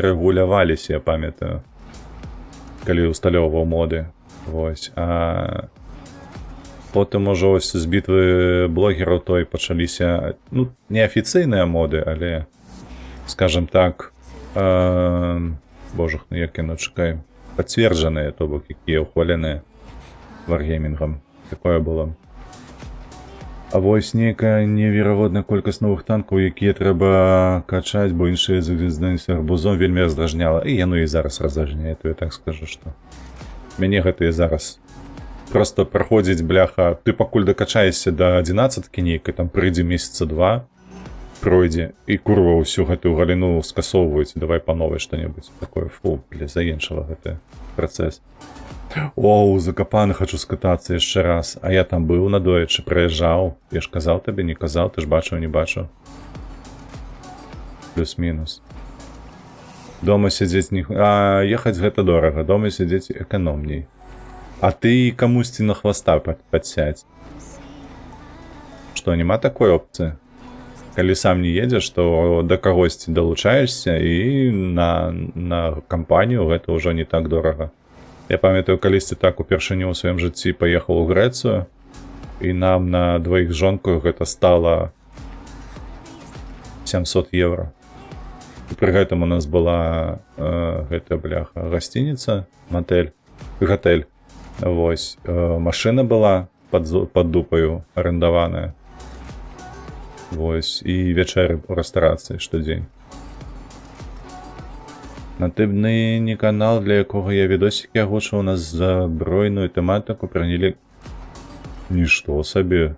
рэгуляваліся, я памятаю, калі усталёўваў моды. Вось. А потым ужо ось з бітвы блогераў той пачаліся, ну, неафіцыйныя моды, але, скажем так, божах, ну як яно, чакай, пацверджаныя, то бок, якія ўхваленыя варгеймінгам. Такое было. А вось нейкая неверагодная колькасць новых танкаў, якія трэба качаць, бо іншыя здаюцца арбузом, вельмі раздражняла. І яно і зараз раздражняе, то я так скажу, што мяне гэта і зараз просто праходзіць, бляха, ты пакуль дакачаешся да 11-кі нейкай, там прыйдзе месяца 2, пройдзе, і курва ўсю гэтую галіну скасоўваюць, давай па новай што-небудзь. Такое, фу, бля, заенчыла гэты працэс. Оу, Закапаны хочу скатацца яшчэ раз. А я там быў надоечы, прыязджаў. Я ж казаў табе, не казаў, ты ж бачыў, не бачыў. Плюс-мінус. Дома сядзець не... А ехаць гэта дорага, дома сядзець эканомней. А ты камусьці на хваста падсядзь. Што, няма такой опцыі? Калі сам не едзеш, то да кагосьці далучаешся, і на кампанію гэта ўжо не так дорага. Я памятаю, калісьці так упершыню ў сваім жыцці паехаў у Грэцыю, і нам на дваіх з жонкаю гэта стала 700 евро. І пры гэтым у нас была гэтая, бляха, гасцініца, гатэль. Вось, машына была пад дупаю арендаваная. Вось, і вечеры ў рэстарацыі штодзень. Натыбны не канал, для якога я відосікі агучваў, нас збройную тэматыку прынялі... Нішто сабе.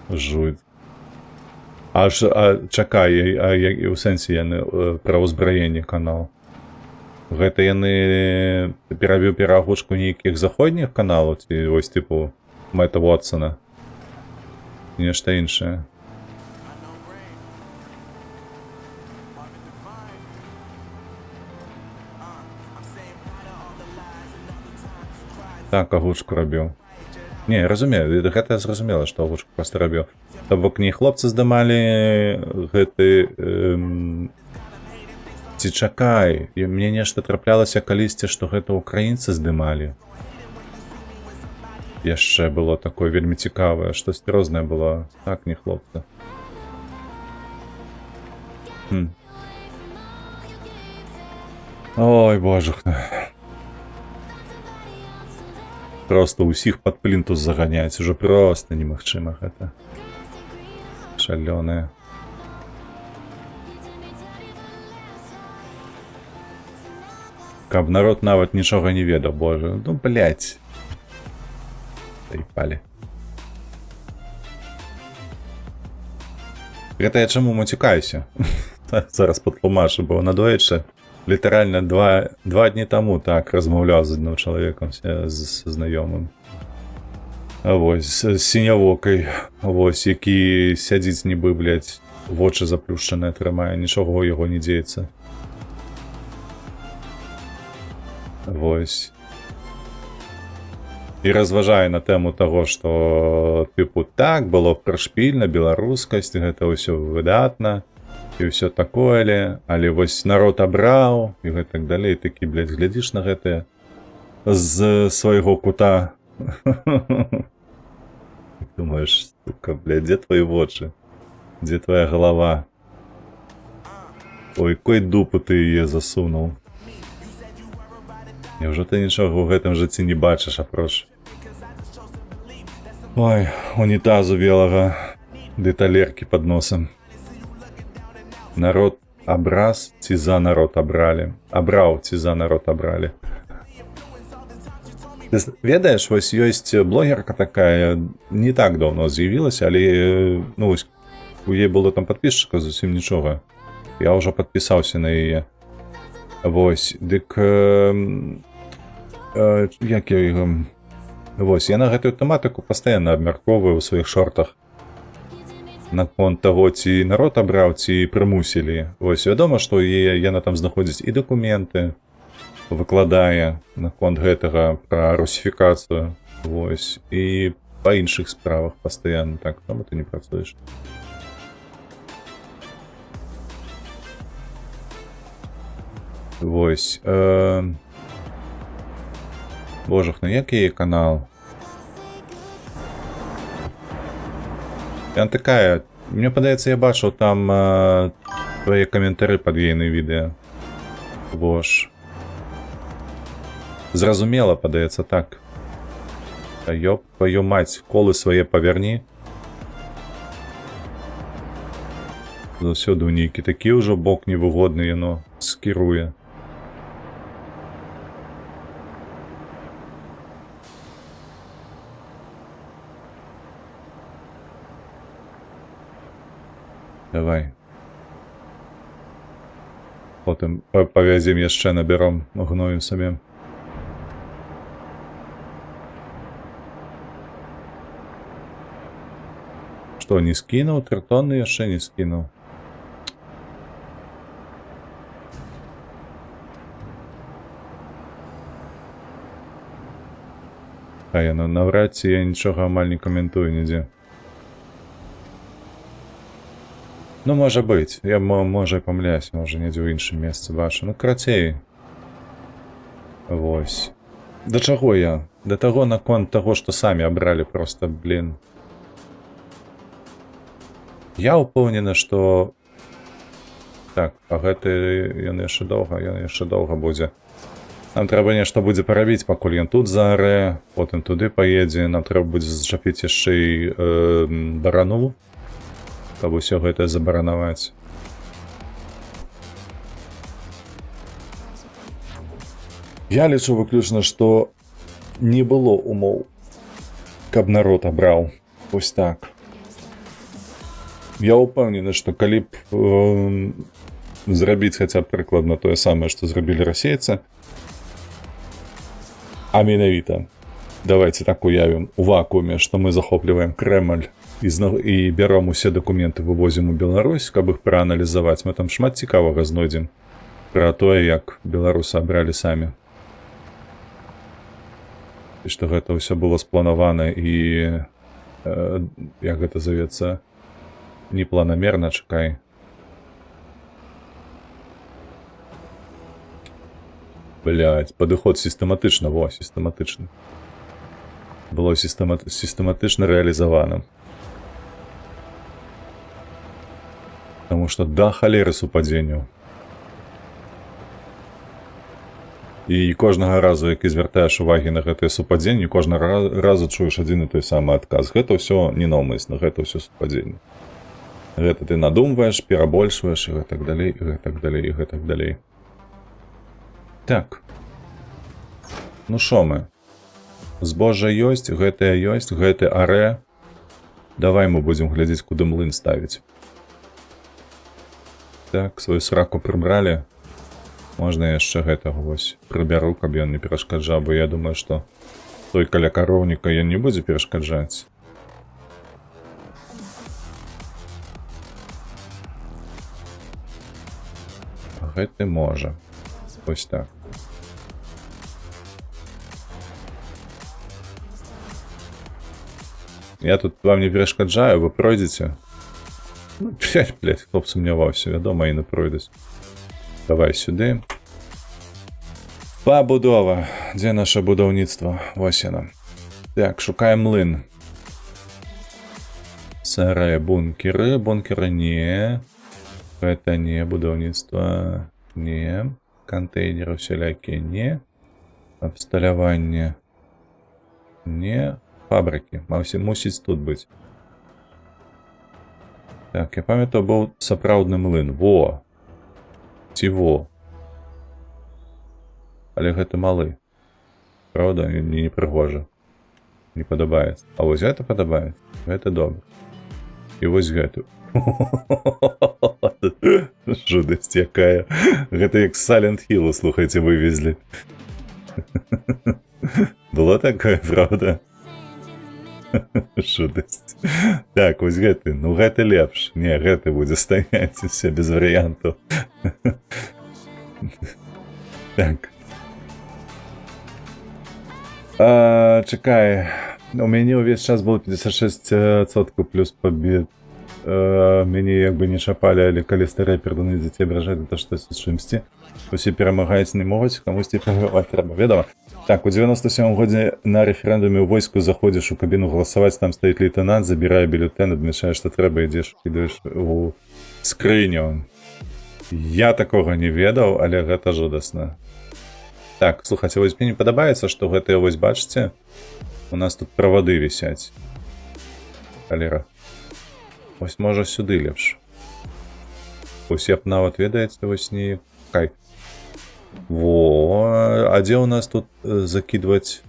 Жуть. Чакай, у сэнсе яны пра ўзбраенне канал. Гэта яны перавіў перагрузку нейкіх заходніх каналаў, ці вось тыпу Мэтта Уотсона? Нешта іншае. Так, агучку рабіў. Не, разумею, гэта зразумела, што агучку проста рабіў. То бок не хлопцы здымалі гэты... Ці чакай, мне нешта траплялася калісьці, што гэта украінцы здымалі. Яшчэ было такое вельмі цікавае, штосьці рознае было. Так, не хлопцы. Ой, божухна. Просто ўсіх пад плінтус заганяць, ужо проста немагчыма гэта. Шалёнае. Каб народ нават нічога не ведаў, боже, ну, блядь. Заебалі. Гэта я чаму мацюкаюся? Зараз патлумачу, бо надоечы літаральна два дні таму так размаўляў з адным чалавекам, з знаёмым. Вось, з сінявокай, вось, які сядзіць нібы, блядь, вочы заплюшчаныя трымае, нічога ў яго не дзеецца. Вось. І разважае на тэму таго, што тыпу так, было прышпільна, беларускасць, гэта ўсё выдатна, і ўсё такое, але вось народ абраў, і гэтак далей, такі, блядь, глядзіш на гэтае з свайго кута. Думаеш, сука, блядь, дзе твои вочы? Дзе твоя галава? Ой, кой дупу ты яе засунуў? Няўжо ты нічога ў гэтым жыцці не бачыш, апроч ой, унітазу белага, ды талеркі пад носам. Народ абраз ці за народ абралі? Абраў ці за народ абралі? Ты ведаеш, вось ёсць блогерка такая, не так даўно з'явілася, але, ну, вось, у яе было там падпісчыка зусім нічога. Я ўжо падпісаўся на яе. Вось, дык... як я яго... Вось, я на гэтую тэматыку пастаянна абмяркоўваю ў сваіх шортах. Наконт таго, ці народ абраў, ці прымусілі. Вось, вядома, што яна там знаходзіць і дакументы, выкладае наконт гэтага пра русіфікацыю. Вось, і па іншых справах пастаянна. Так, там ты не працуеш. Вось, божах, ну як яе канал? Яна такая, мне падаецца, я бачыў там твае каментары пад ейны відэа. Бож. Зразумела, падаецца так. Ёб твою маць, колы свае паверні. Заўсёды ў нейкі такі ўжо бок невыгодны яно скіруе. Давай. Потым павязем яшчэ набяром гною сабе. Што, не скінуў? 3 тонны яшчэ не скінуў. А я навряд ці я нічога амаль не каментую нідзе. Ну, можа быць, я можа і памыляюсь, можа недзе ў іншым месцы бачу. Ну, крацей. Вось. Да чаго я? Да таго наконт таго, што самі абралі проста, блін. Я ўпэўнены, што... Так, а гэты ён яшчэ доўга будзе. Нам трэба нешта будзе парабіць, пакуль ён тут заарэ, потым туды паедзе, нам трэба будзе зачапіць яшчэ і барану, каб усё гэта забаранаваць. Я лічу выключна, што не было умоў, каб народ абраў. Вось так. Я ўпэўнены, што калі б зрабіць хаця б прыкладна тое самае, што зрабілі расейцы, а менавіта, давайте так уявім, у вакууме, што мы захопліваем Крэмль і бяром усе дакументы, вывозім у Беларусь, каб іх прааналізаваць, мы там шмат цікавага знойдзем пра тое, як беларусы абралі самі. І што гэта ўсё было спланавана і, як гэта завецца, непланамерна, чакай. Блядь, падыход сістэматычна, сістэматычна. Было сістэматычна рэалізавана. Таму што да халеры супадзенняў. І кожнага разу, які звяртаеш увагі на гэтыя супадзенні, кожнага разу чуеш адзін і той самы адказ. Гэта ўсё ненаўмысна, гэта ўсё супадзенне. Гэта ты надумваеш, перабольшваеш і гэтак далей, і гэтак далей, і гэтак далей. Так. Ну шо мы? Збожжа ёсць, гэты арэ. Давай мы будзем глядзець, куды млын ставіць. Так, сваю сраку прыбралі. Можна яшчэ гэтага вось прыбяру, каб ён не перашкаджаў, бо я думаю, што той каля кароўніка ён не будзе перашкаджаць. Гэты можа. Вось так. Я тут вам не перашкаджаю, вы пройдзеце. Ну, блядь, хлоп сумняваўся, вядома, і не пройдуць. Давай сюды. Пабудова. Дзе наша будаўніцтва? Вось яна. Так, шукаем млын. Сарай, бункеры. Бункеры не. Гэта не будаўніцтва. Не. Контейнеры всялякія не. Абсталяванне. Не. Фабрыкі. Мусіць тут быць. Так, я памятаю, быў сапраўдны млын. Во! Ціво. Але гэта малы. Правда? Не прыгожа. Не падабаецца. А вось гэта падабаецца. Гэта добра. І вось гэту. Жудасць якая. Гэта як Silent Hill, слухайце, вывезлі. Было такое, правда? Жудасць. Так, вось гэты. Ну, гэты лепш. Не, гэты будзе стаяць усе без варыянтаў. Так. Чакай. У мяне ўвесь час было 56% плюс побед. Мяне як бы не чапалі, але калі старыя пердуны дзяцей абражаць, то штось з чымсьці. Усе перамагаюць не могуць, камусьці перамагаць трэба, ведама. Так, у 97 годзе на рэферэндуме ў войску заходзіш у кабіну галасаваць, там стаіць лейтенант, забірае бюлетэн, адмячаеш, што трэба, ідзеш, кідаеш у скрыню. Я такога не ведаў, але гэта жудасна. Так, слухайце, вось мне не падабаецца, што гэтыя, вось бачыце, у нас тут правады вісяць. Халера. Вось можа сюды лепш. Вось я б нават, ведаеце, вось не... Кай. Во, а дзе у нас тут закидваць?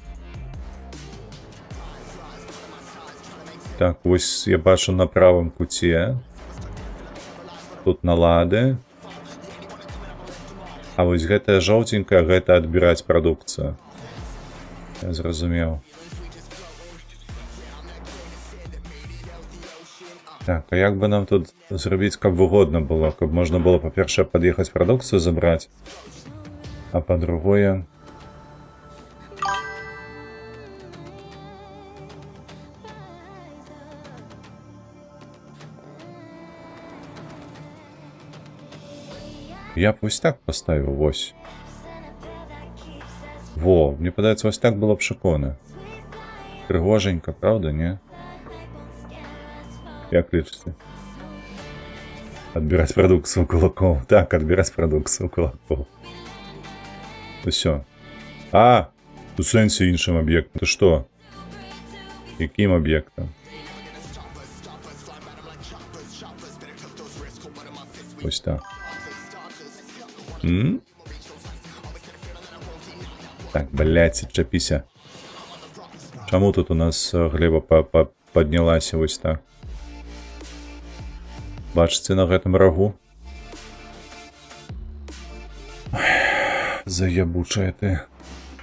Так, вось я бачу на правым куце. Тут налады. А вось гэтая жоўтенькая, гэта адбіраць прадукцыю. Я зразумеў. Так, а як бы нам тут зрабіць, каб выгодна было, каб можна было, па-першае, пад'ехаць прадукцыю забраць, а па-другое... Я б вось так поставіў, вось. Во, мне падаецца, вось так было б шыкоўна. Прыгоженька, правда, не? Як лічыце? Адбіраць прадукцыю кулакоў. Так, адбіраць прадукцыю кулакоў. Усё. А! У сэнсе іншым аб'ектам. Ты што? Якім аб'ектам? Вось так. Так, блядь, чапіся. Чаму тут у нас глеба паднялася вось так? Бачыце на гэтым рагу? Заебучая ты.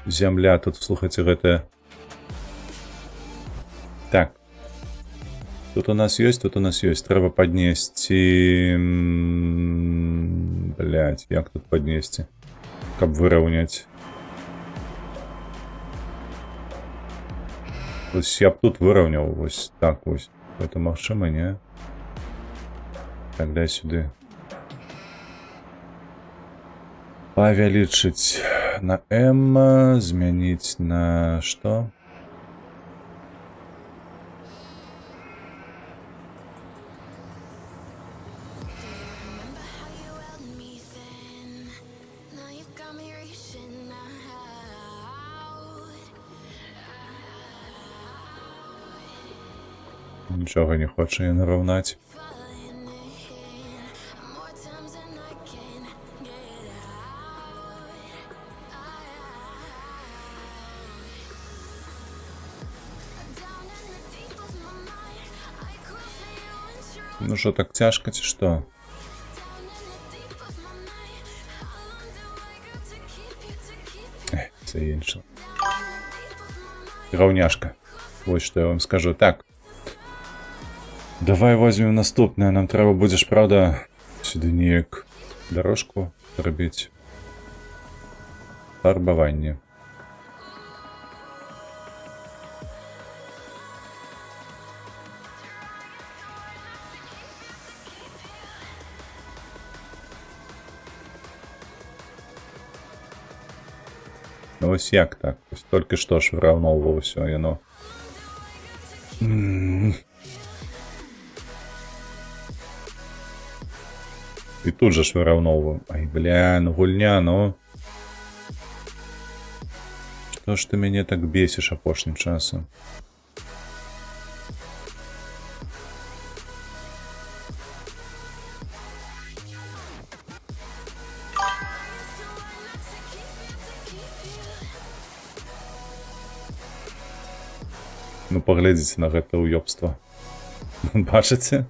Зямля тут, слухайте, гэтая. Так. Тут у нас есть, Трэба паднесці... Блядь, як тут паднесці? Каб выраўняць. Вось я б тут выраўняў, вось так вось. Это магчыма, не? Так, дай сюды. Павялічыць на М, змяніць на што? Нічога не хоча я нараўнаць. Ну що, так цяжка ці што? Це інше. Раўняшка. Вось што я вам скажу. Так. Давай возьмем наступнае. Нам трэба будзе ж, правда, сюды неяк дорожку зрабіць. Фарбаванне. Ну ось як так? Ось толькі што ж выраўноўваў усё яно. І тут же ж выраўноўваў. Ай, бля, ну гульня, ну. Што ж ты мяне так бесіш апошнім часам? Ну, паглядзіце на гэта ўёбства. Бачыце?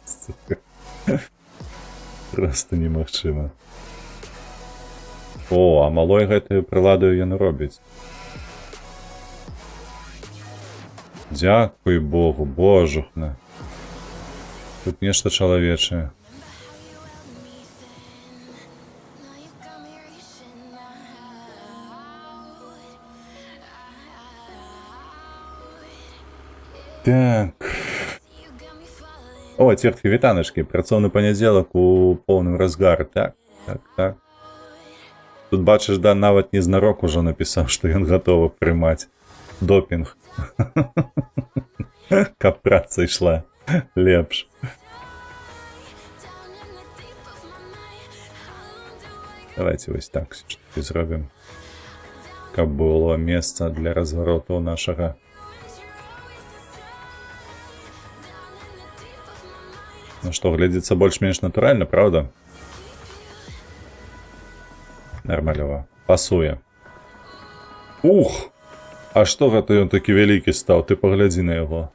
Сука. Просто немагчыма. О, а малой гэтую прыладу ён робіць. Дзякуй Богу, божухна. Тут нешта чалавечае. Так. О, цверткі, вітаначкі. Працоўны панядзелак у поўным разгары. Так, так, так. Тут бачыш, да, нават незнарок ужо напісаў, што ён гатовы прымаць допінг. Каб праца ішла лепш. Давайте вось так все-таки зробім. Каб было месца для развароту нашага. Ну што, глядзіцца больш-менш натуральна, правда? Нармалёва. Пасуе. Ух! А што гэта ён такі вялікі стаў? Ты паглядзі на яго.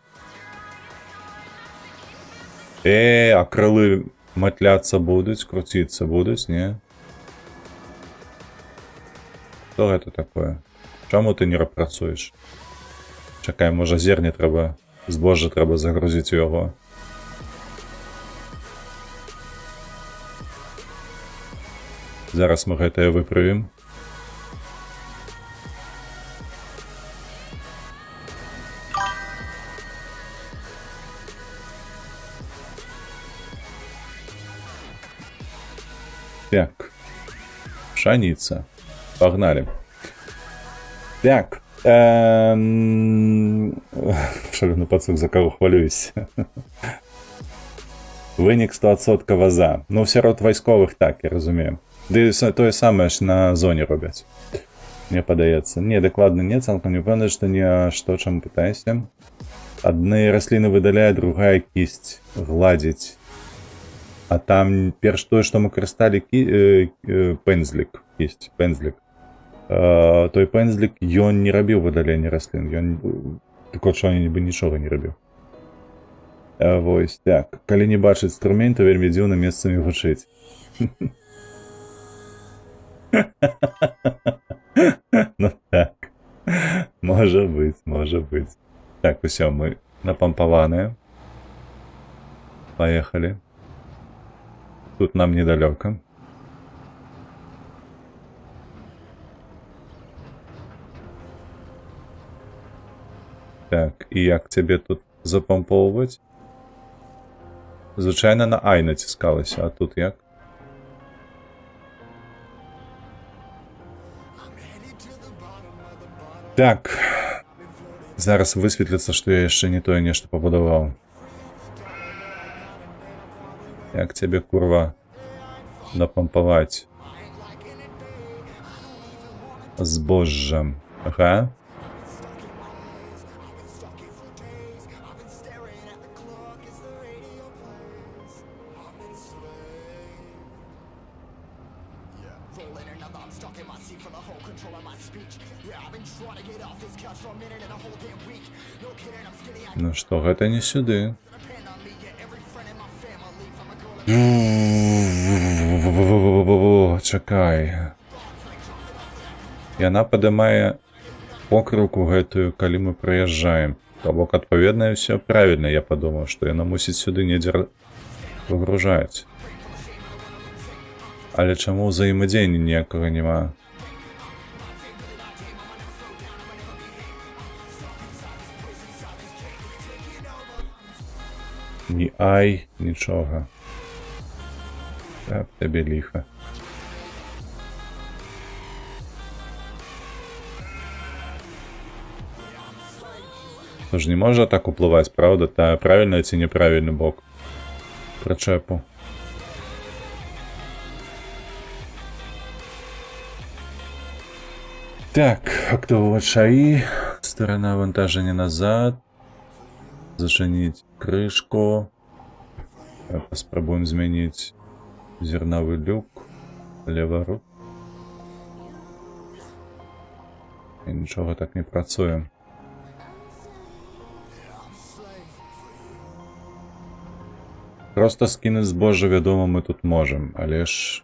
А крылы матляцца будуць, круціцца будуць, не? Што гэта такое? Чаму ты не працуеш? Чакай, можа зерне трэба, збожжа трэба загрузіць у яго. Зараз мы гэтае выправім. Так. Пшаніца. Пагнали. Так. Шалёны пацук, за каго хвалююсь. Вынік 100% за. Ну, сярод вайсковых так, я разумею. Ды тое самае ж на зоне робяць. Мне падаецца. Не, дакладна не, цалкам не пэўна, што не, што, чаму пытаюся. Адны расліны выдаляе, другая кісць гладзіць. А там перш тое, што мы карысталі пензлік, кісць, пензлік. Той пензлік, ён не рабіў выдаленне раслін. Ён, так от, што нібы нічога не рабіў. Вось так. Калі не бачыць струмень, то вельмі дзіўна месцамі гучыць. Ну так. Можа быць, можа быць. Так, усё, мы напампаваныя. Поехали. Тут нам недалёка. Так, і як цябе тут запампоўваць? Звычайна на I націскалася, а тут як? Так. Зараз высветліцца, што я яшчэ не тое нешта пабудаваў. Як цябе, курва, напампаваць? Збожжам. Ага. Ну што, гэта не сюды. Чакай. Яна падымае покрыўку гэтую, калі мы прыязджаем. То бок, адпаведна, ўсё правільна, я падумаў, што яна мусіць сюды недзе выгружаць. Але чаму ўзаемадзеяння ніякага няма? Ні ай, нічога. Так, табе ліха. То ж не можа так уплываць, правда? Та правільны ці неправільны бок прычэпу. Так, актывовать шаи, сторона вантажения назад, зачинить крышку, попробуем изменить зерновый люк, леворуч. И ничего так не працуем. Просто скинуть збожжа, вядома, мы тут можем, але ж...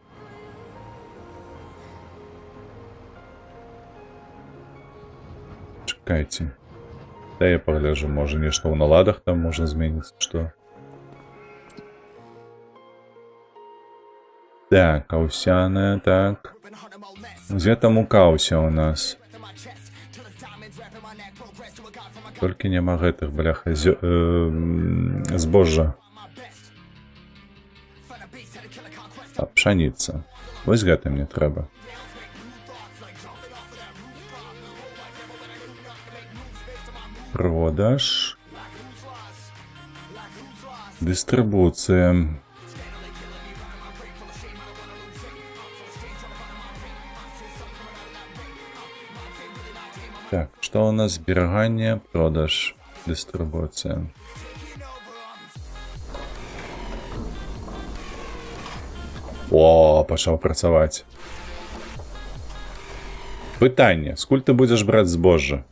Чекайте. Да я погляжу, может нечто в наладах там можно изменить, что? Так, каусяная, так. Где там мука уся у нас? Только нема гэтых, бляха, збожжа. А пшаніца. Вось гэта мне трэба. Продаж. Дистрибуция. Так, что у нас? Зберігання, продаж, дистрибуція. О, пошел працаваць. Пытанне, скуль ты будешь брать збожжа?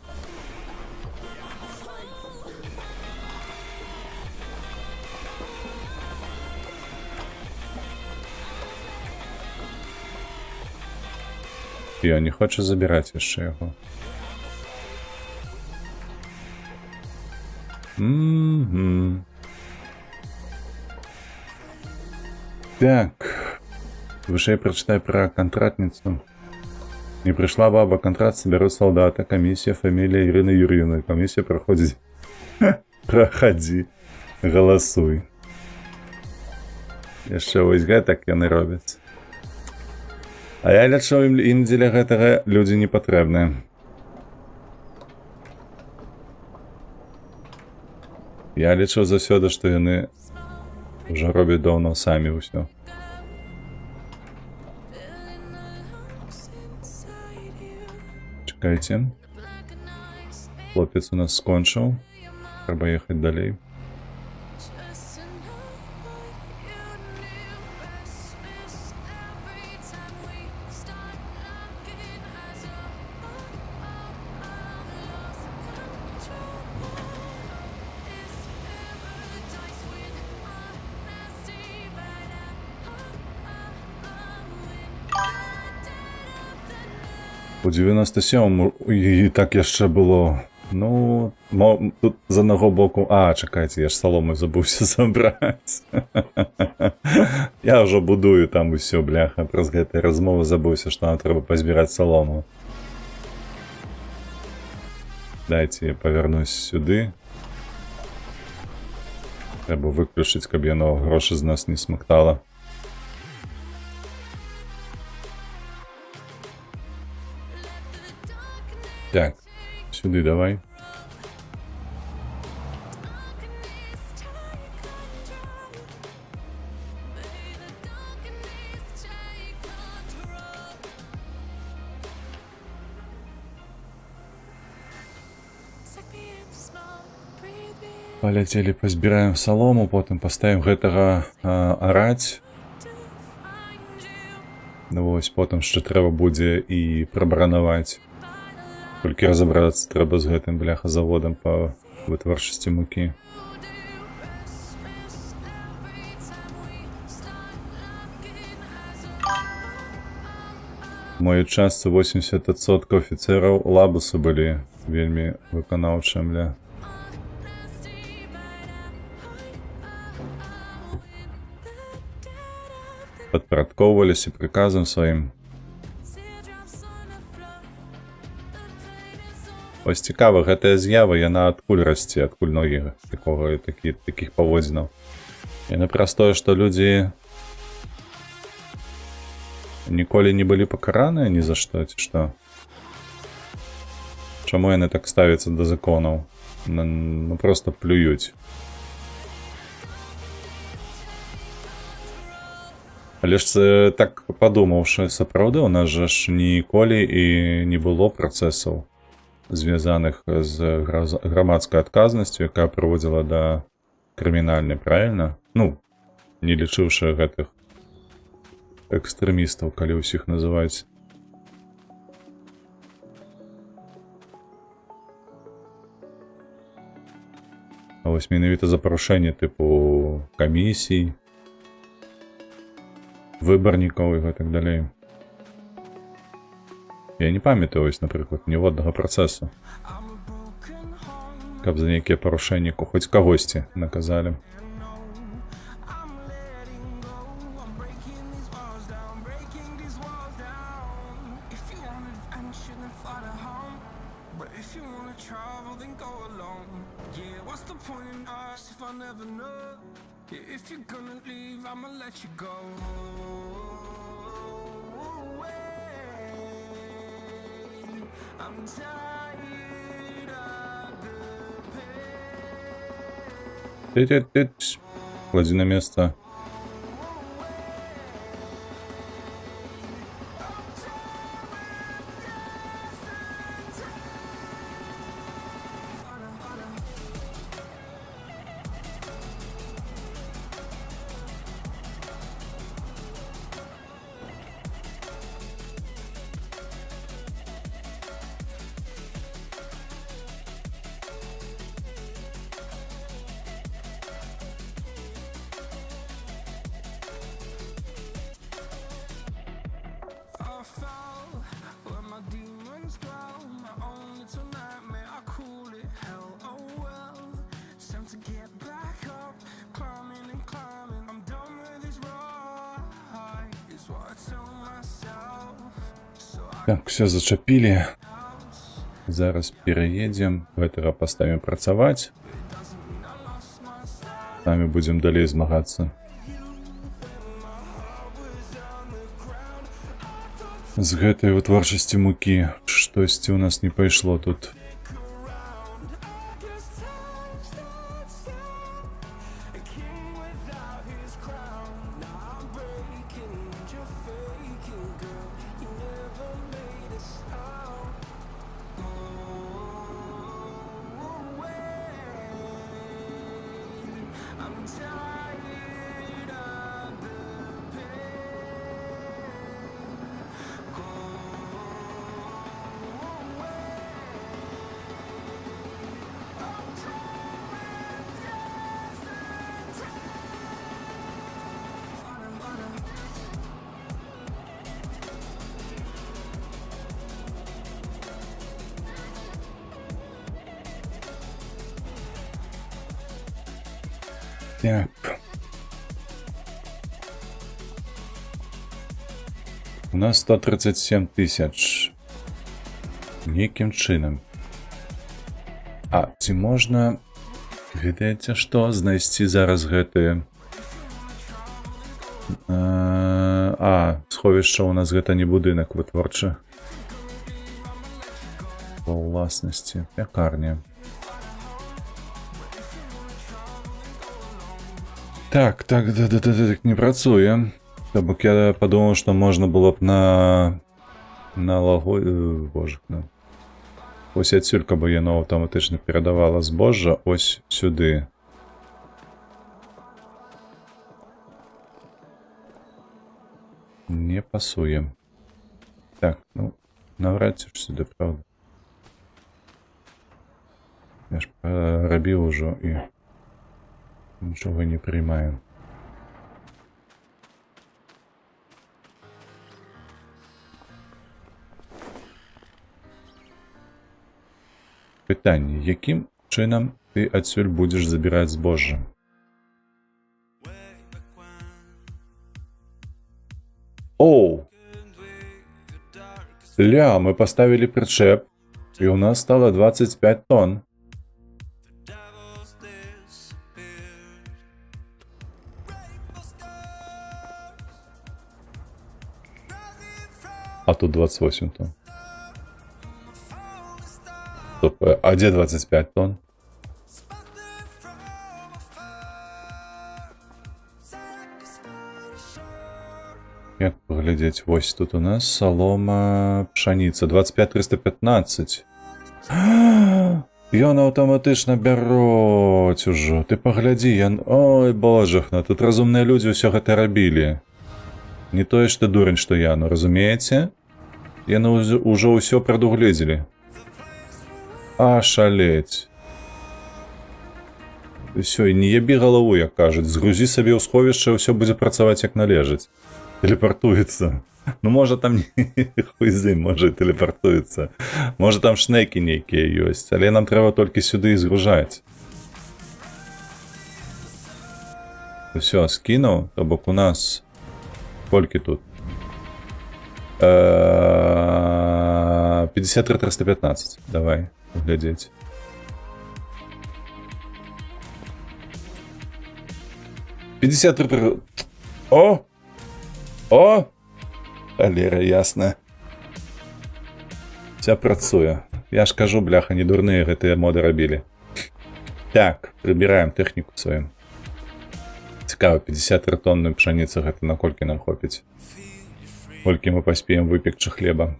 Я не хочу забирать яшчэ яго. Так. Вышэй прочитай про контрактницу. Не пришла баба, контракт соберут солдата. Комиссия, фамилия Ирины Юрьевны. Комиссия проходит. Проходи. Голосуй. Яшчэ вось гэтак яны робяць. А я лічу, ім дзеля гэтага людзі не патрэбныя. Я лічу заўсёды, што яны ўжо робяць даўно самі ўсё. Чакайце. Хлопец у нас скончыў. Трэба ехаць далей. У 97-му і так яшчэ было. Ну, тут з одного боку... А, чекайте, я ж солому забувся забраць. Я ўжо будую там усё, бляха. Праз гэтай размовы забыўся, што нам трэба пазбіраць солому. Дайце я павярнусь сюды. Трэба выключыць, каб яно грошы з нас не смактала. Так, сюди давай. Полетели, позбираем солому, потом поставим гэтага араць. Ну вось, потом ще треба будзе і прабаранаваць. Толькі разабрацца трэба з гэтым бляха-заводам па вытворчасці мукі. В моей частцы 80% офіцераў лабусы былі вельмі выканаўчыя, бля. Падпарадкоўваліся прыказам сваім. Ось цікава, гэтая з'ява, яна адкуль расце, адкуль ногі такіх паводзінаў. Яна праз тое, што людзі ніколі не былі пакараныя ні за што, ці што? Чаму яны так ставяцца да законаў? Ну, проста плююць. Але ж так падумаўшы, сапраўды, у нас жа ж ніколі і не было працэсаў, звязаных з грамадскай адказнасцю, якая прыводзіла да крымінальнай, правільна? Ну, не лічыўшы гэтых экстрэмістаў, калі ўсіх называюць. А вось менавіта за парушэнне тыпу камісій, выбарнікаў і гэтак далей. Я не памятаю, ось, напрыклад, ніводнага працэсу, каб за нейкія парушэнні хоць кагосьці наказалі. Ты-ты-ты-ты. Клади на место. Так, все зачапілі. Зараз пераедзем. Гэтага паставім працаваць. Самі будзем далей змагацца. З гэтай вытворчасці мукі штосьці ў нас не пайшло тут. Так. У нас 137 тысяч. Неким чином. А, ці можна, ведаеце што, знайсці зараз гэты... сховішча у нас гэта не будынак вытворчы. Па ўласнасці, пякарня. Так, не працуе. То бок я подумал, што можна было б на лагу... Боже, ось адсюль, каб яно аўтаматычна перадавала збожжа ось сюды. Не пасуе. Так, ну, навряд ці ж сюды, правда. Я ж рабіў ужо і нічога не приймаю. Пытанне, якім чынам ты адсюль будзеш забіраць збожжа? Оу! Ля, мы поставили причеп, и у нас стало 25 тонн. А тут 28 тонн. Стоп, а где 25 тонн? Як поглядеть? Вось тут у нас солома, пшаніца. 25 315. Ён аўтаматычна бяроць ужо. Ты паглядзі, ой, божахна, тут разумныя людзі ўсё гэта рабілі. Не тое, што дурень, што я, ну разумееце? Яны ўжо ўсё прадугледзелі. А шалець. Усё, і не ебі галаву, як кажуць. Згрузі сабе ў сховішча, ўсё будзе працаваць як належыць. Телепортуецца. Ну, можа там хуй з ім, можа і телепортуецца. Можа там шнекі нейкія ёсць, але нам трэба толькі сюды і згружаць. Усё, скінуў, то бок у нас... Колькі тут? 53 315. Давай, глядзець. О! О! Алера, ясна. Вся працуе. Я ж кажу, бляха, не дурныя гэтыя моды рабілі. Так, прыбіраем тэхніку сваю. Цікава, 53 тонны пшаніцы гэта на колькі нам хопіць? Колькі мы паспеем выпекчы хлеба?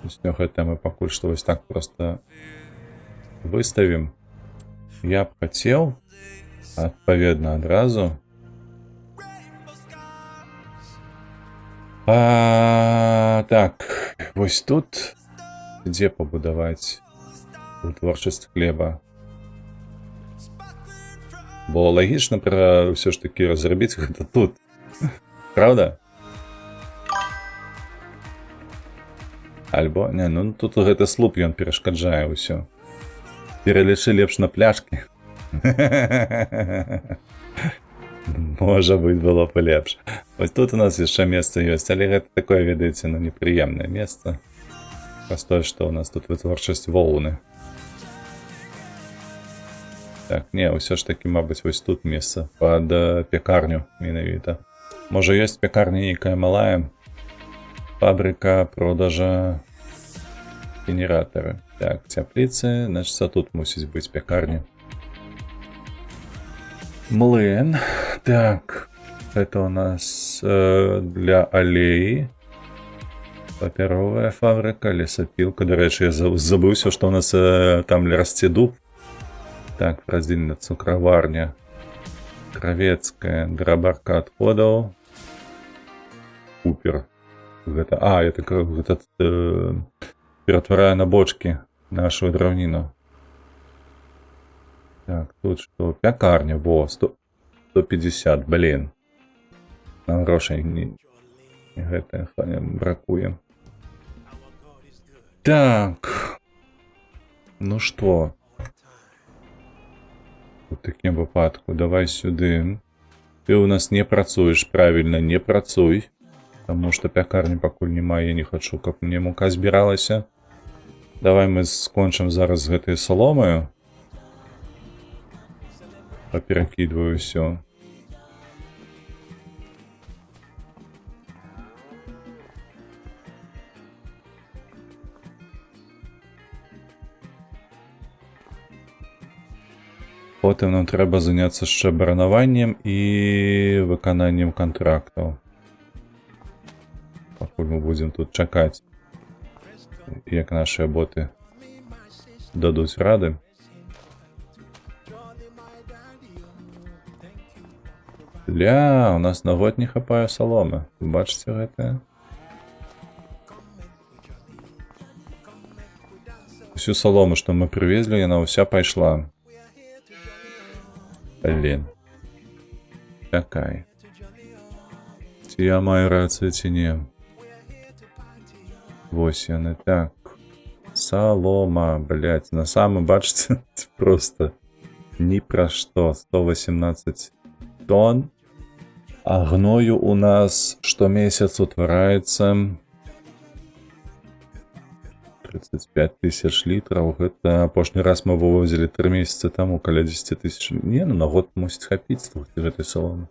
Усё гэта мы пакуль што вось так проста выставім. Я б хацеў, адпаведна адразу, так, вось тут, дзе пабудаваць вытворчасць хлеба? Бо лагічна пра ўсё ж такі зрабіць гэта тут. Правда? Альбо, не, ну тут гэты слуп, ён перашкаджае ўсё. Пералічы лепш на пляшкі. Можа быць, было б лепш. Вось тут у нас яшчэ месца ёсць, але гэта такое, ведаеце, ну, непрыемнае месца. Праз што у нас тут вытворчасць воўны. Так, не, ўсё ж такі, мабыць, вось тут месца пад пекарню менавіта. Можа, ёсць пекарня нейкая малая, фабрыка продажа генератары. Так, цяпліцы, значит, тут мусіць быць пекарня. Млын. Так, это у нас для алеі. Папяровая фабрика, лесопилка. До речі, я забыўся, што у нас там расце дуб. Так, раздзельна цукраварня. Кравецкая, дробарка адходаў. Купер. Гэта, я так гэта ператвараю на бочки нашу драўніну. Так, тут что? Пекарня, во, 150, блин. Нам грошей не гэта бракуе. Так. Ну что? У такім випадку давай сюди. Ти у нас не працуєш, правильно, не працуй. Тому що пекарні пакуль немає, я не хочу, каб мне мука збіралася. Давай мы скончым зараз з гэтай саломаю. Поперакидываю все. Потым нам трэба заняцца яшчэ баранаваннем і выкананнем кантрактаў. Пакуль мы будзем тут чакаць, як нашыя боты дадуць рады. Ля, у нас на год не хапае саломы. Вы бачыце гэтае? Всю солому, што мы прывезлі, яна ўся пайшла. Блин. Такая. Ці я маю рацыю, ці не? Вось яны, так. Солома, блядь. На самом, бачыце, просто ні пра што. 118 тонн. А гною у нас штомесяц утвараецца 35 тысяч литраў. Гэта апошні раз мы вывозілі 3 месяцы таму каля 10 тысяч. Не, ну на год мусіць хапіць гэтай саломы.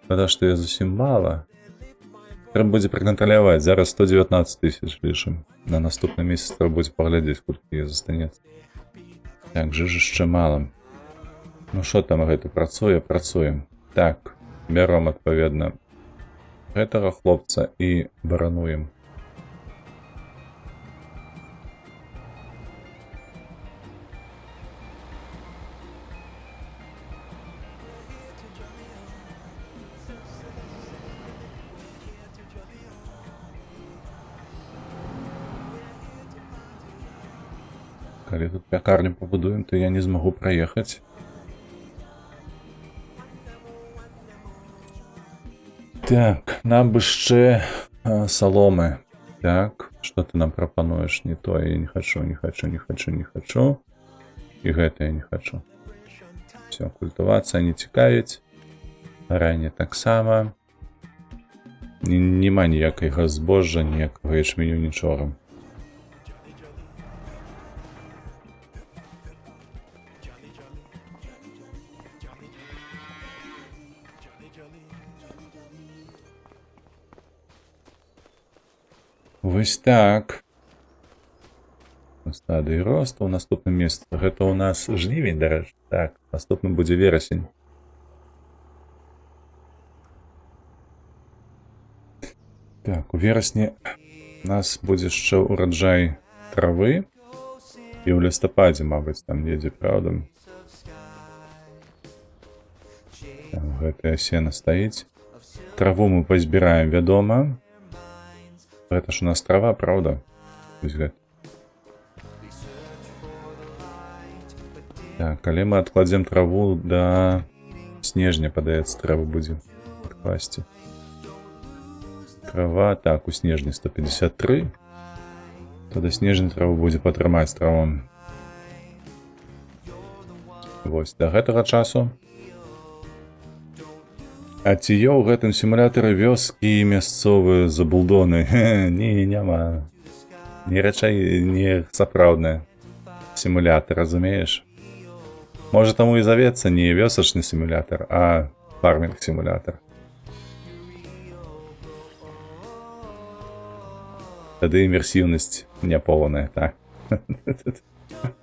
Шкада, што я зусім мала. Трэба будзе пракантраляваць. Зараз 119 тысяч лічым. На наступны месяц трэба будзе паглядзець, колькі застанецца. Так, жыжышча мала. Ну што там гэта працуе? Працуем. Так, бяром адпаведна гэтага хлопца і барануем. Калі тут пякарню пабудуем, то я не змагу праехаць. Так, нам бы яшчэ саломы. Так, што ты нам прапануеш? Не тое, я не хочу, не хочу, не хочу, не хочу. І гэта я не хочу. Все, культывацыя не цікавіць. Ранне таксама. Нема ніякага збожжа, ніякага ячменю, нічога. Вось так. Стадыі росту ў наступным месцы. Гэта ў нас жнівень, дарэчы. Так, наступным будзе верасень. Так, у верасні у нас будзе яшчэ ураджай травы. І ў лістападзе, мабыць, там недзе, правда? Там гэтая сена стаіць. Траву мы пазбіраем, вядома. Гэта ж у нас трава, правда? Так, калі мы адкладзем траву да снежня, падаецца, траву будзе адкласці. Трава, так, у снежні 153. То да снежня траву будзе патрымаць травам. Вось, да гэтага часу. А ці ёў у гэтым сімулятары вёскі мясцовыя забулдоны? Не, няма. Не рэчай, не сапраўдны сімулятар, разумееш? Можа, таму і завецца не вёсачны сімулятар, а фармінг-сімулятар. Тады імерсіўнасць няпоўная, так.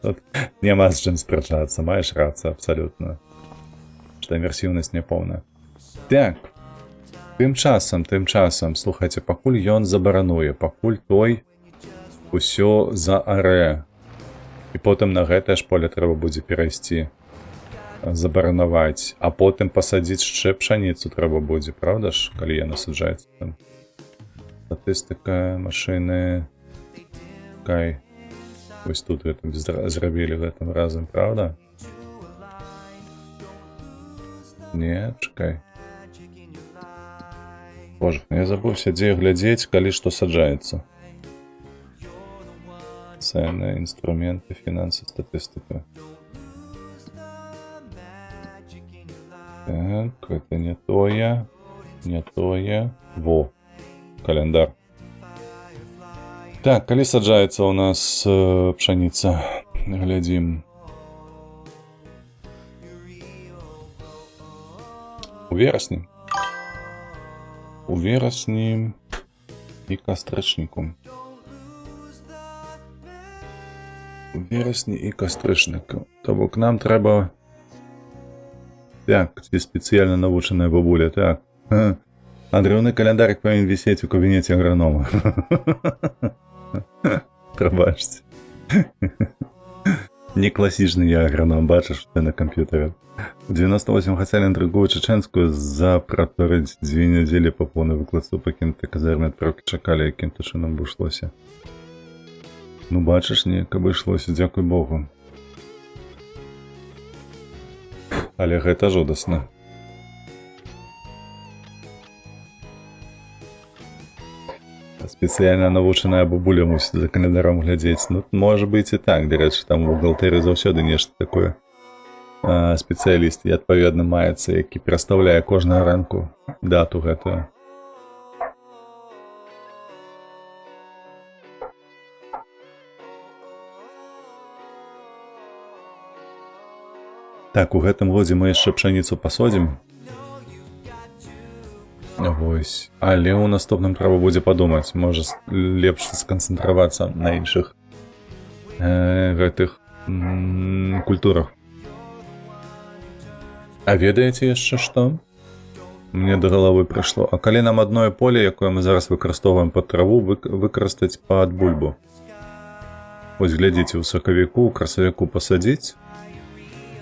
Тут няма з чым спрачацца, маеш рацыю абсалютна. Што імерсіўнасць няпоўная. Так, тым часам, слухайце, пакуль ён забарануе, пакуль той усё заарэ. І потым на гэтае ж поле трэба будзе перайсці, забаранаваць, а потым пасадзіць яшчэ пшаніцу трэба будзе, правда ж, калі яна саджаецца там. Статыстыка, машыны, кай. Вось тут гэта зрабілі гэтым разам, правда? Не, чакай. Боже, я забыўся, дзе глядзець, калі што саджаецца. Цэны, інструменты, фінансы, статыстыка. Так, это не тое. Не тое. Во. Календар. Так, калі саджаецца у нас пшаніца? Глядзім. У верасні. У верасні і кастрычніку. У верасні і кастрычніку. То бок нам трэба... Так, ці спецыяльна навучаная бабуля, так. Адрыўны календарик павінен вісець у кабінеце агранома. Прабачце. Не класічны я аграном, бачыш, ты на камп'ютары. У 98 хацелі на другую чачэнскую запраторыць 2 нядзелі па поўнай выкладцы пакінутай казармы адпраўкі чакалі, якім-то чынам выйшлося. Ну, бачыш, неяк абышлося, дзякуй Богу. Але гэта жудасна. Спецыяльна навучаная бабуля мусіць за календаром глядзець. Ну, можа быць і так, дарэчы, там у бухгалтэры заўсёды нешта такое. Спецыяліст і адпаведна маецца, які перастаўляе кожную ранку дату гэтую. Так, у гэтым годзе мы яшчэ пшаніцу пасадзім. Вось. Але ў наступным трэба будзе падумаць. Можа, лепш сканцэнтравацца на іншых гэтых культурах. А ведаеце яшчэ што? Мне да галавы прыйшло. А калі нам адное поле, якое мы зараз выкарыстоўваем пад траву, выкарыстаць пад бульбу? Вось глядзіце, у сакавіку, у красавіку пасадзіць,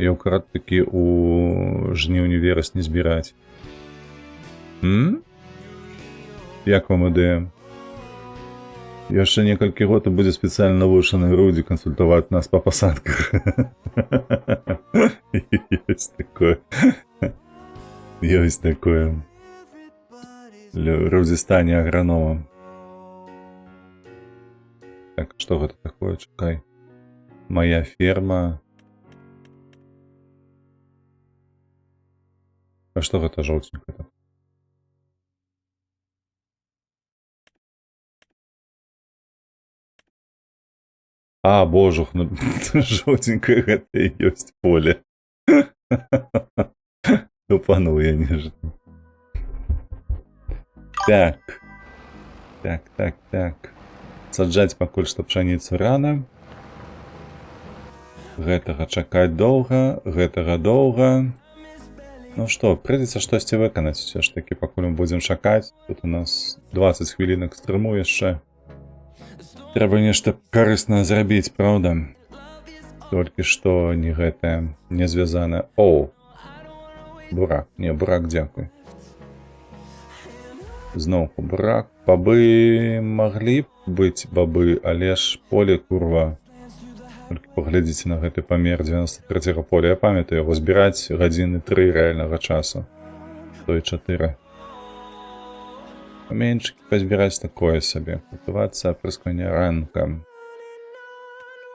і ўкрат такі у жніўні-верасні збіраць. Як вам ідэя? Яшчэ некалькі год будзе спецыяльна навучаны людзі кансультаваць нас па пасадках. Ёсць такое. Ёсць такое. Людзі стане аграномам. Так, што гэта такое? Чакай. Моя ферма. А што гэта жоўценька? А, божух, ну жоўценькае гэта і ёсць поле. Тупануў я нежно. Так. Саджаць пакуль што пшаніцу рана. Гэтага чакаць доўга, гэтага доўга. Ну што, прыйдзецца штосьці выканаць усё ж такі, пакуль мы будзем чакаць. Тут у нас 20 хвілінак стрыму яшчэ. Трэба нешта карыснае зрабіць, праўда? Толькі што не гэтае, не звязанае. Оу! Бурак. Не, бурак, дзякуй. Зноўку бурак. Бабы маглі б быць бабы, але ж поле, курва. Толькі паглядзіце на гэты памер 93-го поля. Я памятаю яго збіраць гадзіны 3 рэальнага часу. То і 4. Меншыкі пазбіраць такое сабе. Культывацыя апрысквання ранкам.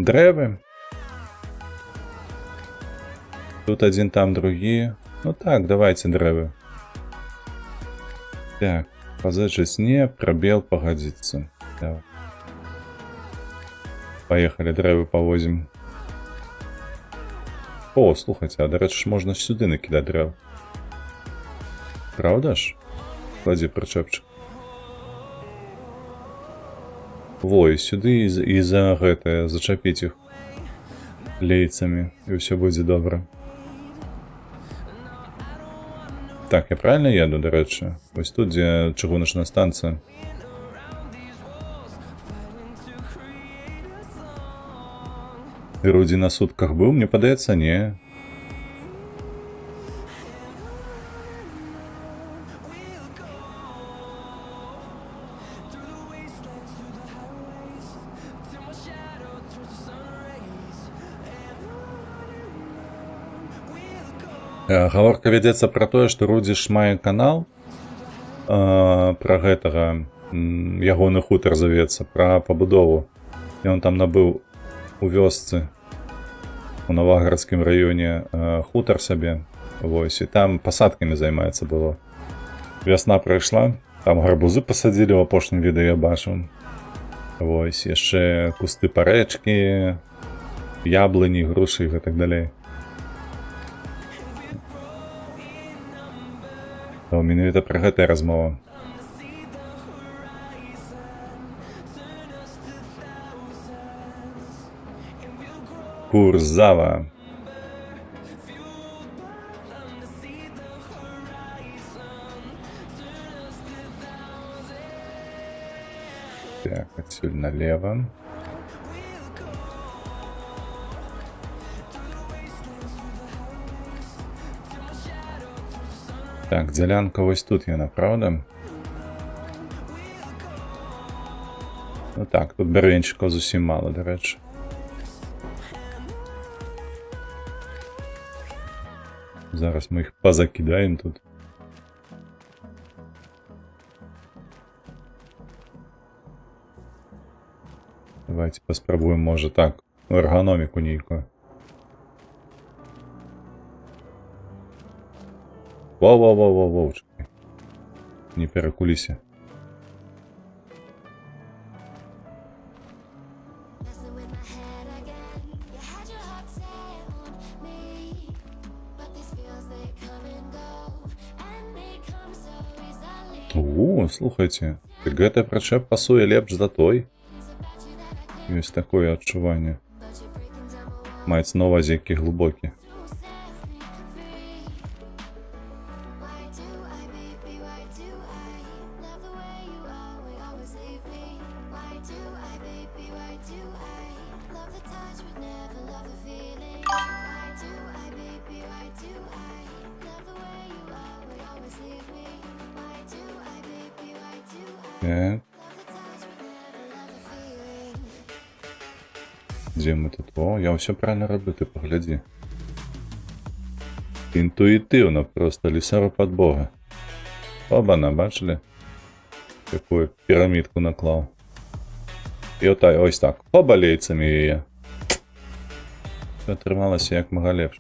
Дрэвы. Тут адзін, там другі. Ну так, давайте дрэвы. Так, пазычыць не, прабел пагадзіцца. Давай. Поехали, дрэвы павозім. О, слухайце, а дарэчы ж можна сюды накідаць дрэў. Праўда ж? Кладзі прычэпчык. Во, і сюды і за гэтае, зачапіць іх лейцамі, і ўсё будзе добра. Так, я правильно еду, дарэчы? Вось тут, дзе чыгуначная станцыя. Рудзі на сутках быў, мне падаецца, не. Гаворка вядзецца пра тое, што Рудзіш мае канал пра гэтага, ягоны хутар завецца, пра пабудову. І он там набыў у вёсцы, у Новагарадскім раёне хутар сабе. Вось, і там пасадкамі займаецца было. Вясна прайшла, там гарбузы пасадзілі ў апошнім відэо, я бачыў. Вось, яшчэ кусты парэчкі, яблыні, грушы і гэтак далей. То менавіта пра гэтая размова. Курзава. Так, отсюда налево. Так, дзялянка вось тут яна, правда? Ну так, тут бярвенчыкаў зусім мала, дарэчы. Зараз мы іх пазакідаем тут. Давайте паспрабуем, можа так, эрганоміку нейкую. Воу, чакай. Не перакуліся. Слухайце, гэты прычэп пасуе лепш за той. Ёсць такое адчуванне. Маецца на ўвазе, які глыбокі. Так. Дзе мы тут? О, я ўсё правильно раблю, ты паглядзі. Інтуітыўна просто, лісару пад Бога. Оба-на, бачылі? Такую пірамідку наклаў. І отай, ось так, побалейцамі яе. Атрымалася як мага лепш.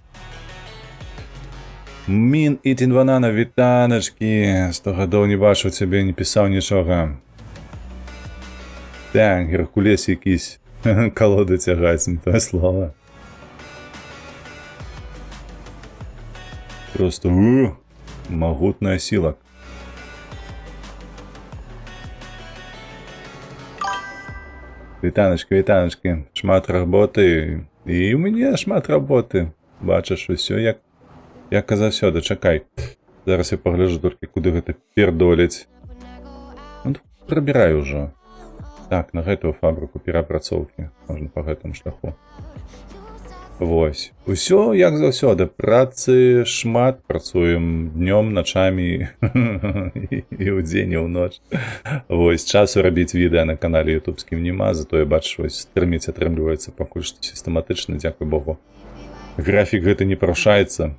Мін Ітін Банана, вітаначкі. 100 гадоў не бачыў цябе, не пісаў нічога. Так, Геркулес якісь. Колоду цягаць, не тое слово. Просто магутная сила. Вітаначкі. Шмат работы. І ў мяне шмат работы. Бачыш, усё як заўсёды. Чакай. Зараз я пагляджу толькі, куды гэта пердоліць. Ну, прабіраю ўжо. Так, на гэтую фабрыку перапрацоўкі. Можна па гэтаму шляху. Вось. Усё, як заўсёды. Працы шмат. Працуем днём, начамі і ў дзень, і ў ноч. Вось. Часу рабіць відэа на канале ютубскім няма. Затое, бачыш, вось, тэрміць атрымліваецца пакуль што сістэматычна, дзякуй Богу. Графік гэты не парушаецца.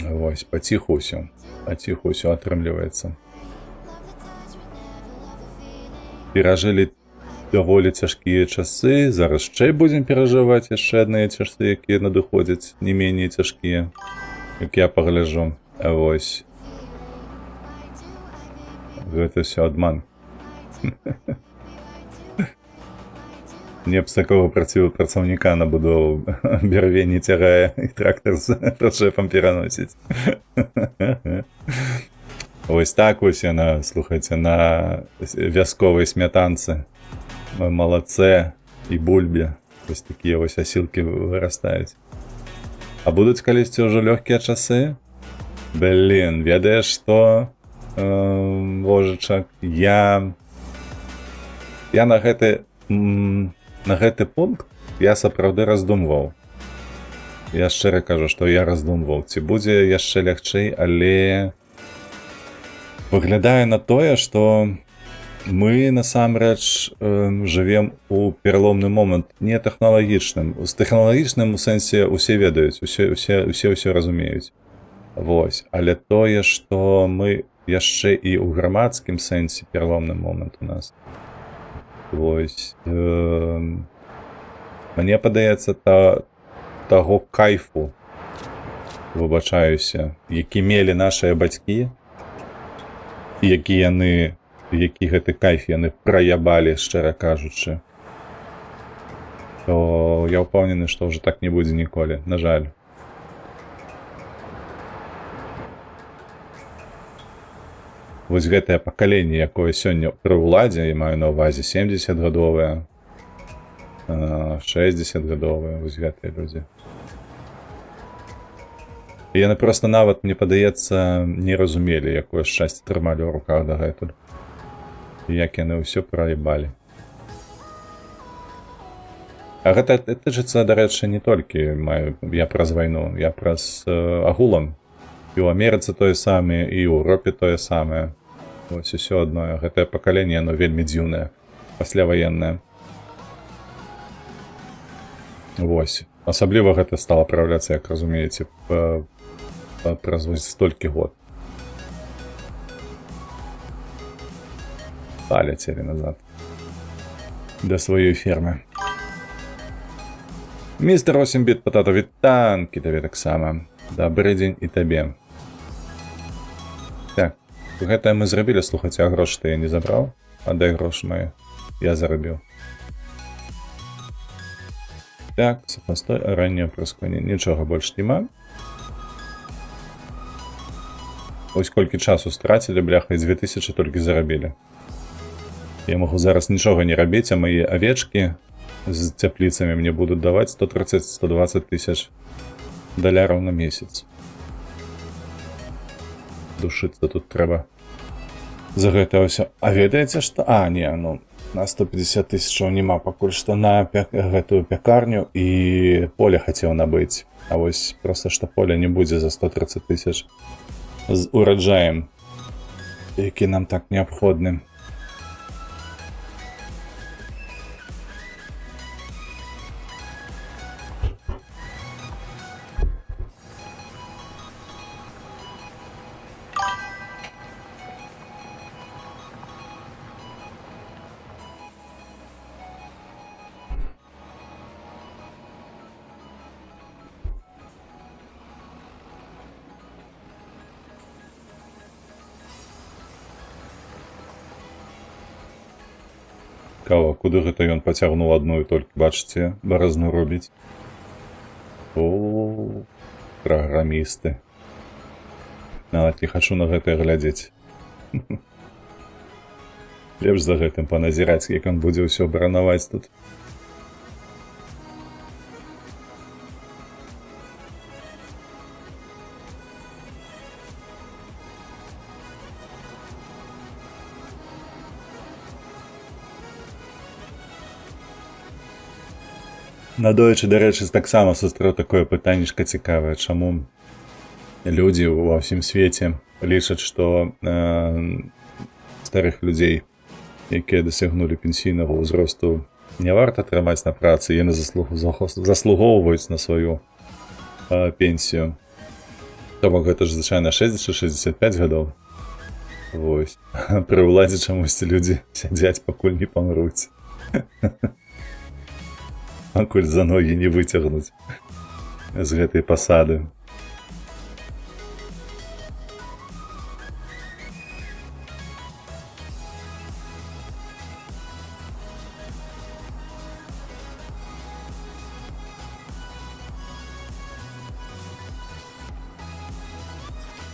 Вось. Паціху ўсё. Паціху ўсё атрымліваецца. Перажылі даволі цяжкія часы, зараз яшчэ будзем перажываць яшчэ адныя часы, якія надыходзяць, не меней цяжкія, як я пагляджу. Вось. Гэта ўсё адман. Мне б з такого працаўніка на будову бярвені цягае і трактар з прычэпам пераносіць. Ось так вось яна, слухайце, на вясковай смятанцы, малацэ і бульбе. Вось такія вось асілкі вырастаюць. А будуць калісьці ўжо лёгкія часы? Блін, ведаеш што, Божачак, я на гэты пункт я сапраўды раздумваў. Я шчыра кажу, што я раздумваў. Ці будзе яшчэ лягчэй, але выглядае на тое, што мы насамрэч жывем у пераломны момант не тэхналагічным. З тэхналагічным у сэнсе усе ведаюць, усе разумеюць. Вось. Але тое, што мы яшчэ і ў грамадскім сэнсе пераломны момант у нас. Вось. Мне падаецца таго кайфу, выбачаюся, які мелі нашыя бацькі, які гэты кайф яны праябалі, шчыра кажучы, то я ўпэўнены, што ўжо так не будзе ніколі, на жаль. Вось гэтае пакаленне, якое сёння пры ўладзе, я маю на ўвазе 70-гадовыя, 60-гадовыя, вось гэтыя людзі. І яны проста нават, мне падаецца, не разумелі, якое шчасце трымалі ў руках дагэтуль. І як яны ўсё праебалі. А гэта тычыцца, дарэчы, не толькі я праз вайну, я праз агулам. І ў Амерыцы тое самае, і ў Еўропе тое самае. Вось усё адно. Гэтае пакаленне, яно вельмі дзіўнае, пасляваеннае. Вось. Асабліва гэта стала праяўляцца, як разумееце, праз столькі год. Паляцелі назад. Да сваёй фермы. Містер 8-біт патата, вітанкі табе таксама. Добрый дзень і табе. Так, гэтае мы зрабілі, слухайце, а грошы-то я не забраў. Аддай грошы мае. Я зарабіў. Так, супастой, раннее проскванне. Нічога больш няма. Ось колькі часу страцілі, бляха, і 2000 толькі зарабілі. Я магу зараз нічога не рабіць, а мае авечкі з цяпліцамі мне будуць даваць 130-120 тысяч даляраў на месяц. Душыцца тут трэба за гэта ўсё. А ведаеце, што... не, на 150 тысячаў няма пакуль што на гэтую пякарню і поле хацеў набыць. А вось проста што поле не будзе за 130 тысяч з ураджаем, які нам так неабходны. Куды гэта ён пацягнуў адну і толькі, бачыце, баразну робіць. О, праграмісты. Нават не хачу на гэта глядзець. Лепш за гэтым паназіраць, як ён будзе ўсё баранаваць тут. Надоечы, дарэчы, таксама сустрэў такое пытаннішка цікавае, чаму людзі ва ўсім свеце лічаць, што старых людзей, якія дасягнулі пенсійнага ўзросту, не варта трымаць на працы, яны заслугоўваюць на сваю пенсію. Таму гэта ж звычайна 60-65 гадоў. Вось. Пры ўладзе чамусьці людзі сядзяць, пакуль не памруць. Пакуль за ногі не выцягнуць з гэтай пасады.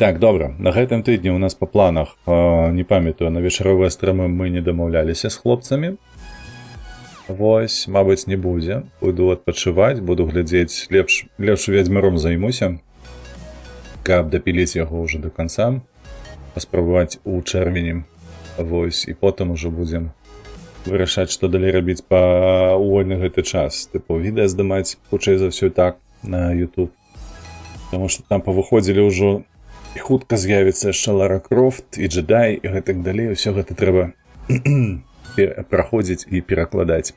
Так, добра, на гэтым тыдні у нас па планах, не памятаю, на вечаровыя стрымы мы не дамаўляліся з хлопцамі. Вось, мабыць, не будзе. Буду адпачываць, буду глядзець, лепш вядзьмаром займуся, каб дапіліць яго ўжо да канца, паспрабаваць у чэрвені. Вось, і потым ужо будзем вырашаць, што далей рабіць па вольны гэты час. Тыпу, відэа здымаць, хутчэй за ўсё так, на YouTube. Таму што там павыходзілі ўжо, і хутка з'явіцца яшчэ Лара Крофт і Джедай, і гэтак далей. Усё гэта трэба праходзіць і перакладаць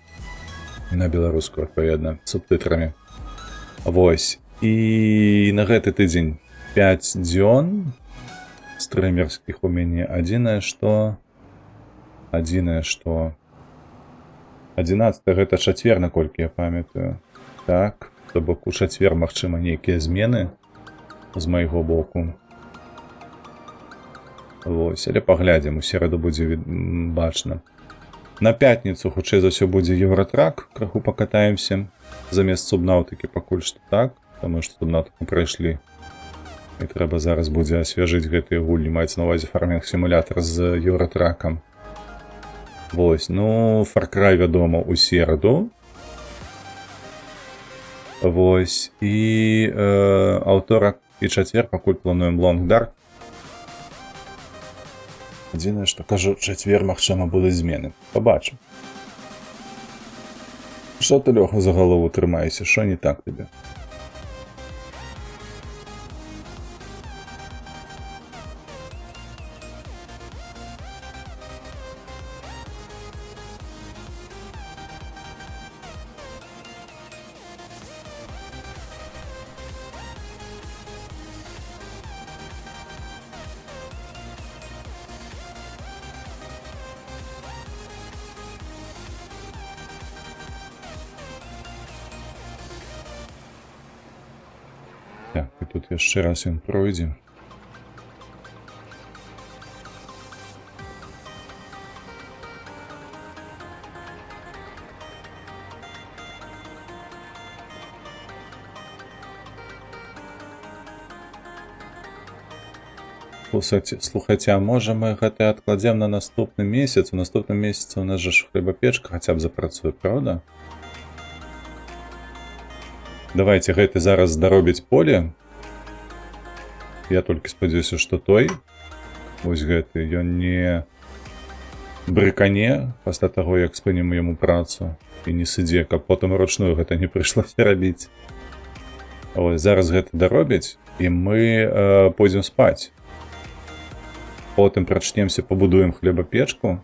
на беларускую, адпаведна, субтытрамі. Вось. І на гэты тыдзень 5 дзён стрымерскіх у мяне. Адзінае, што 11 гэта чацвер, наколькі я памятаю. Так, то бок у чацвер, магчыма, нейкія змены. з майго боку. Вось, але паглядзім, у сераду будзе бачна. На пятніцу, хутчэй за ўсё, будзе Еўратрак, крыху пакатаемся. Замест субнаўтыкі пакуль што так, таму што субнаўтыку прайшлі. І трэба зараз будзе асвяжыць гэтыя гульні, маецца на ўвазе фармінг-сімулятар з Еўратракам. Вось, ну, Far Cry, вядома, у сераду. Вось, і аўторак і чацвер пакуль плануем Long Dark. Адзінае, што кажу, чацвер, магчыма, будуць змены. Пабачым. Што ты, Лёха, за галову трымаешся? Што не так табе? Так, і тут яшчэ раз ён пройдзе. Слухайце, а можа мы гэта адкладзем на наступны месяц? У наступным месяцы у нас жа хлебапечка хаця б запрацуе, правда? Давайте гэты зараз даробіць поле. Я толькі спадзяюся, што той, вось гэты, ён не брыкане пасля таго, як спынім яму працу і не сыдзе, каб потым ручную гэта не прыйшлося рабіць. Ось зараз гэта даробіць, і мы пойдзем спаць. Потым прачнемся, пабудуем хлебапечку.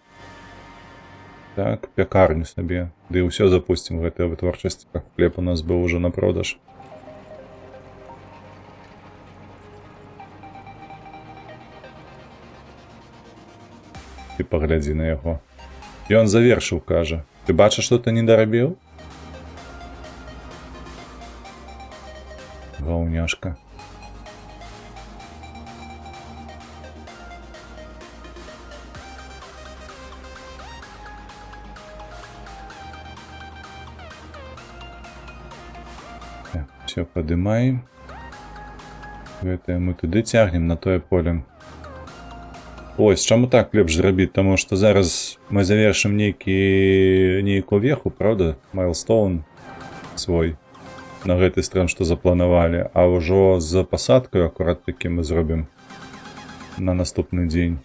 Так, пякарню сабе. Ды і ўсё запусцім гэтыя вытворчасці, каб хлеб у нас быў ужо на продаж. Ты паглядзі на яго. Ён завершыў, кажа. Ты бачыш, што ты не дарабіў? Гаўняшка. Все, падымаем. Гэтае мы туды цягнем, на тое поле. Ось, чаму так лепш зрабіць? Таму што зараз мы завершым нейкую веху, правда? Майлстоун свой на гэты стрэн, што запланавалі. А ўжо з пасадкаю акурат такі мы зробім на наступны дзень.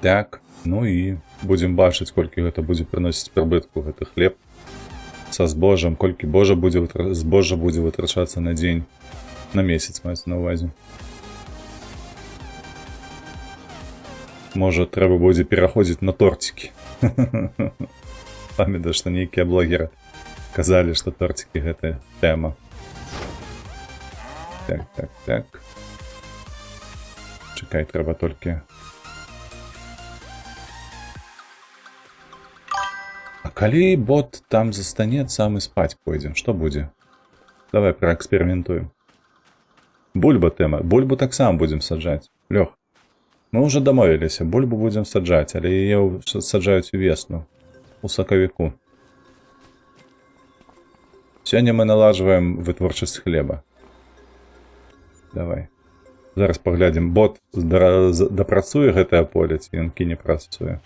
Так, ну і будзем бачыць, колькі гэта будзе прыносіць прыбытку, гэты хлеб. Са збожжам, колькі збожжа будзе вытрачацца на дзень, на месяц, маецца на ўвазе. Можа, трэба будзе пераходзіць на торцікі. Памятаю, што нейкія блогеры казалі, што торцікі гэта тэма. Так. Чакай, трэба толькі... А калі бот там застанецца, а мы спаць пойдзем, што будзе? Давай праэксперыментуем. Бульба тэма. Бульбу таксама будзем саджаць. Лёх, мы ўжо дамовіліся, бульбу будзем саджаць, але яе саджаюць у весну, у сакавіку. Сёння мы наладжваем вытворчасць хлеба. Давай. Зараз паглядзім, бот дапрацуе гэтае поле, ці ён кіне працуе.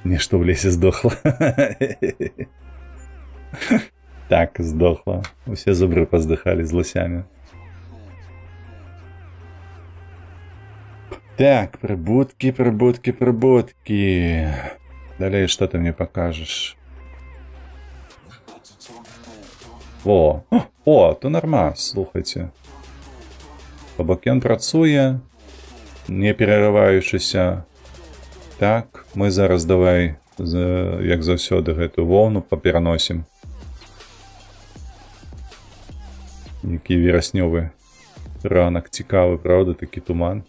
Нешто ў лесе здохла. Так, здохла. Усе зубры паздыхалі з лосямі. Так, прыбуткі. Далей, што ты мне пакажаш? О, то нарма, слухайце. Бабакен працуе, не перарываючыся. Так, мы зараз давай, як заўсёды, гэтую воўну папераносім. Які вераснёвы ранак цікавы, правда, такі туман.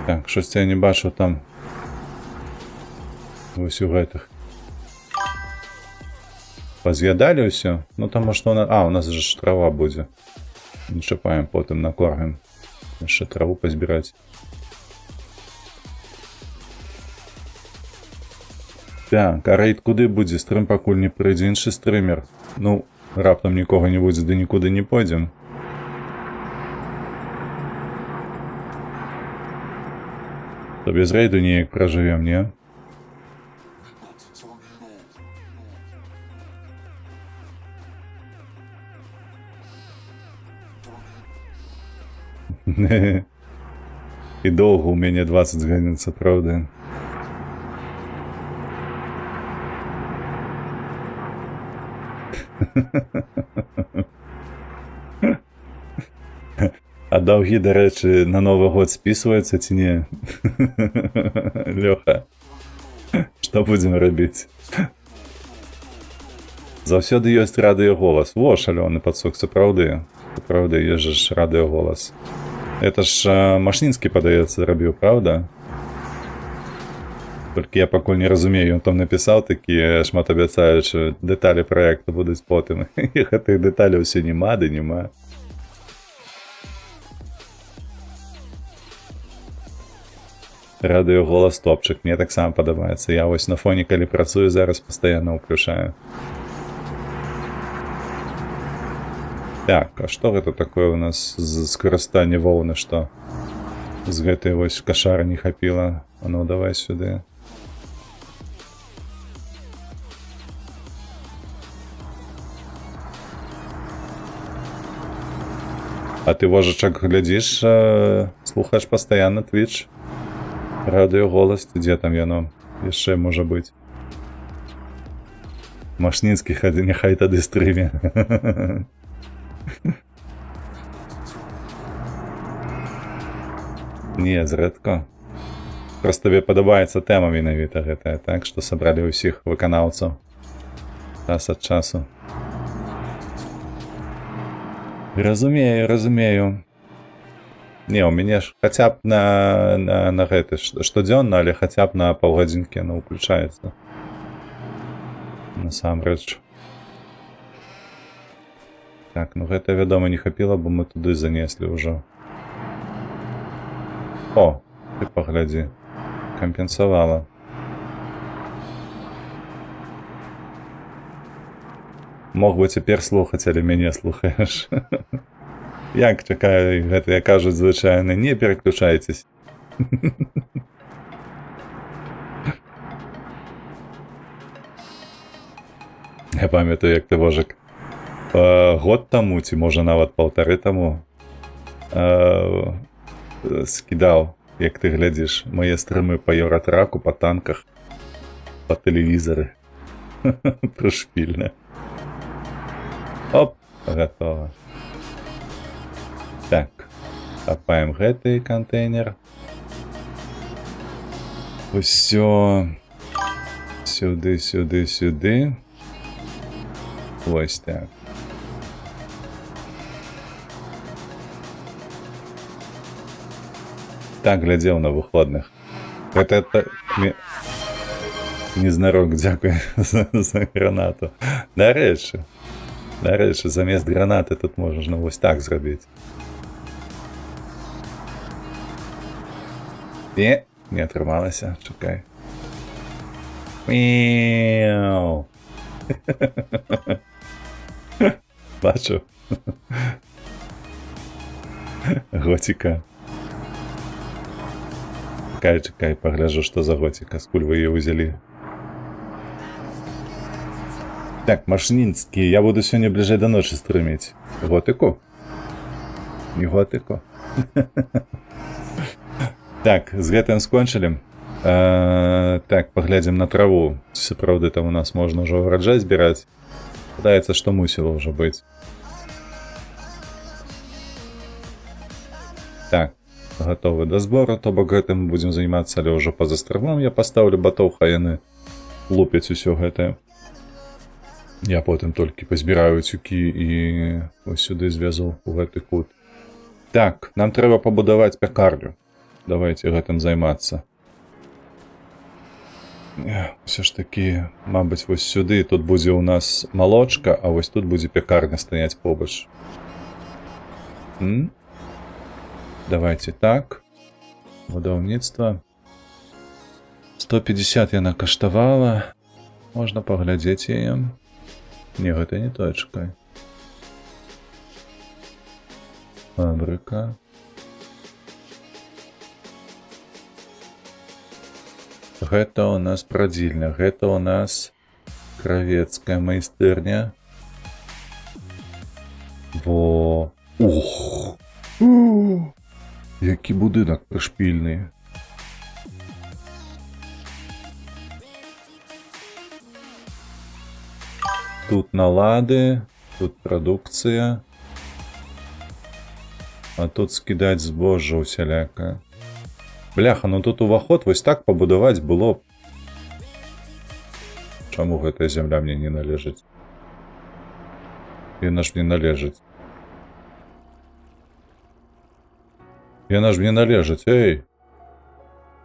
Так, щось я не бачу там. Ось у гэтых. Поз'ядали все? Ну там может у нас... А, у нас же трава будет. Не чапаем, потом накормим. Еще траву позбирать. Так, а рейд куди буде? Стрим пакуль не прийде інший стример. Ну, раптом нікого не буде, да нікуди не пойдем. То без рейду ніяк проживем, не? И долго у меня 20 гонится, правда? А долги, до речі, на Новий год списуються чи ні? Льоха, що будемо робити? Завсёды ёсць радыёголас. Во, шалёны пацук, сапраўды. Сапраўды, ёсць ж радыёголас. Это ж Машнінскі, падаецца, рабіў, правда? Толькі я пакуль не разумею, ён там напісаў такія шматабяцаючы дэталі праекту будуць потым. І гэтых дэталяў ўсё нема, ды нема. Радыёголас топчык, мне таксама падабаецца. Я вось на фоне, калі працую, зараз пастаянна ўключаю. Так, а што гэта такое у нас з скарыстання воўны, што з гэтай вось кашары не хапіла? А ну, давай сюды. А ты, вожачак, глядзіш, слухаеш пастаянна Twitch? Радыёголас, дзе там яно яшчэ можа быць? Машнінскі няхай тады стрыме. Не, зрэдка. Просто табе падабаецца тэма менавіта гэтая, так? Што сабралі ўсіх выканаўцаў час ад часу. Разумею, разумею. Не, у мяне ж хаця б на гэты штодзённа, але хаця б на паўгадзінкі яно ўключаецца. Насамрэч. Так, ну гэта, вядома, не хапіла, бо мы туды занеслі ўжо. О, ты паглядзі. Кампенсавала. Мог бы цяпер слухаць, але мяне слухаеш. Як чакаю, гэта я кажуць звычайна, не пераключайцесь. Я памятаю, як ты, вожак, год таму, ці можа нават паўтары таму, скідаў, як ты глядзіш, мае стрымы па еўратраку, па танках, па тэлевізары. Прышпільна. Оп, гатова. Так, хапаем гэты контейнер. Усё. Сюды, сюды, сюды. Вось так. Так глядзеў на выходных. Это незнарок, дзякуй за гранату. Дарэчы, замест гранаты тут можна вось так зрабіць. Не атрымалася, чакай. Мяу. Бачу. Готика. Чакай, пагляжу, што за готика, скуль вы яе ўзялі. Так, Машнінскі, я буду сёння бліжэй да ночы стрыміць. Готыку? Не готыку. Так, з гэтым скончылі. Так, паглядзім на траву. Сапраўды там у нас можна ўжо ураджай збіраць. Падаецца, што мусіла ўжо быць. Так, гатовы да збору, то бок гэтым будзем займацца, але ўжо па-за стрымом я пастаўлю батоў, хай яны лупяць усё гэтае. Я потым толькі пазбіраю цюкі і ось сюды звязу, у гэты кут. Так, нам трэба пабудаваць пякарню. Давайте гэтым займацца. Все ж таки, мабыць, вось сюды тут будзе у нас малочка, а вось тут будзе пекарня стаяць побач. Давайте так. Будаўніцтва. 150 яна каштавала. Можна паглядзець яе. Не, гэта не тое, чакай. Фабрика. Гэта у нас прадзільня. Гэта у нас кравецкая майстэрня. Во. Ух! Які будынак прышпільны. Тут налады, тут прадукцыя. А тут скідаць збожжа усяляка. Бляха, ну тут уваход вось так пабудаваць было б. Чаму гэтая зямля мне не належыць? Яна ж мне належыць. Яна ж мне належыць, эй!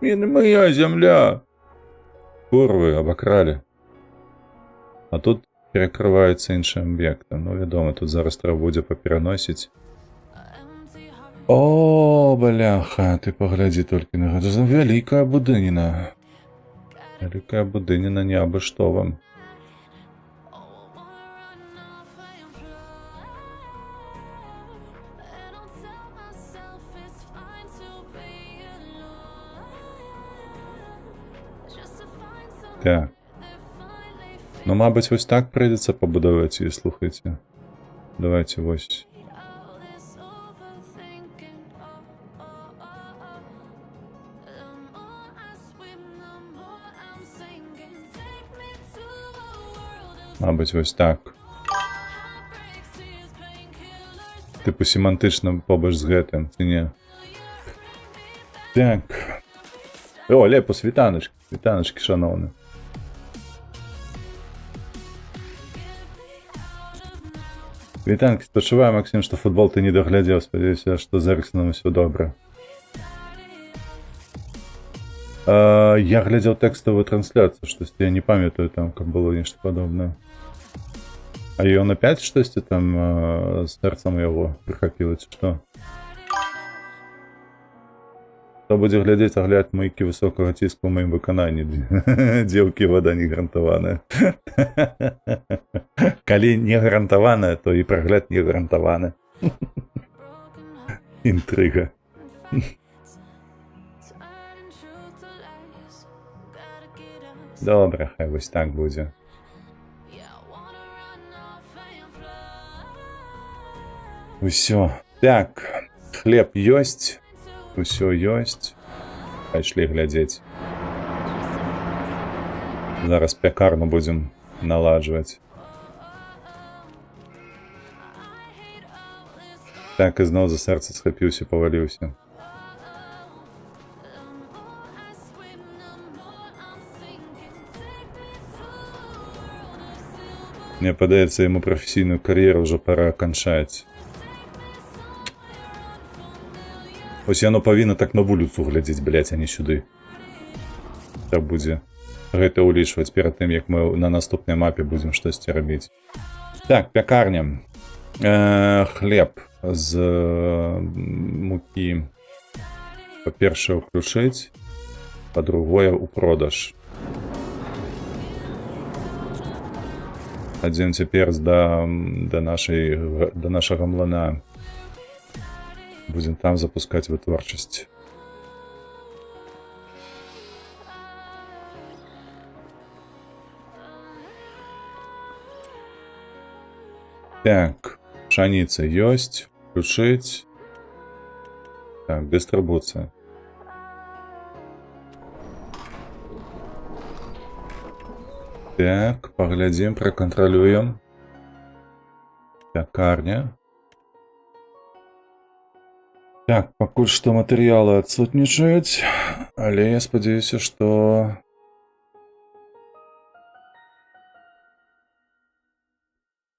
Не моя зямля! Курвы абакралі. А тут перакрываецца іншым аб'ектам. Ну, вядома, тут зараз трэба будзе папераносіць. О, бляха, ты паглядзі толькі на гэта. Вялікая будыніна. Вялікая будыніна, не абы што вам. Так. Ну, мабыць, вось так прыйдзецца пабудаваць і слухайце. Давайте вось. Мабыць, вось так. Тыпу семантычна побач з гэтым, ці не? Так. О, лепус, вітаначкі. Вітаначкі, шаноўны. Вітанкі, спачуваю, Максим, што футбол ты не даглядзеў. Спадзяюся, што з Эрыксонам усё добра. Я глядзеў тэкставую трансляцыю, штосьці я не памятаю там, каб было нешта падобнае. А ён опять штосьці там з сэрцам яго прыхапіла, ці што? Хто будзе глядзець агляд мыйкі высокага ціску ў маім выкананні? Дзеўкі, вада не гарантаваная. Калі не гарантаваная, то і прагляд не гарантаваны. Інтрыга. Добра, хай вось так будзе. Усё. Так, хлеб ёсць. Усё ёсць. Пайшлі глядзець. Зараз пякарню будзем наладжваць. Так, і зноў за сэрца схапіўся, паваліўся. Мне падаецца, яму прафесійную кар'еру ўжо пара канчаць. Ось яно павінна так на вуліцу глядзець, блядь, а не сюды. Так будзе гэта ўлічваць перад тым, як мы на наступнай мапе будзем штосьці рабіць. Так, пякарня. Хлеб з мукі. Па-першае, ўключыць. Па-другое, у продаж. Адзін цяпер да нашага млына. Будем там запускать вытворчасць. Так, пшаніца ёсць, включыць. Так, дыстрыбуцыя. Так, паглядзім, пракантралюем. Пякарня. Так, пакуль што матэрыялы адсутнічаюць, але я спадзяюся, што...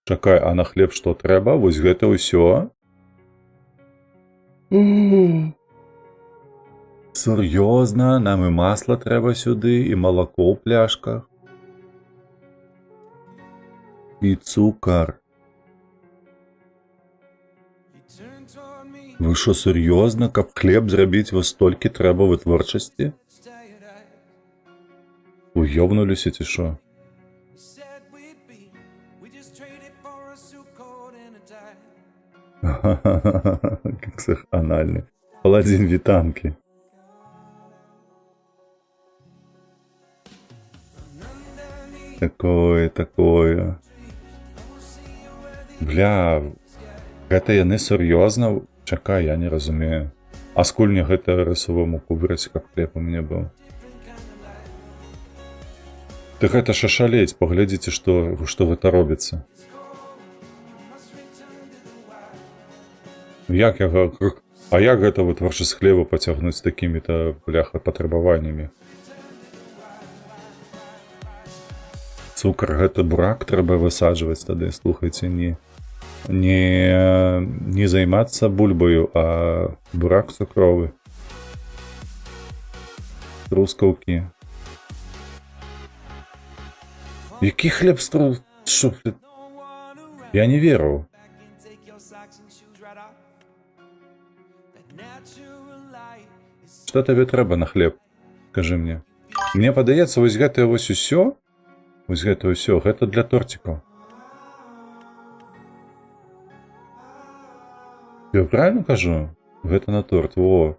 Чакай, а на хлеб што трэба? Вось гэта ўсё? Сур'ёзна, нам і масла трэба сюды, і малако ў пляшках. І цукар. Вы што, сур'ёзна, каб хлеб зрабіць вось столькі трэба вытворчасці? Уёбнуліся ці што? Как саханальны. Паладзін вітанкі. Такое. Бля, гэта яны сур'ёзна? Чакай, я не разумею. А скуль мне гэта рысовую муку выраць, каб хлеб у мяне быў? Ты гэта ж шалець, паглядзіце, што гэта робіцца. А як гэта вытворчасць хлеба пацягнуць з такімі-то, бляха, патрабаваннямі? Цукар, гэта бурак трэба высаджваць тады, слухайце, не займацца бульбаю, а бурак цукровы. Трускаўкі. Які хлеб Шо? Я не веру. Што табе трэба на хлеб? Скажы мне. Мне падаецца, вось гэта вось усё, вось гэта ўсё, гэта для тортикаў. Я правильно кажу? Гэта на торт, во.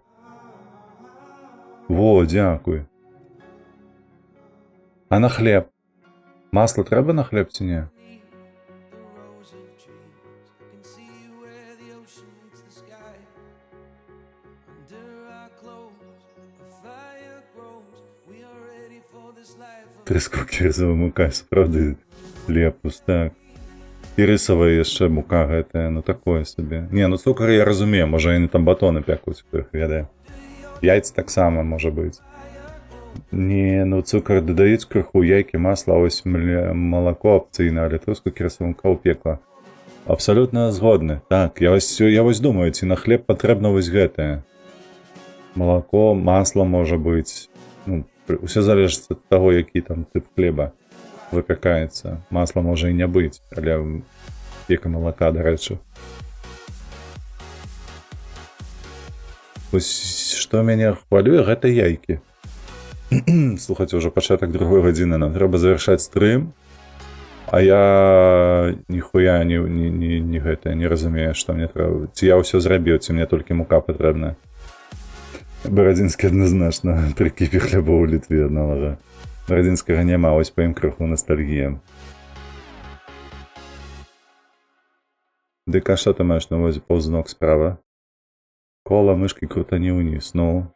Во, дзякуй. А на хлеб? Масла трэба на хлеб ці не? Трыскаўкі мука, сапраўды, лепус, так. І рысавая яшчэ мука гэтая, ну такое сабе. Не, ну цукар я разумею, можа яны там батоны пякуць, хто іх ведае. Яйцы таксама можа быць. Не, ну цукар дадаюць крыху, яйкі, масла, ось малако апцыйна, але трускаўкі рысавая мука ў пекла. Абсалютна згодны. Так, я вось думаю, ці на хлеб патрэбна вось гэтае. Малако, масла можа быць, ну, усё залежыць ад таго, які там тып хлеба выпякаецца. Масла можа і не быць, але пека малака, дарэчы. Вось што мяне хвалюе, гэта яйкі. Слухайце, ўжо пачатак другой гадзіны, нам трэба завяршаць стрым, а я ніхуя не разумею, што мне трэба. Ці я ўсё зрабіў, ці мне толькі мука патрэбная. Барадзінскі адназначна пры кіпе хляба ў Літве аналага. Барадзінскага няма, ось па ім крыху настальгія. Дык а што ты маеш на ўвазе паўзнок справа? Кола мышкі крутані ўніз, ну.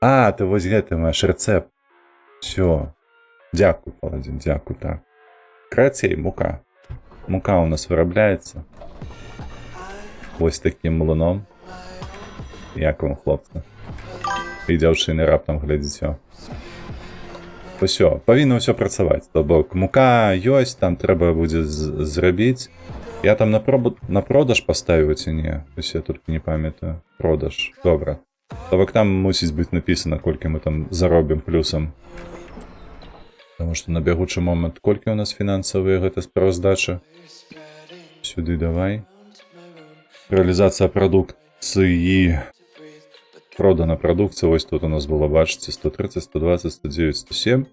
А, ты вось гэты маеш рэцэпт. Всё. Дзякуй, Паладзін, дзякуй, так. Крацей, мука. Мука ў нас вырабляецца. Вось такім млыном. Як вам, хлопцы? І дзяўчыны раптам глядзіце. Усё, павінна ўсё працаваць. То бок, мука ёсць, там трэба будзе зрабіць. Я там на продаж паставіў ці не? Ось я толькі не памятаю. Продаж. Добра. То бок там мусіць быць напісана, колькі мы там заробім плюсам. Таму што на бягучы момант, колькі ў нас фінансавыя гэта справаздача? Сюды давай. Рэалізацыя прадукцыі. Продана прадукцыя, вось тут у нас было, бачыце, 130, 120, 109, 107.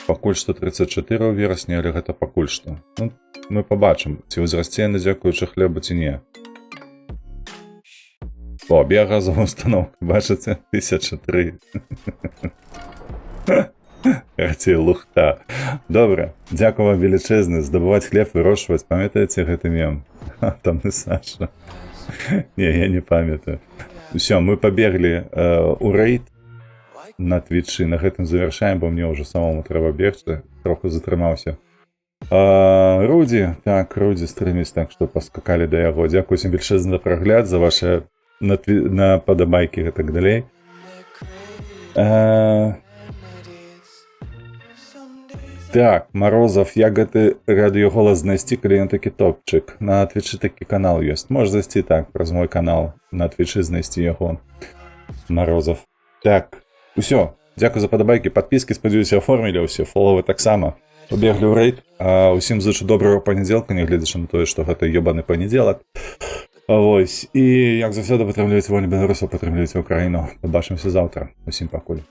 Пакуль што 34 ў верасні, але гэта пакуль што. Ну, мы пабачым, ці ўзрасце яны дзякуючы хлебу, ці не. О, біягазовая установка, бачыце, 1003. Рацей лухта. Добра, дзякую вам велічэзны, здабываць хлеб, вырошчваць, памятаеце гэты мем? Там і Саша. Не, я не памятаю. Усё, мы пабеглі ў рэйд на твічы, на гэтым завяршаем, бо мне ўжо самому трэба бегчы, троху затрымаўся. Рудзі, так, Рудзі стрыміць, так што паскакалі да яго. Дзякую всім велічэзны за прагляд, за ваши нападабайкі і так далей. Так, Марозов, як гэты радыёголас знайсці, калі ён такі топчык? На Твічы такі канал ёсць. Можаш зайсці так, праз мой канал. На Твічы знайсці яго. Марозов. Так, усё. Дзякую за падабайкі, падпіскі, спадзяюся, аформілі ўсе, фоловы таксама. Побеглі ў рэйд. Усім зычу добрага панядзелка, нягледзячы на тое, што гэта ёбаны панядзелак. Вось. І, як заўсёды, падтрымлівайце вольных беларусаў, падтрымлівайце Украіну. Пабачымся заўтра. Усім пакуль.